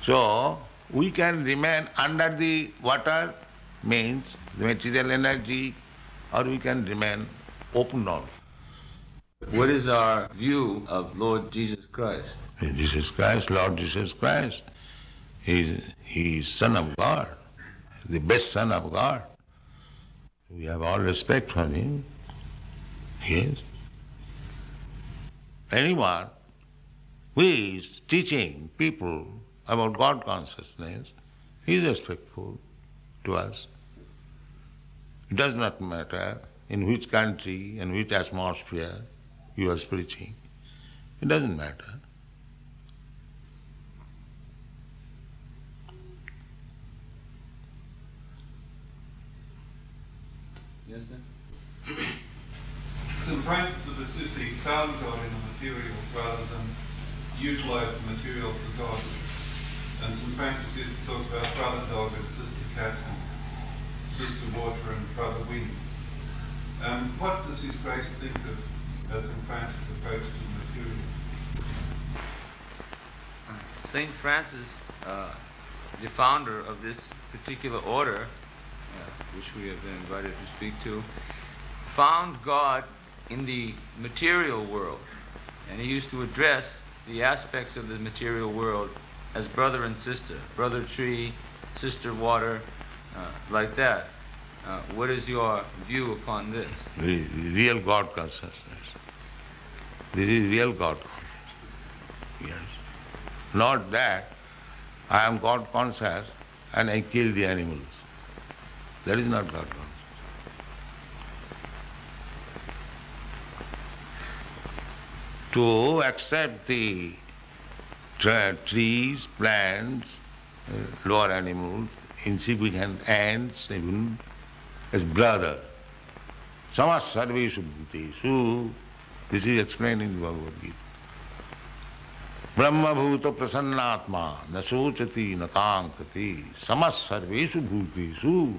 So, we can remain under the water, means the material energy, or we can remain open also. What is our view of Lord Jesus Christ? Jesus Christ, Lord Jesus Christ, he is Son of God, the best Son of God. We have all respect for him. Yes. Anyone who is teaching people about God consciousness is respectful to us. It does not matter in which country and which atmosphere you are preaching. It doesn't matter. Yes, sir? St. Francis of Assisi found God in the material rather than utilize the material for God. And St. Francis used to talk about brother dog and sister cat and sister water and brother wind. What does His Grace think of St. Francis' approach to the material? St. Francis, the founder of this particular order, which we have been invited to speak to, found God in the material world, and he used to address the aspects of the material world as brother and sister, brother tree, sister water, like that. What is your view upon this? The real God consciousness. This is real God consciousness. Yes. Not that I am God conscious and I kill the animals. That is not God consciousness. To accept the trees, plants, lower animals, insignificant ants, even as brother. Samas sarveshu bhutesu. This is explained in the Bhagavad Gita. Brahma bhuta prasannatma na sochati na kankati samas sarveshu bhutesu.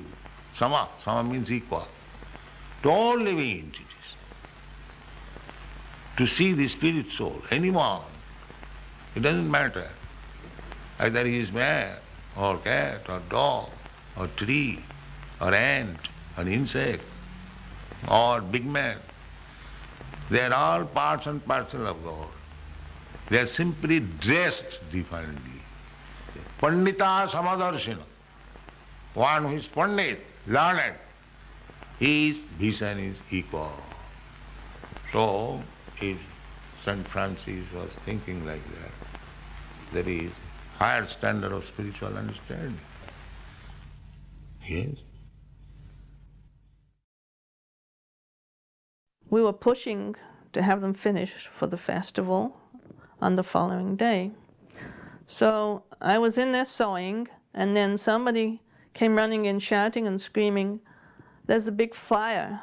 Sama means equal. To all living entities. To see the spirit soul, anyone, it doesn't matter. Either he is man, or cat, or dog, or tree, or ant, or insect, or big man. They are all parts and parcel of God. They are simply dressed differently. Pandita samadarshina. One who is pandit, learned, his vision is equal. So, if St. Francis was thinking like that. There is higher standard of spiritual understanding. Yes. We were pushing to have them finished for the festival on the following day. So I was in there sewing, and then somebody came running in shouting and screaming, "There's a big fire."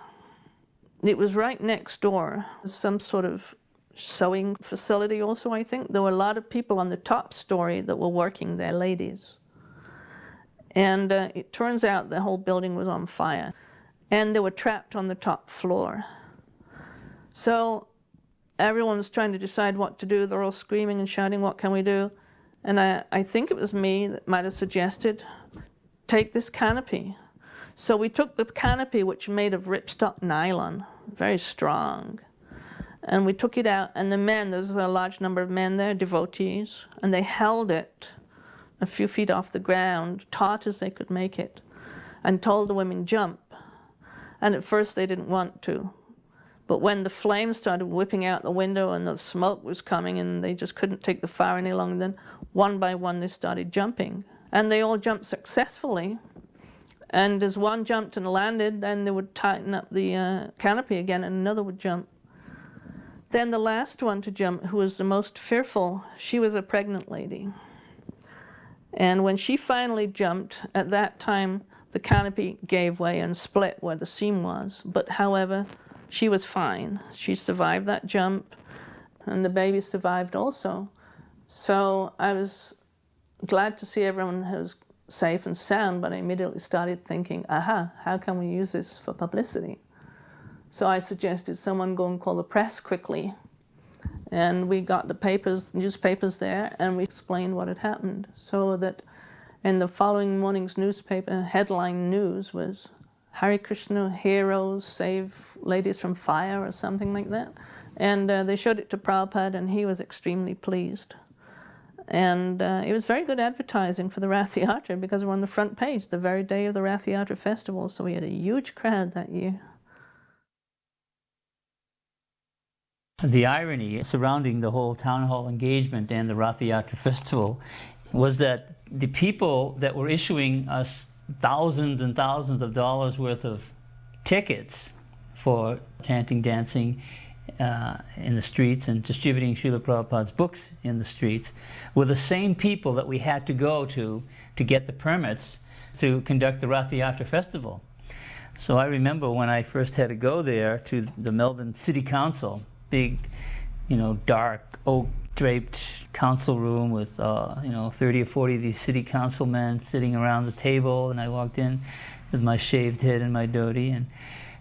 It was right next door, some sort of sewing facility also, I think. There were a lot of people on the top story that were working there, ladies. And it turns out the whole building was on fire, and they were trapped on the top floor. So everyone was trying to decide what to do. They're all screaming and shouting, "What can we do?" And I think it was me that might have suggested, take this canopy. So we took the canopy, which was made of ripstop nylon, very strong, and we took it out, and the men, there was a large number of men there, devotees, and they held it a few feet off the ground, taut as they could make it, and told the women, "Jump." And at first they didn't want to. But when the flames started whipping out the window and the smoke was coming and they just couldn't take the fire any longer, then one by one they started jumping. And they all jumped successfully. And as one jumped and landed, then they would tighten up the canopy again and another would jump. Then the last one to jump, who was the most fearful, she was a pregnant lady. And when she finally jumped, at that time the canopy gave way and split where the seam was. But however, she was fine. She survived that jump, and the baby survived also. So I was glad to see everyone was safe and sound, but I immediately started thinking, aha, how can we use this for publicity? So I suggested someone go and call the press quickly. And we got the papers, newspapers there, and we explained what had happened. So that in the following morning's newspaper, headline news was, "Hare Krishna heroes save ladies from fire," or something like that. And they showed it to Prabhupada, and he was extremely pleased. And it was very good advertising for the Rath Yatra, because we're on the front page the very day of the Rath Yatra festival, so we had a huge crowd that year. The irony surrounding the whole town hall engagement and the Rath Yatra festival was that the people that were issuing us thousands and thousands of dollars worth of tickets for chanting, dancing in the streets and distributing Srila Prabhupada's books in the streets were the same people that we had to go to get the permits to conduct the Rath Yatra festival. So I remember when I first had to go there to the Melbourne City Council, big, dark oak draped council room with 30 or 40 of these city councilmen sitting around the table, and I walked in with my shaved head and my dhoti and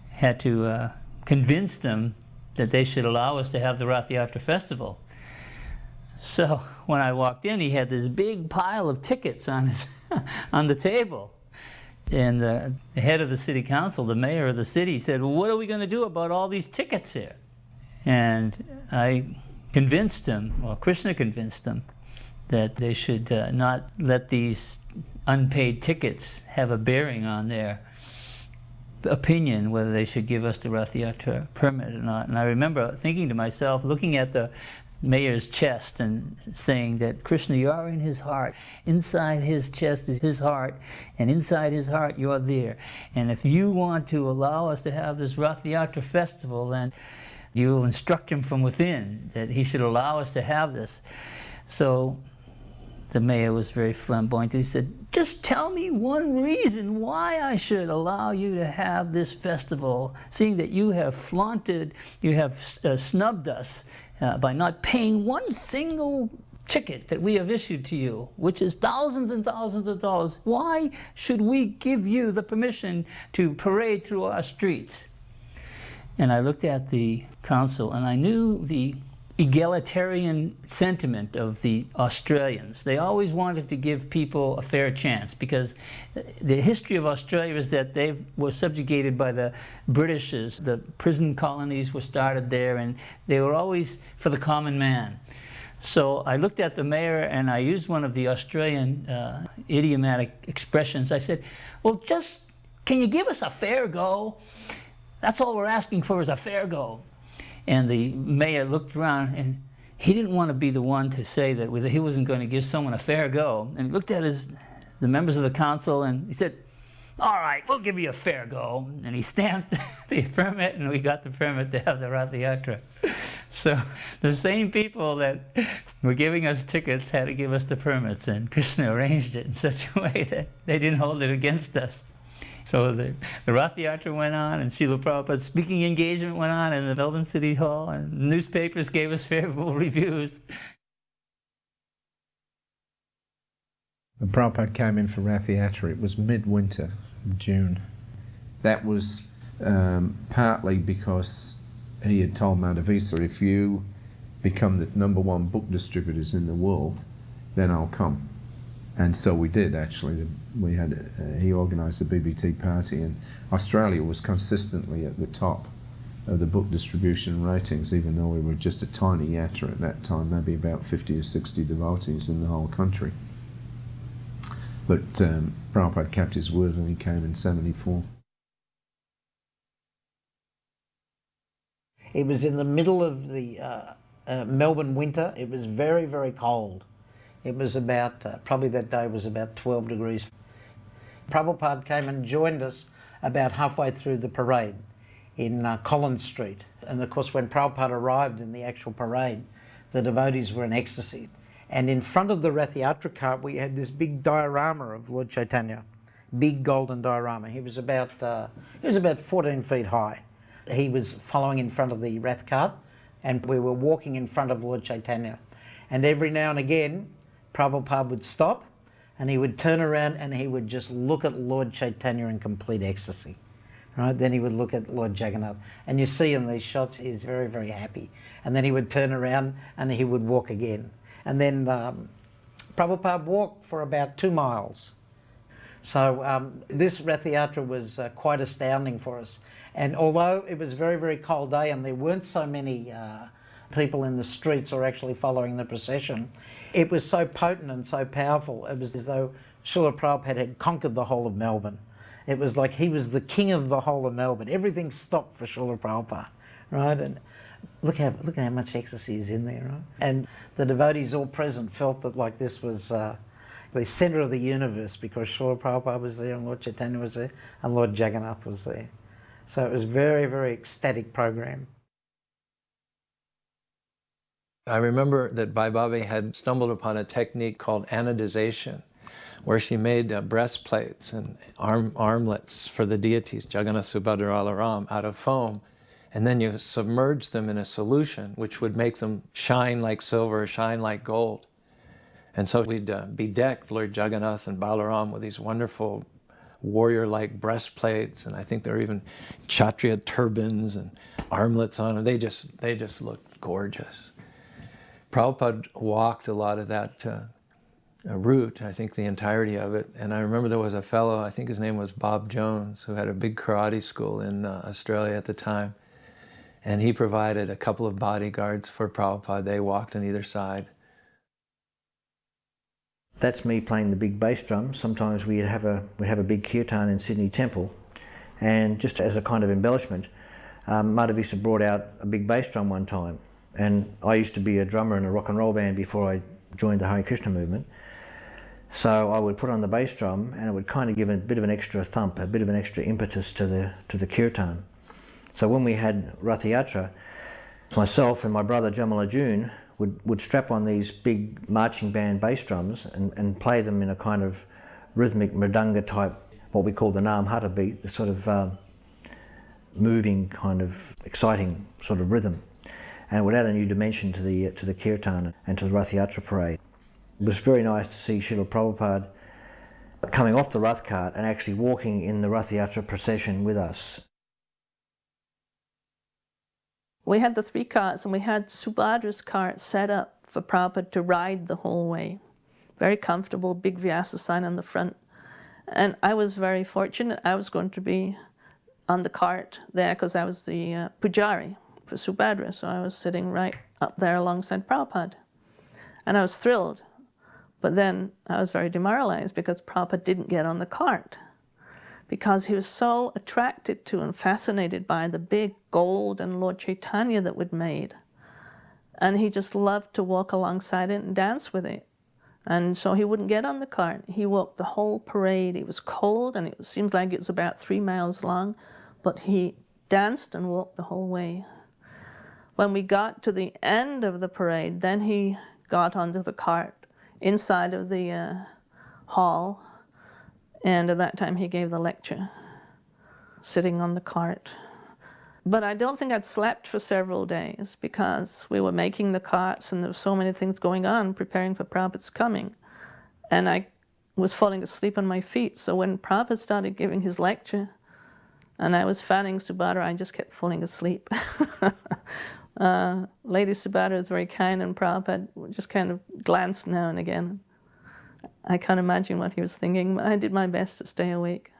had to convince them that they should allow us to have the Rath Yatra festival. So when I walked in, he had this big pile of tickets on his on the table. And the head of the city council, the mayor of the city, said, "Well, what are we going to do about all these tickets here?" And I convinced him, well, Krishna convinced them, that they should not let these unpaid tickets have a bearing on their opinion whether they should give us the Rath Yatra permit or not. And I remember thinking to myself, looking at the mayor's chest and saying that, "Krishna, you are in his heart. Inside his chest is his heart, and inside his heart you're there. And if you want to allow us to have this Rath Yatra festival, then you will instruct him from within that he should allow us to have this." So the mayor was very flamboyant. He said, "Just tell me one reason why I should allow you to have this festival, seeing that you have flaunted, you have snubbed us by not paying one single ticket that we have issued to you, which is thousands and thousands of dollars. Why should we give you the permission to parade through our streets?" And I looked at the council, and I knew the egalitarian sentiment of the Australians. They always wanted to give people a fair chance, because the history of Australia is that they were subjugated by the Britishers. The prison colonies were started there, and they were always for the common man. So I looked at the mayor, and I used one of the Australian idiomatic expressions. I said, "Well, can you give us a fair go? That's all we're asking for, is a fair go." And the mayor looked around, and he didn't want to be the one to say that he wasn't going to give someone a fair go. And he looked at the members of the council, and he said, "All right, we'll give you a fair go." And he stamped the permit, and we got the permit to have the Rath Yatra. So the same people that were giving us tickets had to give us the permits, and Krishna arranged it in such a way that they didn't hold it against us. So the Rath Yatra went on, and Srila Prabhupada's speaking engagement went on in the Melbourne City Hall, and newspapers gave us favorable reviews. When Prabhupada came in for Rath Yatra, it was midwinter, June. That was partly because he had told Madhavisa, if you become the #1 book distributors in the world, then I'll come. And so we did, actually. We had he organised the BBT party, and Australia was consistently at the top of the book distribution ratings, even though we were just a tiny yatra at that time, maybe about 50 or 60 devotees in the whole country. But Prabhupada kept his word, and he came in 74. It was in the middle of the Melbourne winter. It was very, very cold. It was about, probably that day was about 12 degrees. Prabhupada came and joined us about halfway through the parade in Collins Street. And of course, when Prabhupada arrived in the actual parade, the devotees were in ecstasy. And in front of the Rath Yatra cart, we had this big diorama of Lord Chaitanya, big golden diorama. He was about 14 feet high. He was following in front of the Rath cart, and we were walking in front of Lord Chaitanya. And every now and again, Prabhupada would stop, and he would turn around and he would just look at Lord Chaitanya in complete ecstasy. Right? Then he would look at Lord Jagannath. And you see in these shots, he's very, very happy. And then he would turn around and he would walk again. And then Prabhupada walked for about 2 miles. So this Rath Yatra was quite astounding for us. And although it was a very, very cold day and there weren't so many people in the streets or actually following the procession, it was so potent and so powerful. It was as though Srila Prabhupada had conquered the whole of Melbourne. It was like he was the king of the whole of Melbourne. Everything stopped for Srila Prabhupada, right? And look how much ecstasy is in there, right? And the devotees all present felt that like this was the centre of the universe, because Srila Prabhupada was there and Lord Chaitanya was there and Lord Jagannath was there. So it was a very, very ecstatic program. I remember that Bhai Bhabhi had stumbled upon a technique called anodization, where she made breastplates and armlets for the deities, Jagannath, Subhadra, Balaram, out of foam, and then you submerge them in a solution which would make them shine like silver, shine like gold. And so we'd bedeck Lord Jagannath and Balaram with these wonderful warrior-like breastplates, and I think there were even Kshatriya turbans and armlets on them. They just looked gorgeous. Prabhupada walked a lot of that route, I think the entirety of it. And I remember there was a fellow, I think his name was Bob Jones, who had a big karate school in Australia at the time. And he provided a couple of bodyguards for Prabhupada. They walked on either side. That's me playing the big bass drum. Sometimes we'd have a big kirtan in Sydney Temple, and just as a kind of embellishment, Madhavisa brought out a big bass drum one time. And I used to be a drummer in a rock and roll band before I joined the Hare Krishna movement. So I would put on the bass drum, and it would kind of give a bit of an extra thump, a bit of an extra impetus to the kirtan. So when we had Rath Yatra, myself and my brother Jamal Arjun would strap on these big marching band bass drums and play them in a kind of rhythmic mridanga type, what we call the Nam Hata beat, the sort of moving kind of exciting sort of rhythm. And it would add a new dimension to the kirtan and to the Rath Yatra parade. It was very nice to see Srila Prabhupada coming off the Rath cart and actually walking in the Rath Yatra procession with us. We had the 3 carts, and we had Subhadra's cart set up for Prabhupada to ride the whole way. Very comfortable, big Vyasa sign on the front. And I was very fortunate. I was going to be on the cart there because I was the pujari for Subhadra, so I was sitting right up there alongside Prabhupada. And I was thrilled. But then I was very demoralized because Prabhupada didn't get on the cart, because he was so attracted to and fascinated by the big gold and Lord Chaitanya that we'd made. And he just loved to walk alongside it and dance with it. And so he wouldn't get on the cart. He walked the whole parade. It was cold, and it seems like it was about 3 miles long, but he danced and walked the whole way. When we got to the end of the parade, then he got onto the cart inside of the hall, and at that time he gave the lecture, sitting on the cart. But I don't think I'd slept for several days because we were making the carts and there were so many things going on preparing for Prabhupada's coming. And I was falling asleep on my feet, so when Prabhupada started giving his lecture and I was fanning Subhadra, I just kept falling asleep. Lady Subhadra was very kind, and Prabhupada just kind of glanced now and again. I can't imagine what he was thinking, but I did my best to stay awake.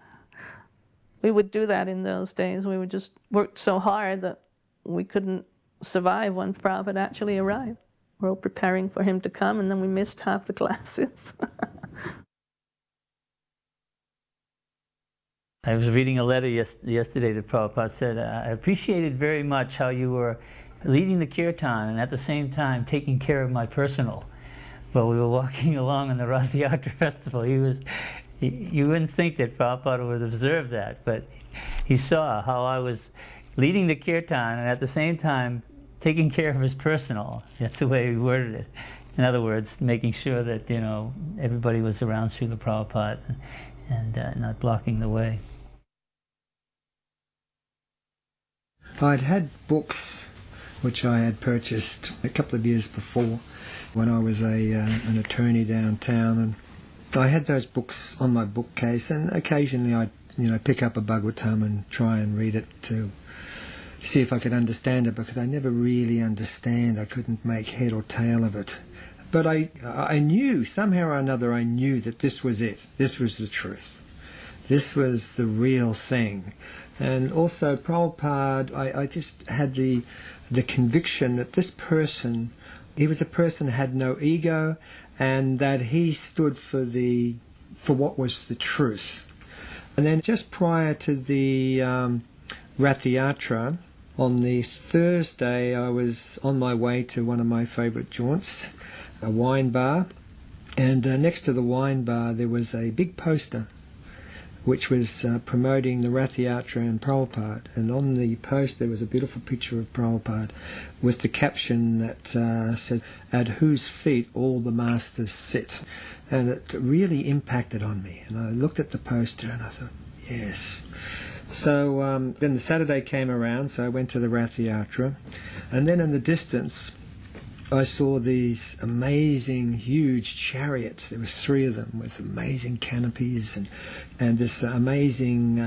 We would do that in those days. We would just work so hard that we couldn't survive when Prabhupada actually arrived. We're all preparing for him to come, and then we missed half the classes. I was reading a letter yesterday that Prabhupada said, I appreciated very much how you were leading the kirtan and at the same time taking care of my personal. While we were walking along on the Rath Yatra festival, you wouldn't think that Prabhupada would observe that, but he saw how I was leading the kirtan and at the same time taking care of his personal. That's the way he worded it. In other words, making sure that, you know, everybody was around Srila Prabhupada and not blocking the way. I'd had books which I had purchased a couple of years before when I was an attorney downtown, and I had those books on my bookcase, and occasionally I'd pick up a Bhagavatam and try and read it to see if I could understand it, because I never really understand. I couldn't make head or tail of it. But I knew, somehow or another, I knew that this was it. This was the truth. This was the real thing. And also Prabhupada, I just had the conviction that this person, he was a person who had no ego, and that he stood for what was the truth. And then just prior to the Rath Yatra, on the Thursday, I was on my way to one of my favourite jaunts, a wine bar, and next to the wine bar there was a big poster which was promoting the Rath Yatra and Prabhupada, and on the post there was a beautiful picture of Prabhupada with the caption that said, "At whose feet all the masters sit." And it really impacted on me, and I looked at the poster and I thought, yes. So then the Saturday came around, so I went to the Rath Yatra, and then in the distance I saw these amazing, huge chariots. There was 3 of them with amazing canopies, and this amazing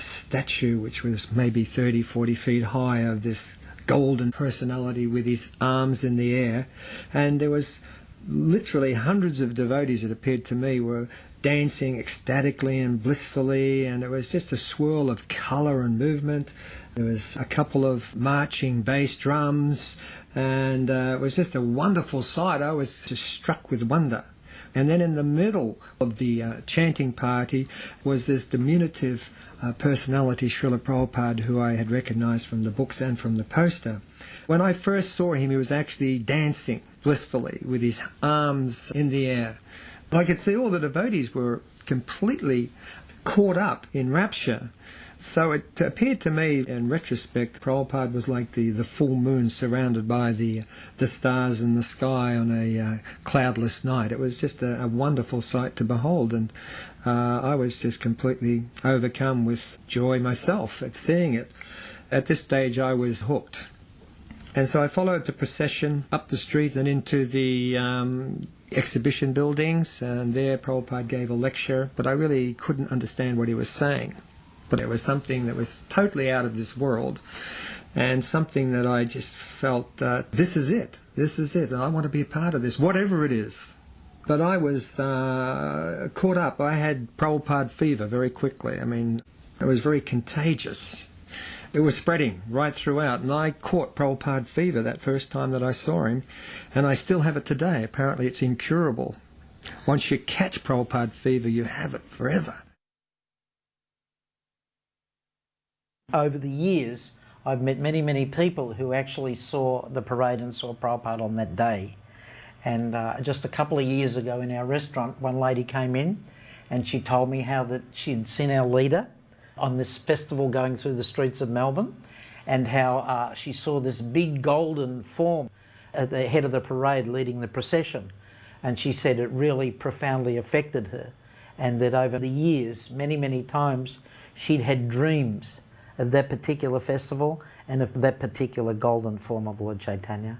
statue which was maybe 30, 40 feet high of this golden personality with his arms in the air. And there was literally hundreds of devotees, it appeared to me, were dancing ecstatically and blissfully, and it was just a swirl of colour and movement. There was a couple of marching bass drums, and it was just a wonderful sight. I was just struck with wonder. And then in the middle of the chanting party was this diminutive personality, Srila Prabhupada, who I had recognized from the books and from the poster. When I first saw him, he was actually dancing blissfully with his arms in the air. I could see all the devotees were completely caught up in rapture. So it appeared to me, in retrospect, Prabhupada was like the full moon surrounded by the stars in the sky on a cloudless night. It was just a wonderful sight to behold, and I was just completely overcome with joy myself at seeing it. At this stage I was hooked. And so I followed the procession up the street and into the exhibition buildings, and there Prabhupada gave a lecture, but I really couldn't understand what he was saying. But it was something that was totally out of this world, and something that I just felt, this is it, and I want to be a part of this, whatever it is. But I was caught up. I had Prabhupada fever very quickly. I mean, it was very contagious. It was spreading right throughout, and I caught Prabhupada fever that first time that I saw him, and I still have it today. Apparently it's incurable. Once you catch Prabhupada fever, you have it forever. Over the years, I've met many, many people who actually saw the parade and saw Prabhupada on that day. And just a couple of years ago in our restaurant, one lady came in and she told me how that she'd seen our leader on this festival going through the streets of Melbourne, and how she saw this big golden form at the head of the parade leading the procession. And she said it really profoundly affected her, and that over the years, many, many times, she'd had dreams of that particular festival and of that particular golden form of Lord Chaitanya.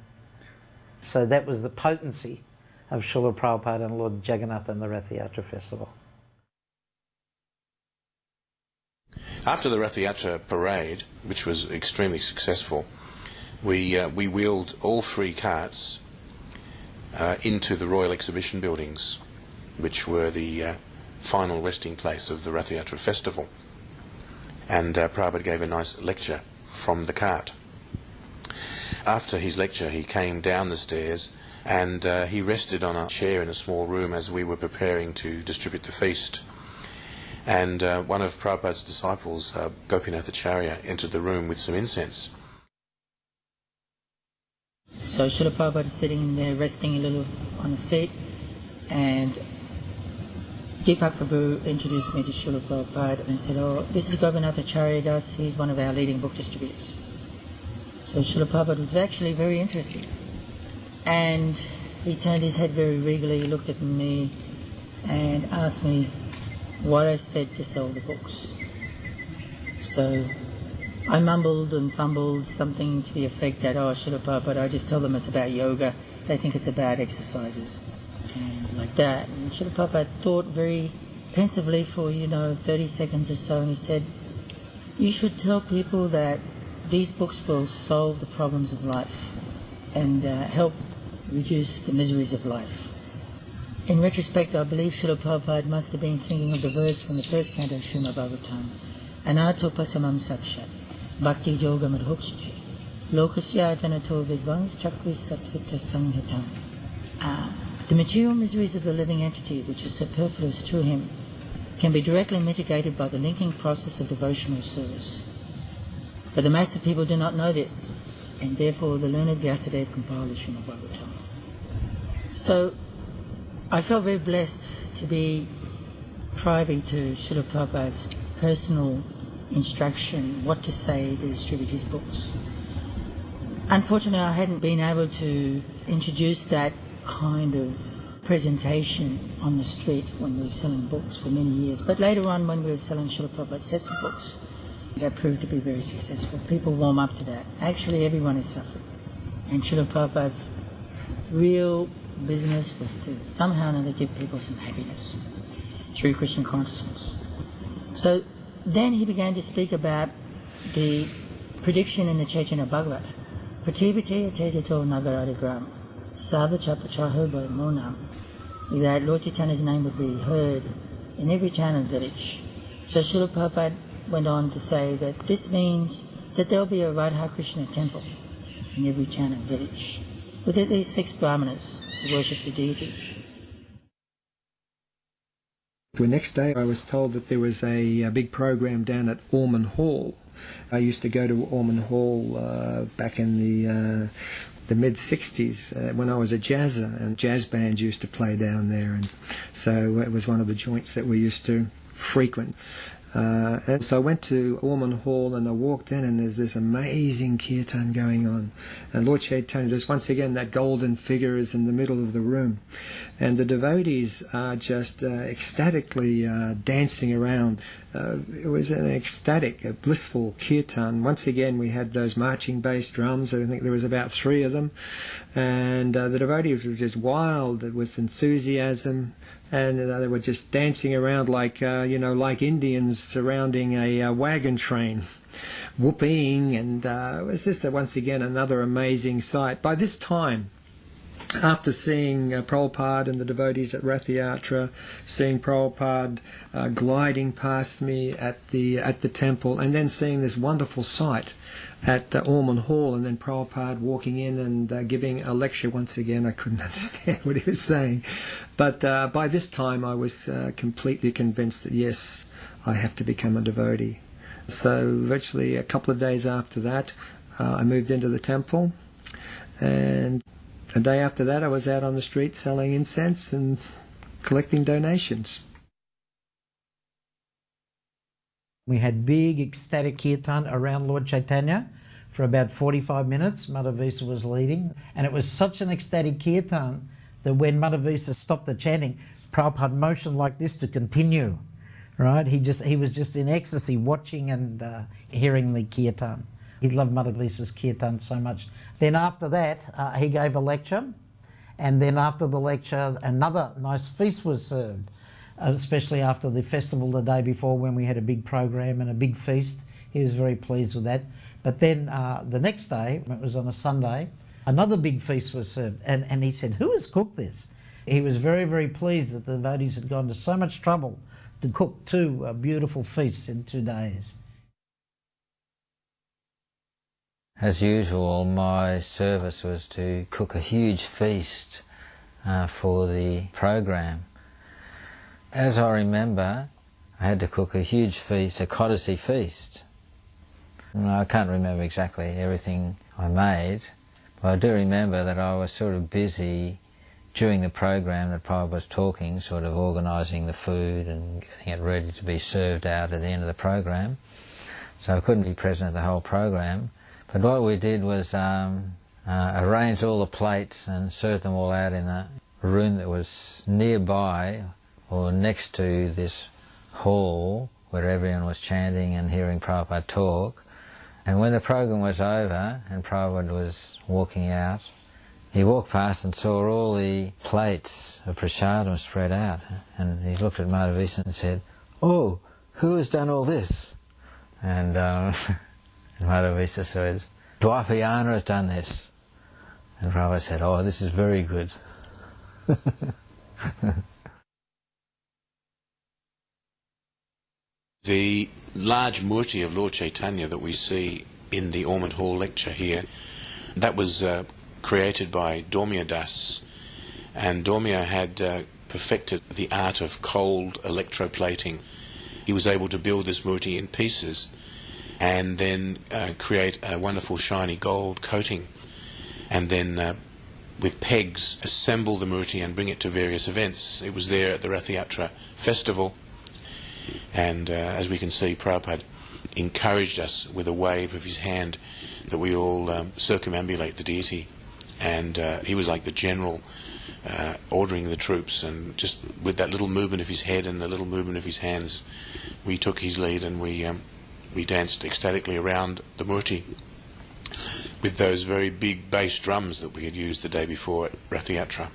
So that was the potency of Srila Prabhupada and Lord Jagannath and the Rath Yatra festival. After the Rath Yatra parade, which was extremely successful, we wheeled all 3 carts into the Royal Exhibition buildings, which were the final resting place of the Rath Yatra festival. And Prabhupada gave a nice lecture from the cart. After his lecture, he came down the stairs and he rested on a chair in a small room as we were preparing to distribute the feast. And one of Prabhupada's disciples, Gopinath Acharya, entered the room with some incense. So Srila Prabhupada is sitting in there resting a little on a seat, and Deepak Prabhu introduced me to Srila Prabhupada and said, "Oh, this is Gopinath Acharya Das, he's one of our leading book distributors." So Srila Prabhupada was actually very interested, and he turned his head very regally, looked at me and asked me what I said to sell the books. So I mumbled and fumbled something to the effect that, "Oh, Srila Prabhupada, I just tell them it's about yoga, they think it's about exercises," and like that. And Srila Prabhupada thought very pensively for 30 seconds or so, and he said, "You should tell people that these books will solve the problems of life and help reduce the miseries of life." In retrospect, I believe Srila Prabhupada must have been thinking of the verse from the first canto of Srimad Bhagavatam, "Anato pasamam sakshat, bhakti yoga madhokshate, lokasya janato vidvans chakris satvita sanghitam." The material miseries of the living entity, which is superfluous to him, can be directly mitigated by the linking process of devotional service. But the mass of people do not know this, and therefore the learned Vyasadeva compiled the Srimad Bhagavatam. So I felt very blessed to be privy to Srila Prabhupada's personal instruction, what to say to distribute his books. Unfortunately, I hadn't been able to introduce that kind of presentation on the street when we were selling books for many years. But later on, when we were selling Srila Prabhupada's sets of books, that proved to be very successful. People warm up to that. Actually, everyone is suffering. And Srila Prabhupada's real business was to somehow or another give people some happiness through Krishna consciousness. So then he began to speak about the prediction in the Chaitanya Bhagavat, Prativite Atejato Nagaradigram, Savachapachaho Monam, that Lord Chaitanya's name would be heard in every town and village. So Srila Prabhupada went on to say that this means that there'll be a Radha Krishna temple in every town and village, with at least 6 brahmanas who worship the deity. The next day I was told that there was a big program down at Ormond Hall. I used to go to Ormond Hall back in the mid-60s when I was a jazzer, and jazz bands used to play down there, and so it was one of the joints that we used to frequent. And so I went to Ormond Hall and I walked in, and there's this amazing kirtan going on. And Lord Chaitanya, there's once again that golden figure is in the middle of the room. And the devotees are just ecstatically dancing around. It was an ecstatic, a blissful kirtan. Once again we had those marching bass drums. I think there was about 3 of them. And the devotees were just wild with enthusiasm. And they were just dancing around like Indians surrounding a wagon train, whooping, and it was just once again another amazing sight. By this time, after seeing Prabhupada and the devotees at Rath Yatra, seeing Prabhupada gliding past me at the temple, and then seeing this wonderful sight at Ormond Hall, and then Prabhupada walking in and giving a lecture once again. I couldn't understand what he was saying. But by this time I was completely convinced that yes, I have to become a devotee. So virtually a couple of days after that, I moved into the temple, and a day after that I was out on the street selling incense and collecting donations. We had big ecstatic kirtan around Lord Chaitanya for about 45 minutes. Madhavisa was leading, and it was such an ecstatic kirtan that when Madhavisa stopped the chanting, Prabhupada motioned like this to continue. Right? He was just in ecstasy watching and hearing the kirtan. He loved Madhavisa's kirtan so much. Then after that, he gave a lecture, and then after the lecture, another nice feast was served, especially after the festival the day before when we had a big program and a big feast. He was very pleased with that. But then the next day, it was on a Sunday, another big feast was served, and he said, "Who has cooked this?" He was very, very pleased that the devotees had gone to so much trouble to cook two beautiful feasts in 2 days. As usual, my service was to cook a huge feast for the program. As I remember, I had to cook a huge feast, a Kodasi feast. I can't remember exactly everything I made, but I do remember that I was sort of busy during the program that Prabhupada was talking, sort of organising the food and getting it ready to be served out at the end of the program. So I couldn't be present at the whole program. But what we did was arrange all the plates and serve them all out in a room that was nearby or next to this hall where everyone was chanting and hearing Prabhupada talk. And when the program was over and Prabhupada was walking out, he walked past and saw all the plates of prasadam spread out, and he looked at Madhavisa and said, "Oh, who has done all this?" And Madhavisa said, "Dwapayana has done this." And Prabhupada said, "Oh, this is very good." The large murti of Lord Chaitanya that we see in the Ormond Hall lecture here, that was created by Dormia Das, and Dormia had perfected the art of cold electroplating. He was able to build this murti in pieces and then create a wonderful shiny gold coating, and then with pegs assemble the murti and bring it to various events. It was there at the Rathayatra festival, and as we can see, Prabhupada encouraged us with a wave of his hand that we all circumambulate the deity. And he was like the general ordering the troops, and just with that little movement of his head and the little movement of his hands, we took his lead and we danced ecstatically around the murti with those very big bass drums that we had used the day before at Rathayatra.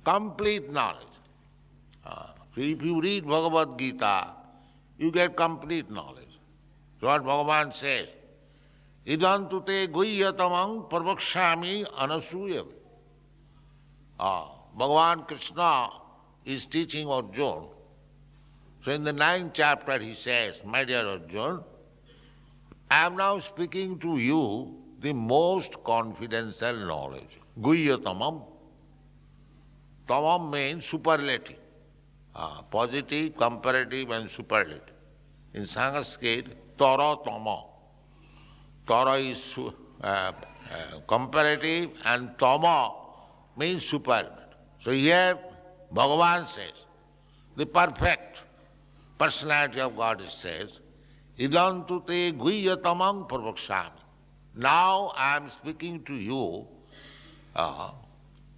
complete knowledge. So if you read Bhagavad Gita, you get complete knowledge. So what Bhagavan says, Idantu te guhyatamang parvakshami anasuyave. Bhagavan Krishna is teaching Arjuna. So in the 9th chapter he says, my dear Arjuna, I am now speaking to you the most confidential knowledge. Guhyatamam. Tamam means superlative. Positive, comparative and superlative. In Sanskrit, Tara Tama. Tara is comparative and Tama means superlative. So here Bhagavan says, the perfect personality of God says, Idantu te guhyatamam parvakshami. Now I am speaking to you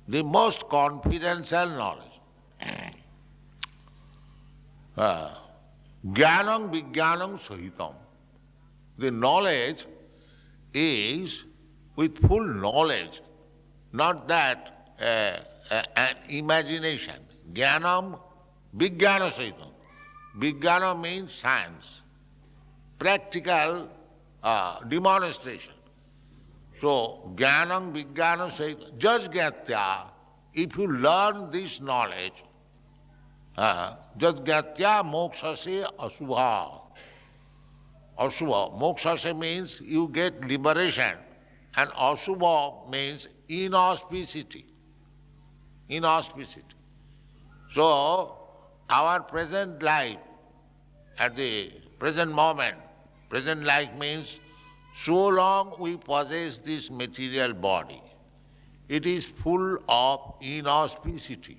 the most confidential knowledge. Jnanam vijnanam sahitam. The knowledge is with full knowledge, not that an imagination. Jnanam vijnana sahitam. Vijnana means science, practical demonstration. So, jnanam vijnana sahitam. Just gatya, if you learn this knowledge, just gatya mokshase asubha. Asubha. Mokshase means you get liberation, and asubha means inauspicity. Inauspicity. So, our present life, at the present moment, present life means so long we possess this material body, it is full of inauspicity.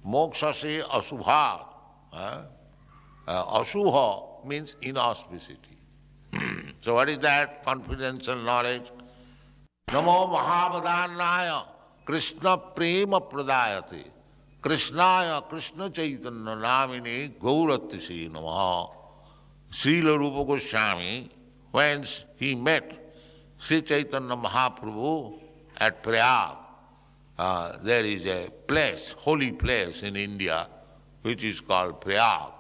Mokshase asubha. Asubha means inauspicity. So what is that confidential knowledge? Namo Mahavadannaya Krishna Prema Pradayate Krishnaya Krishna Chaitanya Namine Gauratishe Namaha. Srila Rupa Goswami, when he met Sri Chaitanya Mahaprabhu at Prayag, there is a place, holy place in India, which is called Prayag.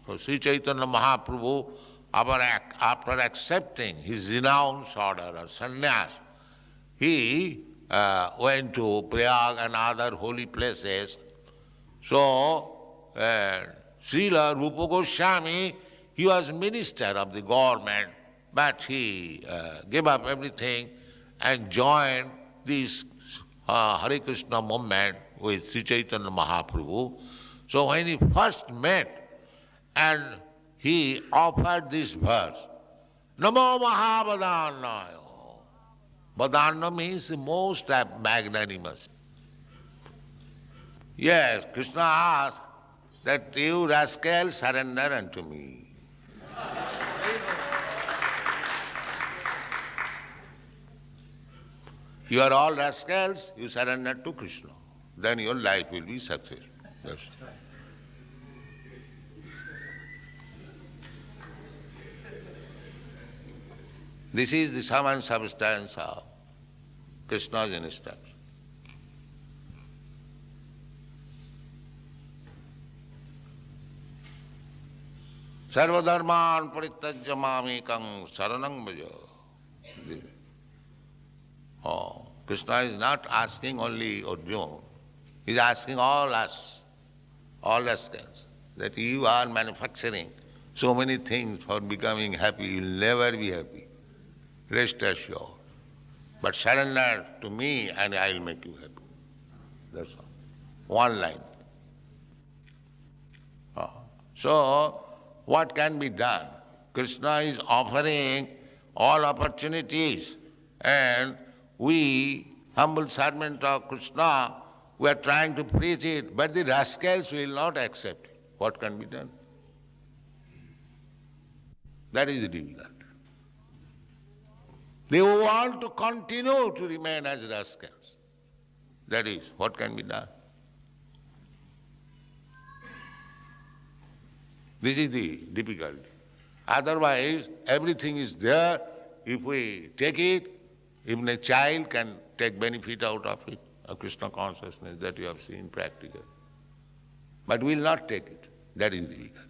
So Sri Chaitanya Mahaprabhu, after accepting his renounced order or sannyas, he went to Prayag and other holy places. So Srila Rupa Goswami, he was minister of the government, but he gave up everything and joined this Hare Krishna movement with Sri Chaitanya Mahaprabhu. So when he first met and he offered this verse, Namo Mahavadannaya. Vadanna means the most magnanimous. Yes, Krishna asked that you rascals surrender unto me. You are all rascals, you surrender to Krishna. Then your life will be successful. That's it. This is the sum and substance of Krishna's instruction. Sarvadharman parityajya mamekam saranam bhaja. Krishna is not asking only Arjuna, he is asking all us, all rascals, that you are manufacturing so many things for becoming happy, you will never be happy. Rest assured. But surrender to me and I will make you happy. That's all. One line. So, what can be done? Krishna is offering all opportunities, and we, humble servant of Krishna, we are trying to preach it, but the rascals will not accept it. What can be done? That is the difficulty. They want to continue to remain as rascals. That is, what can be done? This is the difficulty. Otherwise, everything is there. If we take it, even a child can take benefit out of it. of Krishna consciousness that you have seen practical. But we will not take it. That is difficult.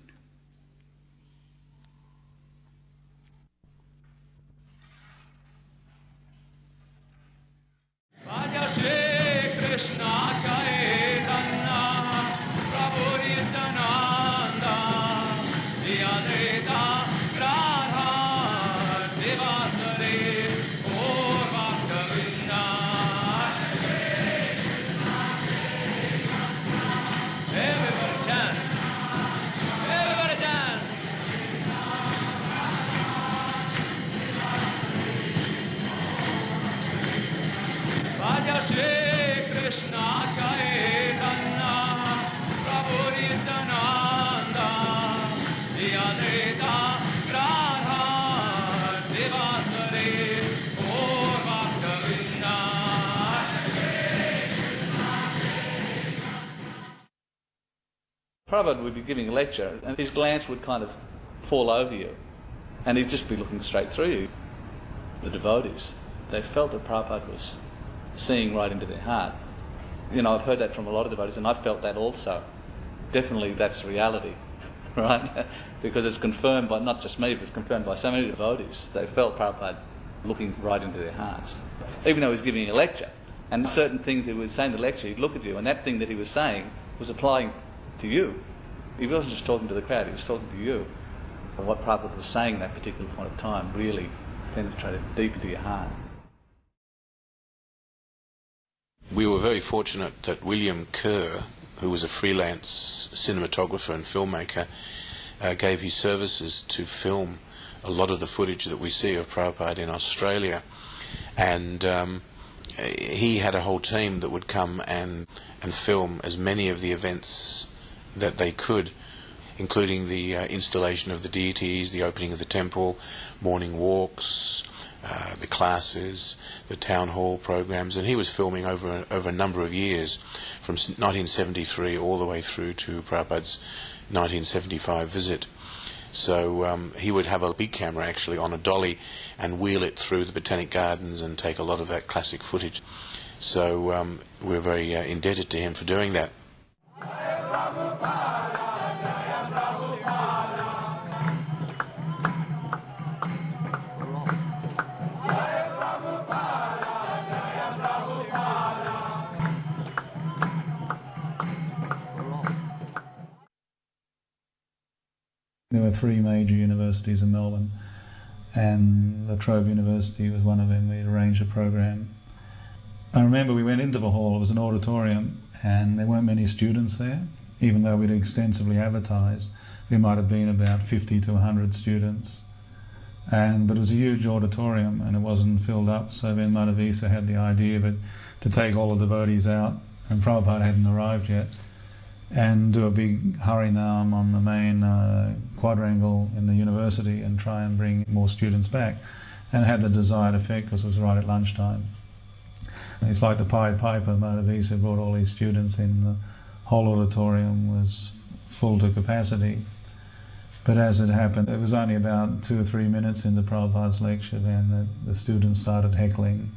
Prabhupada would be giving a lecture and his glance would kind of fall over you and he'd just be looking straight through you. The devotees, they felt that Prabhupada was seeing right into their heart. You know, I've heard that from a lot of devotees and I've felt that also. Definitely that's reality, right? Because it's confirmed by not just me, but it's confirmed by so many devotees. They felt Prabhupada looking right into their hearts. Even though he was giving a lecture and certain things he was saying in the lecture, he'd look at you and that thing that he was saying was applying to you. He wasn't just talking to the crowd, he was talking to you. And what Prabhupada was saying at that particular point of time really penetrated deep into your heart. We were very fortunate that William Kerr, who was a freelance cinematographer and filmmaker, gave his services to film a lot of the footage that we see of Prabhupada in Australia. And he had a whole team that would come and film as many of the events that they could, including the installation of the deities, the opening of the temple, morning walks, the classes, the town hall programs, and he was filming over a number of years, from 1973 all the way through to Prabhupada's 1975 visit. So he would have a big camera actually on a dolly and wheel it through the Botanic Gardens and take a lot of that classic footage. So we're very indebted to him for doing that. There were 3 major universities in Melbourne, and La Trobe University was one of them. We arranged a program. I remember we went into the hall, it was an auditorium, and there weren't many students there, even though we'd extensively advertised. There might have been about 50 to 100 students. But it was a huge auditorium and it wasn't filled up, so then Madhavisa had the idea of it to take all the devotees out, and Prabhupada hadn't arrived yet, and do a big Harinam on the main quadrangle in the university and try and bring more students back. And it had the desired effect because it was right at lunchtime. It's like the Pied Piper. Madhavisa brought all these students in. The whole auditorium was full to capacity. But as it happened, it was only about 2 or 3 minutes into Prabhupada's lecture when the students started heckling.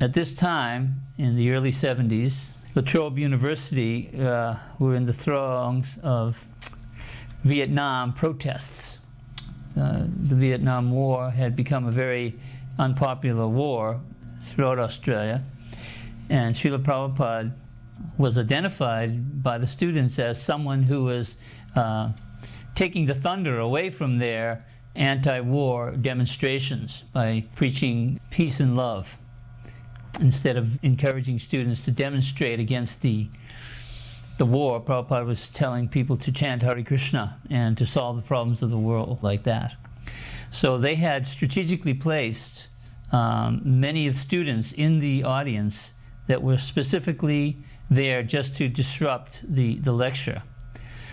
At this time, in the early 70s, La Trobe University were in the throes of Vietnam protests. The Vietnam War had become a very unpopular war throughout Australia, and Srila Prabhupada was identified by the students as someone who was taking the thunder away from their anti-war demonstrations by preaching peace and love, instead of encouraging students to demonstrate against the war. Prabhupada was telling people to chant Hare Krishna and to solve the problems of the world like that. So they had strategically placed many of students in the audience that were specifically there just to disrupt the lecture.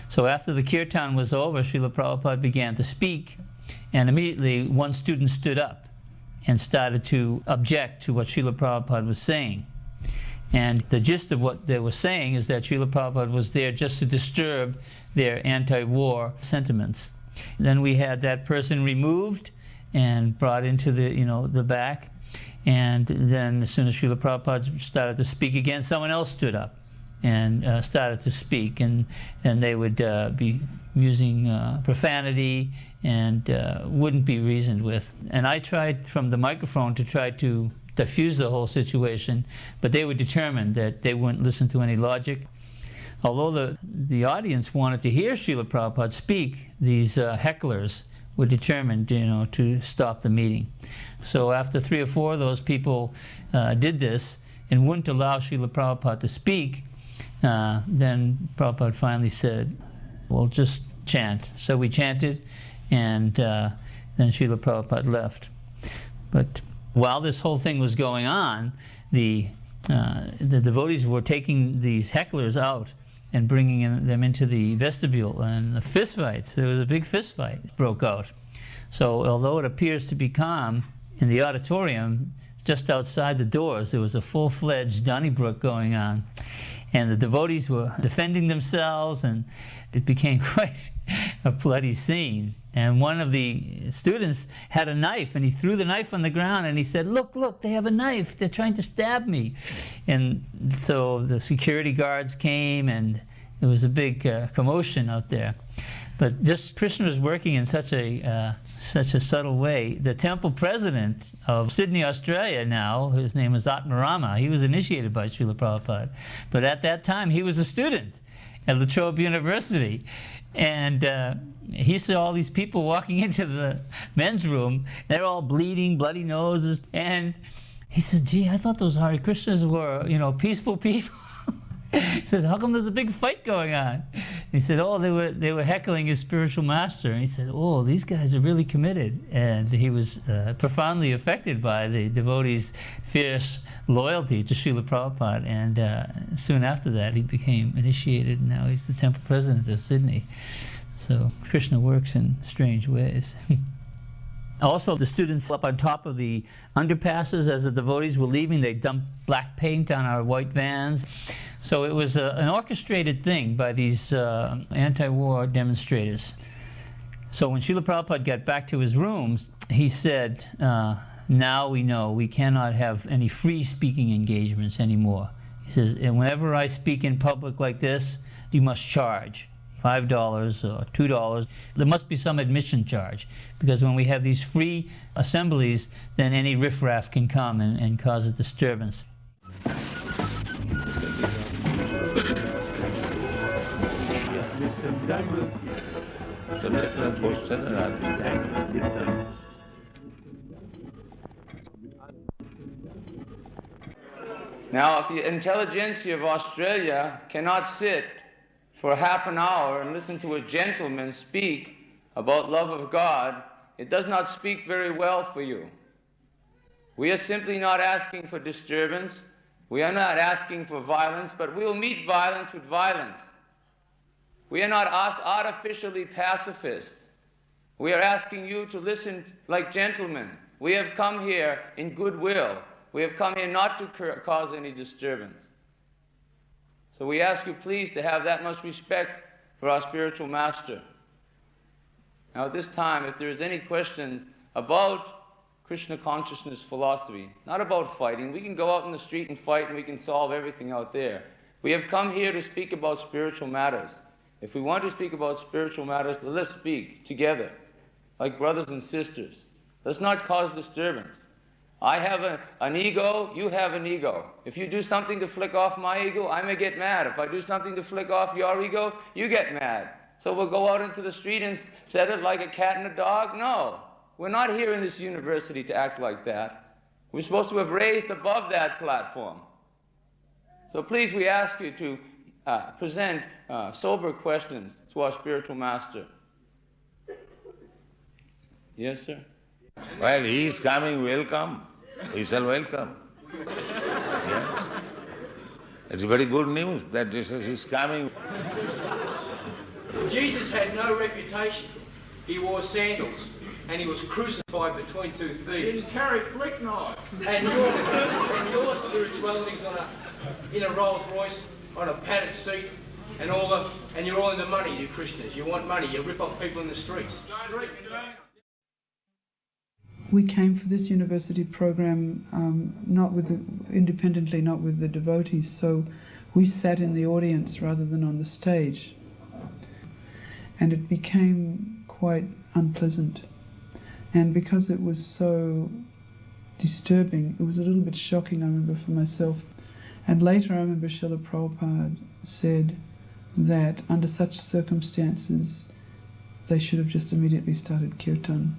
So after the kirtan was over, Srila Prabhupada began to speak, and immediately one student stood up and started to object to what Srila Prabhupada was saying. And the gist of what they were saying is that Srila Prabhupada was there just to disturb their anti-war sentiments. Then we had that person removed and brought into the back, And then as soon as Srila Prabhupada started to speak again, someone else stood up and started to speak, and they would be using profanity and wouldn't be reasoned with. And I tried from the microphone to try to diffuse the whole situation, but they were determined that they wouldn't listen to any logic. Although the audience wanted to hear Srila Prabhupada speak, these hecklers were determined, to stop the meeting. So after 3 or 4 of those people did this and wouldn't allow Srila Prabhupada to speak, then Prabhupada finally said, well, just chant. So we chanted, and then Srila Prabhupada left. But while this whole thing was going on, the devotees were taking these hecklers out and bringing them into the vestibule, and the fistfights, there was a big fistfight broke out. So although it appears to be calm, in the auditorium, just outside the doors, there was a full-fledged Donnybrook going on. And the devotees were defending themselves, and it became quite a bloody scene. And one of the students had a knife, and he threw the knife on the ground, and he said, look, look, they have a knife, they're trying to stab me. And so the security guards came, and it was a big commotion out there. But just Krishna was working in such a subtle way. The temple president of Sydney, Australia now, his name was Atmarama, he was initiated by Srila Prabhupada. But at that time, he was a student at La Trobe University. And he saw all these people walking into the men's room. They're all bleeding, bloody noses. And he said, gee, I thought those Hare Krishnas were, peaceful people. He says, how come there's a big fight going on? He said, oh, they were heckling his spiritual master. And he said, oh, these guys are really committed. And he was profoundly affected by the devotees' fierce loyalty to Srila Prabhupada. And soon after that, he became initiated, and now he's the temple president of Sydney. So Krishna works in strange ways. Also, the students up on top of the underpasses as the devotees were leaving, they dumped black paint on our white vans. So it was an orchestrated thing by these anti-war demonstrators. So when Srila Prabhupada got back to his rooms, he said, now we know we cannot have any free speaking engagements anymore. He says, and whenever I speak in public like this, you must charge $5 or $2. There must be some admission charge, because when we have these free assemblies, then any riffraff can come and cause a disturbance. Now, if the intelligentsia of Australia cannot sit for half an hour and listen to a gentleman speak about love of God, it does not speak very well for you. We are simply not asking for disturbance. We are not asking for violence, but we will meet violence with violence. We are not artificially pacifists. We are asking you to listen like gentlemen. We have come here in goodwill. We have come here not to cause any disturbance. So we ask you please to have that much respect for our spiritual master. Now at this time, if there is any questions about Krishna consciousness philosophy, not about fighting, we can go out in the street and fight and we can solve everything out there. We have come here to speak about spiritual matters. If we want to speak about spiritual matters, let's speak together, like brothers and sisters. Let's not cause disturbance. I have an ego, you have an ego. If you do something to flick off my ego, I may get mad. If I do something to flick off your ego, you get mad. So we'll go out into the street and set it like a cat and a dog? No. We're not here in this university to act like that. We're supposed to have raised above that platform. So please, we ask you to present sober questions to our spiritual master. Yes, sir? Well, he is coming, welcome. He shall welcome. Yes. It's very good news that he is coming. Jesus had no reputation. He wore sandals and he was crucified between 2 thieves. He didn't carry flick knives. And your spirituality's in a Rolls Royce on a padded seat and you're all in the money, you Christians. You want money, you rip off people in the streets. we came for this university program independently, not with the devotees, so we sat in the audience rather than on the stage. And it became quite unpleasant. And because it was so disturbing, it was a little bit shocking, I remember, for myself. And later I remember Srila Prabhupada said that under such circumstances they should have just immediately started kirtan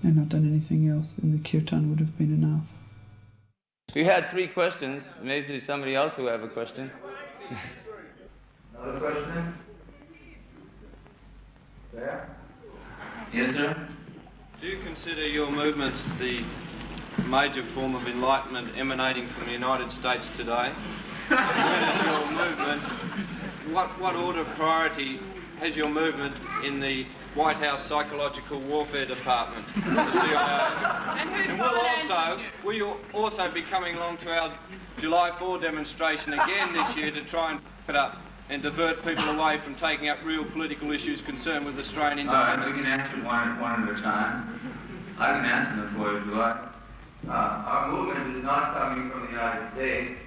and not done anything else, and the kirtan would have been enough. We had 3 questions. Maybe somebody else who have a question. Another question? There? Yes, sir? Do you consider your movements the major form of enlightenment emanating from the United States today? Where is your movement? What order of priority has your movement in the White House Psychological Warfare Department, the CIA? And will you also be coming along to our July 4 demonstration again this year to try and pick it up and divert people away from taking up real political issues concerned with Australian independence? We can answer one at a time. I can answer them for you if you like. Our movement is not coming from the United States.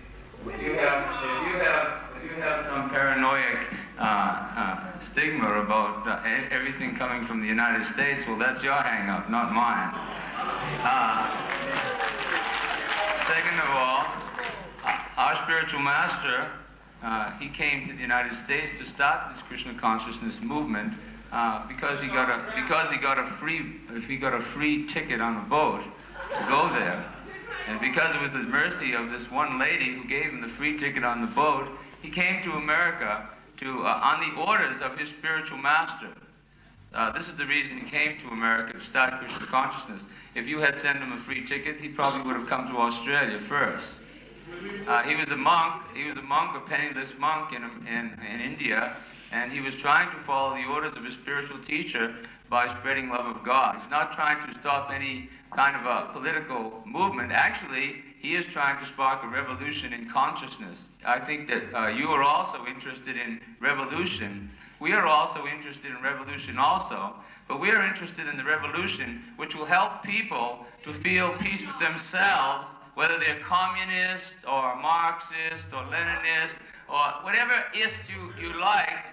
If you have some paranoid stigma about everything coming from the United States, well, that's your hang-up, not mine. Second of all, our spiritual master, he came to the United States to start this Krishna consciousness movement because he got a free ticket on a boat to go there. And because it was the mercy of this one lady who gave him the free ticket on the boat, he came to America on the orders of his spiritual master. This is the reason he came to America, to start Krishna consciousness. If you had sent him a free ticket, he probably would have come to Australia first. He was a monk, a penniless monk in India, and he was trying to follow the orders of his spiritual teacher by spreading love of God. He's not trying to stop any kind of a political movement. Actually, he is trying to spark a revolution in consciousness. I think that you are also interested in revolution. We are also interested in revolution also, but we are interested in the revolution which will help people to feel peace with themselves, whether they're communist or Marxist or Leninist or whatever ist you like.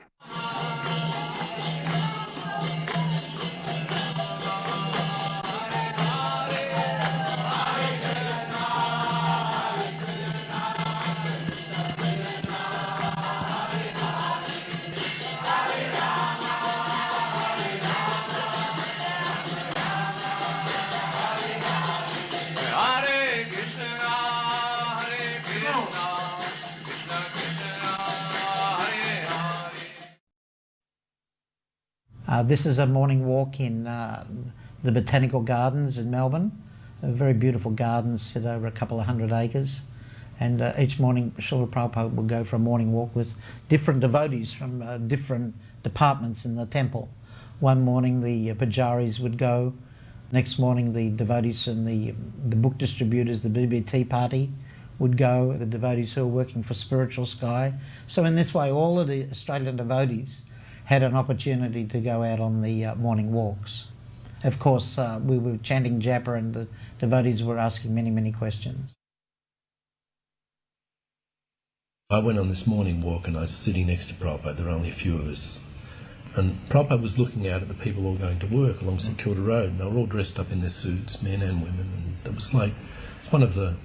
This is a morning walk in the Botanical Gardens in Melbourne. Very beautiful gardens sit over a couple of 100 acres. And each morning Srila Prabhupada would go for a morning walk with different devotees from different departments in the temple. One morning the pujaris would go. Next morning the devotees from the book distributors, the BBT party, would go. The devotees who were working for Spiritual Sky. So in this way all of the Australian devotees had an opportunity to go out on the morning walks. Of course, we were chanting japa and the devotees were asking many, many questions. I went on this morning walk and I was sitting next to Prabhupada. There were only a few of us. And Prabhupada was looking out at the people all going to work along St Kilda Road, and they were all dressed up in their suits, men and women. And it was like, it's one of the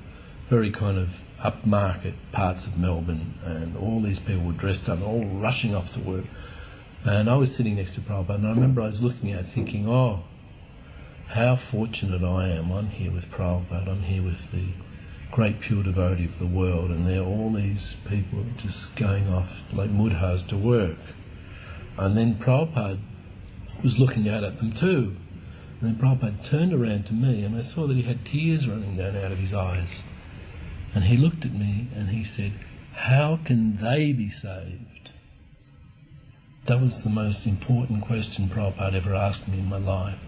very kind of upmarket parts of Melbourne, and all these people were dressed up, all rushing off to work. And I was sitting next to Prabhupada, and I remember I was looking at it thinking, oh, how fortunate I am. I'm here with Prabhupada, I'm here with the great pure devotee of the world, and there are all these people just going off like mudhas to work. And then Prabhupada was looking out at them too. And then Prabhupada turned around to me, and I saw that he had tears running down out of his eyes. And he looked at me and he said, how can they be saved? That was the most important question Prabhupada ever asked me in my life.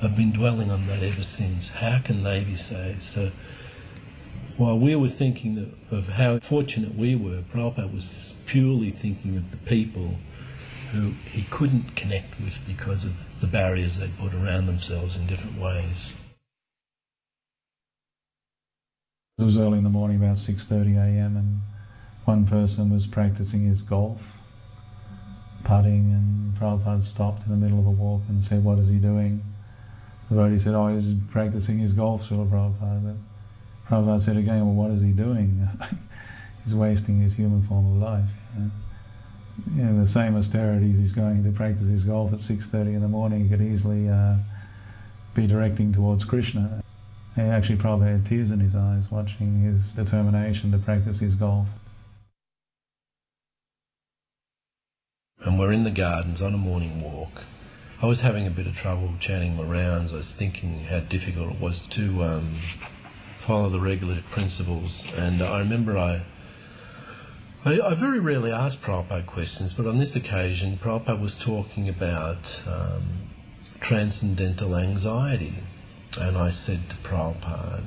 I've been dwelling on that ever since. How can they be saved? So while we were thinking of how fortunate we were, Prabhupada was purely thinking of the people who he couldn't connect with because of the barriers they put around themselves in different ways. It was early in the morning, about 6:30 a.m, and one person was practicing his golf, putting, and Prabhupada stopped in the middle of a walk and said, "What is he doing?" The devotee said, "Oh, he's practicing his golf, Srila Prabhupada." But Prabhupada said again, "Well, what is he doing?" He's wasting his human form of life. You know, the same austerities he's going to practice his golf at 6:30 in the morning, he could easily be directing towards Krishna. And actually Prabhupada had tears in his eyes watching his determination to practice his golf. And we're in the gardens on a morning walk. I was having a bit of trouble chanting my rounds. I was thinking how difficult it was to follow the regulative principles. And I remember I very rarely ask Prabhupada questions, but on this occasion Prabhupada was talking about transcendental anxiety. And I said to Prabhupada,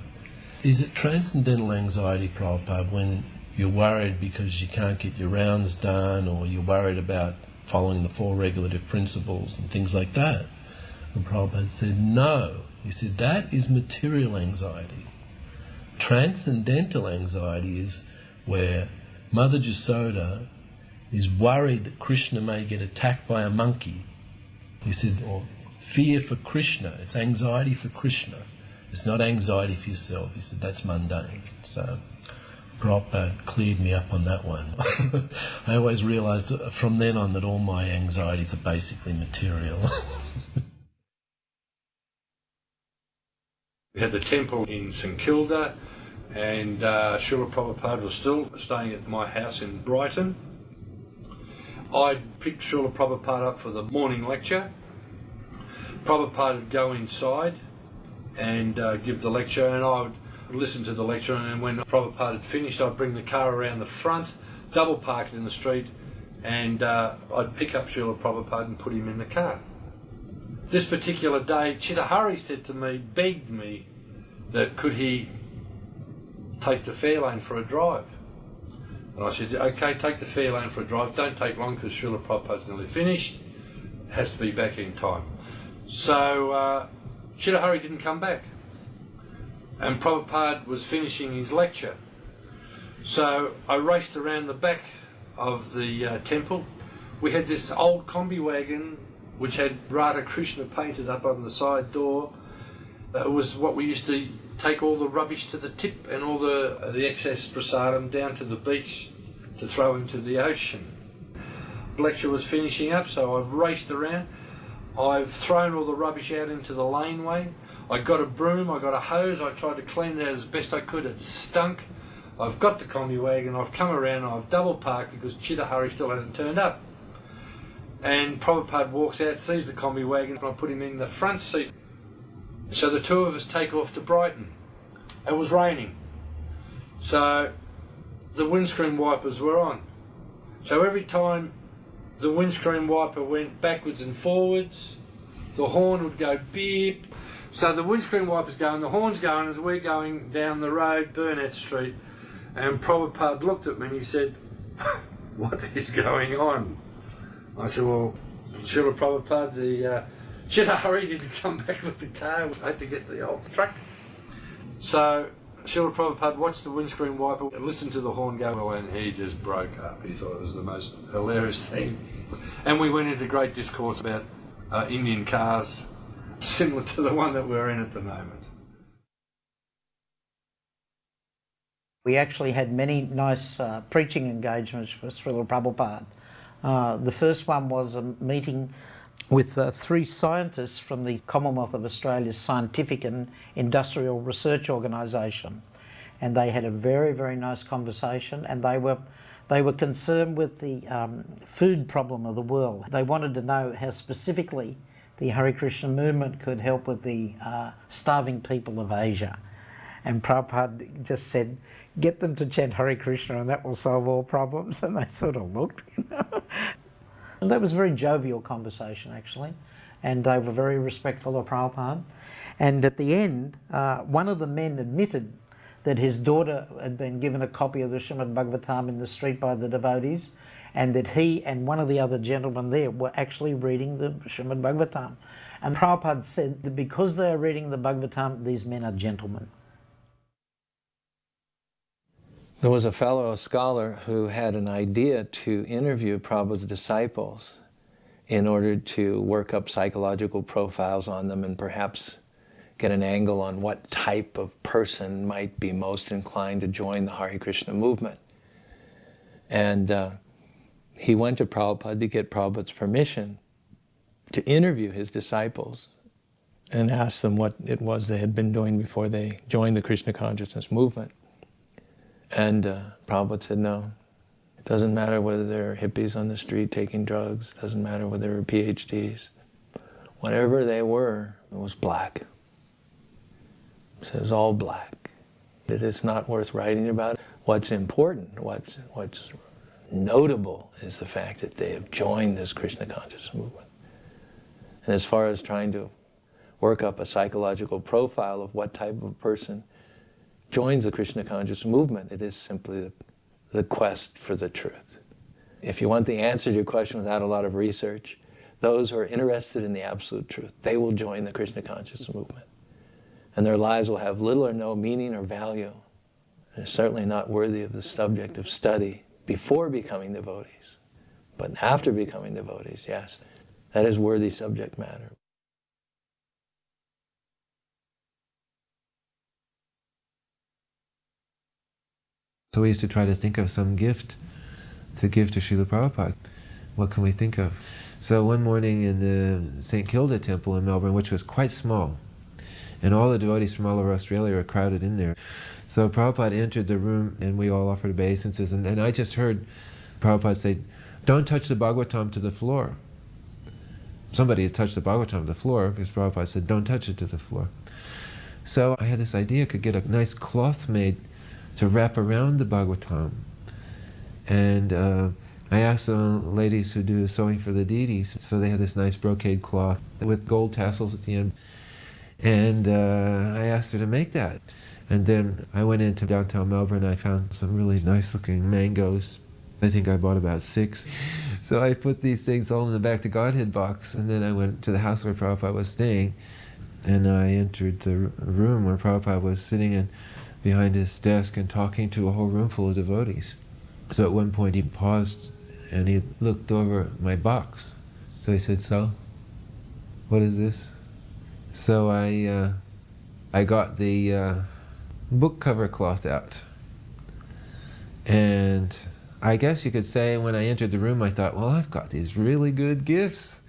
"Is it transcendental anxiety, Prabhupada, when you're worried because you can't get your rounds done, or you're worried about following the 4 regulative principles and things like that?" And Prabhupada said, "No." He said, "That is material anxiety. Transcendental anxiety is where Mother Jasoda is worried that Krishna may get attacked by a monkey." He said, or fear for Krishna. It's anxiety for Krishna. It's not anxiety for yourself. He said, that's mundane. So Prabhupada cleared me up on that one. I always realised from then on that all my anxieties are basically material. We had the temple in St Kilda, and Srila Prabhupada was still staying at my house in Brighton. I picked Srila Prabhupada up for the morning lecture. Prabhupada would go inside and give the lecture, and I would listen to the lecture, and when Prabhupada had finished, I'd bring the car around the front, double park it in the street, and I'd pick up Srila Prabhupada and put him in the car. This particular day, Chittahari said to me, begged me, that could he take the fair lane for a drive. And I said, okay, take the fair lane for a drive, don't take long because Srila Prabhupada's nearly finished, has to be back in time. So Chittahari didn't come back, and Prabhupada was finishing his lecture. So I raced around the back of the temple. We had this old combi wagon which had Radha Krishna painted up on the side door. It was what we used to take all the rubbish to the tip and all the excess prasadam down to the beach to throw into the ocean. The lecture was finishing up, so I've raced around. I've thrown all the rubbish out into the laneway. I got a broom, I got a hose, I tried to clean it out as best I could. It stunk. I've got the combi wagon, I've come around, I've double parked because Chittahari still hasn't turned up. And Prabhupada walks out, sees the combi wagon, and I put him in the front seat. So the two of us take off to Brighton. It was raining. So the windscreen wipers were on. So every time the windscreen wiper went backwards and forwards, the horn would go beep. So the windscreen wiper's going, the horn's going as we're going down the road, Burnett Street. And Prabhupada looked at me and he said, what is going on? I said, well, Srila Prabhupada, the Chittahari didn't come back with the car. I had to get the old truck. So Srila Prabhupada watched the windscreen wiper and listened to the horn go, and he just broke up. He thought it was the most hilarious thing. And we went into great discourse about Indian cars, similar to the one that we're in at the moment. We actually had many nice preaching engagements for Srila Prabhupada. The first one was a meeting with 3 scientists from the Commonwealth of Australia's Scientific and Industrial Research Organisation, and they had a very, very nice conversation, and they were concerned with the food problem of the world. They wanted to know how specifically the Hare Krishna movement could help with the starving people of Asia. And Prabhupada just said, get them to chant Hare Krishna and that will solve all problems. And they sort of looked, you know. And that was a very jovial conversation, actually. And they were very respectful of Prabhupada. And at the end, one of the men admitted that his daughter had been given a copy of the Srimad Bhagavatam in the street by the devotees, and that he and one of the other gentlemen there were actually reading the Srimad Bhagavatam. And Prabhupada said that because they are reading the Bhagavatam, these men are gentlemen. There was a fellow scholar who had an idea to interview Prabhupada's disciples in order to work up psychological profiles on them and perhaps get an angle on what type of person might be most inclined to join the Hare Krishna movement. And he went to Prabhupada to get Prabhupada's permission to interview his disciples and ask them what it was they had been doing before they joined the Krishna consciousness movement. And Prabhupada said, no, it doesn't matter whether they're hippies on the street taking drugs, it doesn't matter whether they're PhDs. Whatever they were, it was black. So it was all black. It is not worth writing about. What's important, what's notable is the fact that they have joined this Krishna consciousness movement. And as far as trying to work up a psychological profile of what type of person joins the Krishna consciousness movement, it is simply the quest for the truth. If you want the answer to your question without a lot of research, those who are interested in the absolute truth, they will join the Krishna consciousness movement. And their lives will have little or no meaning or value. They're certainly not worthy of the subject of study before becoming devotees. But after becoming devotees, yes, that is worthy subject matter. So we used to try to think of some gift to give to Srila Prabhupada. What can we think of? So one morning in the St. Kilda temple in Melbourne, which was quite small, and all the devotees from all over Australia were crowded in there. So Prabhupada entered the room and we all offered obeisances, and I just heard Prabhupada say, "Don't touch the Bhagavatam to the floor." Somebody had touched the Bhagavatam to the floor because Prabhupada said, "Don't touch it to the floor." So I had this idea I could get a nice cloth made to wrap around the Bhagavatam. And I asked the ladies who do sewing for the deities, so they had this nice brocade cloth with gold tassels at the end. And I asked her to make that. And then I went into downtown Melbourne and I found some really nice looking mangoes. I think I bought about 6. So I put these things all in the Back to Godhead box, and then I went to the house where Prabhupada was staying, and I entered the room where Prabhupada was sitting in behind his desk and talking to a whole room full of devotees. So at one point he paused and he looked over my box. So he said, "So, what is this?" So I got the book cover cloth out. And I guess you could say when I entered the room I thought, well, I've got these really good gifts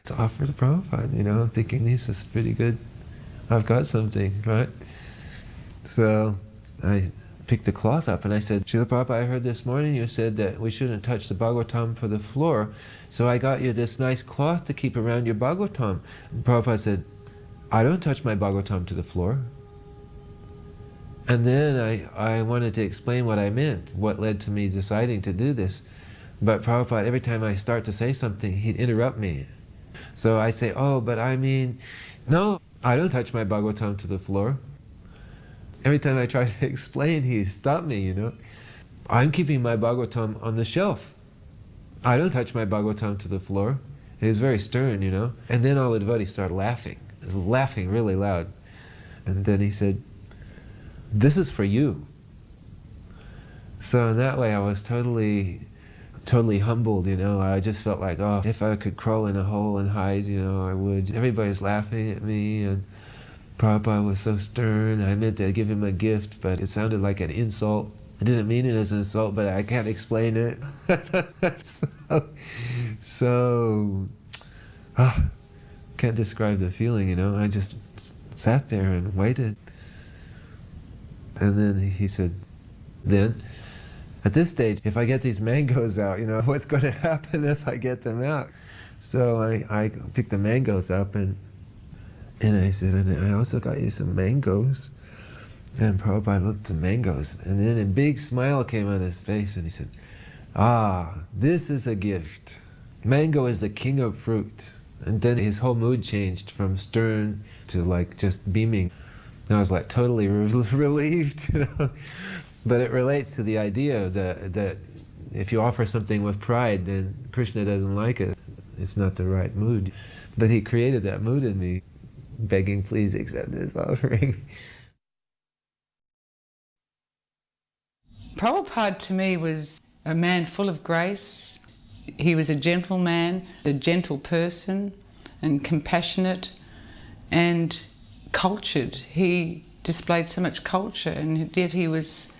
to offer to Prabhupada, you know, thinking this is pretty good. I've got something, right? So I picked the cloth up and I said, "Srila Prabhupada, I heard this morning you said that we shouldn't touch the Bhagavatam for the floor, so I got you this nice cloth to keep around your Bhagavatam." And Prabhupada said, "I don't touch my Bhagavatam to the floor." And then I wanted to explain what I meant, what led to me deciding to do this. But Prabhupada, every time I start to say something, he'd interrupt me. So I say, "Oh, but I mean, no, I don't touch my Bhagavatam to the floor." Every time I try to explain, he stopped me, you know. "I'm keeping my Bhagavatam on the shelf. I don't touch my Bhagavatam to the floor." He was very stern, you know. And then all the devotees started laughing really loud. And then he said, "This is for you." So in that way I was totally humbled, you know. I just felt like, oh, if I could crawl in a hole and hide, you know, I would. Everybody's laughing at me, and Prabhupada was so stern. I meant to give him a gift, but it sounded like an insult. I didn't mean it as an insult, but I can't explain it. Can't describe the feeling, you know. I just sat there and waited. And then he said, "Then, at this stage, if I get these mangoes out, you know, what's going to happen if I get them out?" So I picked the mangoes up and I said, "And I also got you some mangoes." And Prabhupada looked at the mangoes, and then a big smile came on his face, and he said, "Ah, this is a gift. Mango is the king of fruit." And then his whole mood changed from stern to like just beaming. And I was like totally relieved, you know. But it relates to the idea that if you offer something with pride, then Krishna doesn't like it. It's not the right mood. But he created that mood in me, begging, "Please accept this offering." Prabhupada to me was a man full of grace. He was a gentleman, a gentle person, and compassionate and cultured. He displayed so much culture, and yet he was,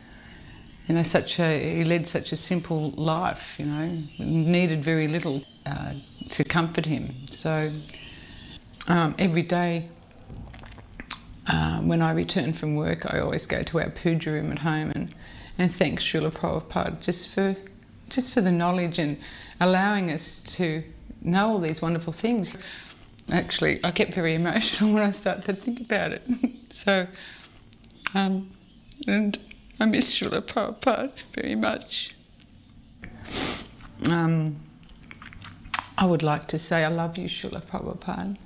he led such a simple life, needed very little to comfort him. So every day when I return from work, I always go to our puja room at home and thank Srila Prabhupada just for the knowledge and allowing us to know all these wonderful things. Actually, I get very emotional when I start to think about it. So, and I miss Srila Prabhupada very much. I would like to say I love you, Srila Prabhupada.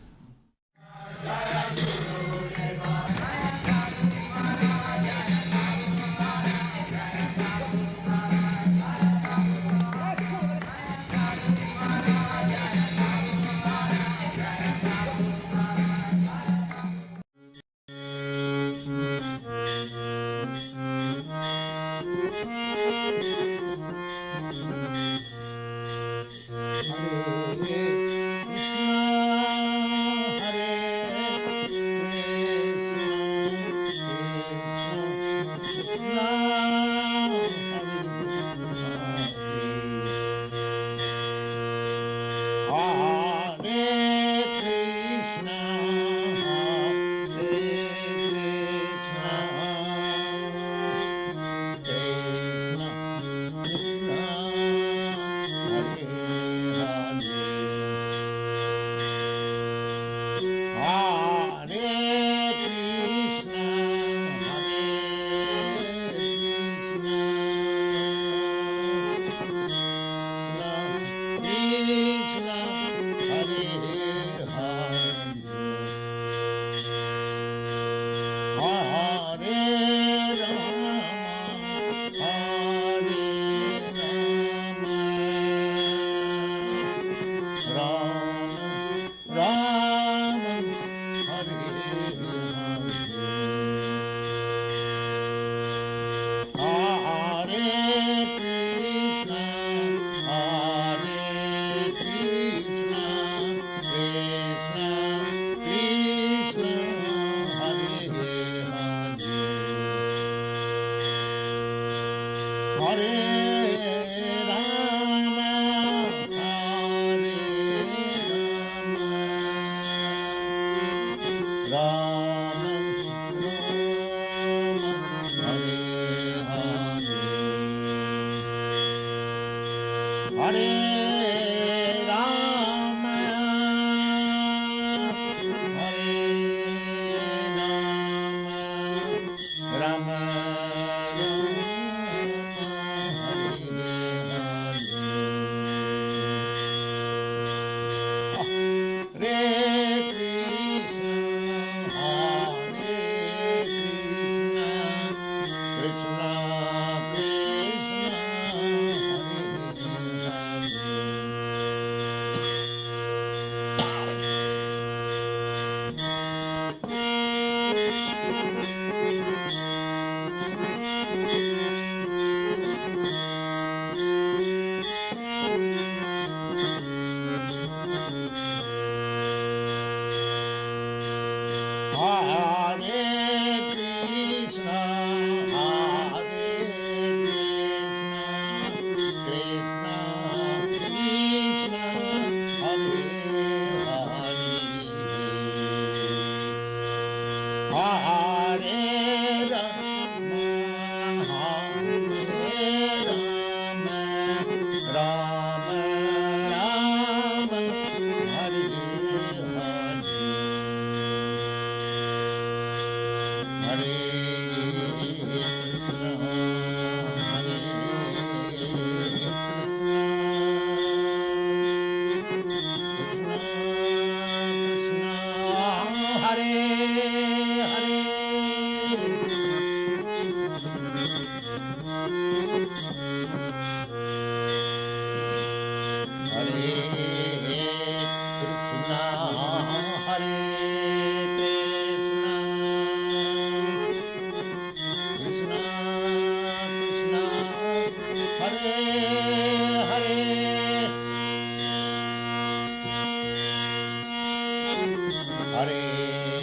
Hare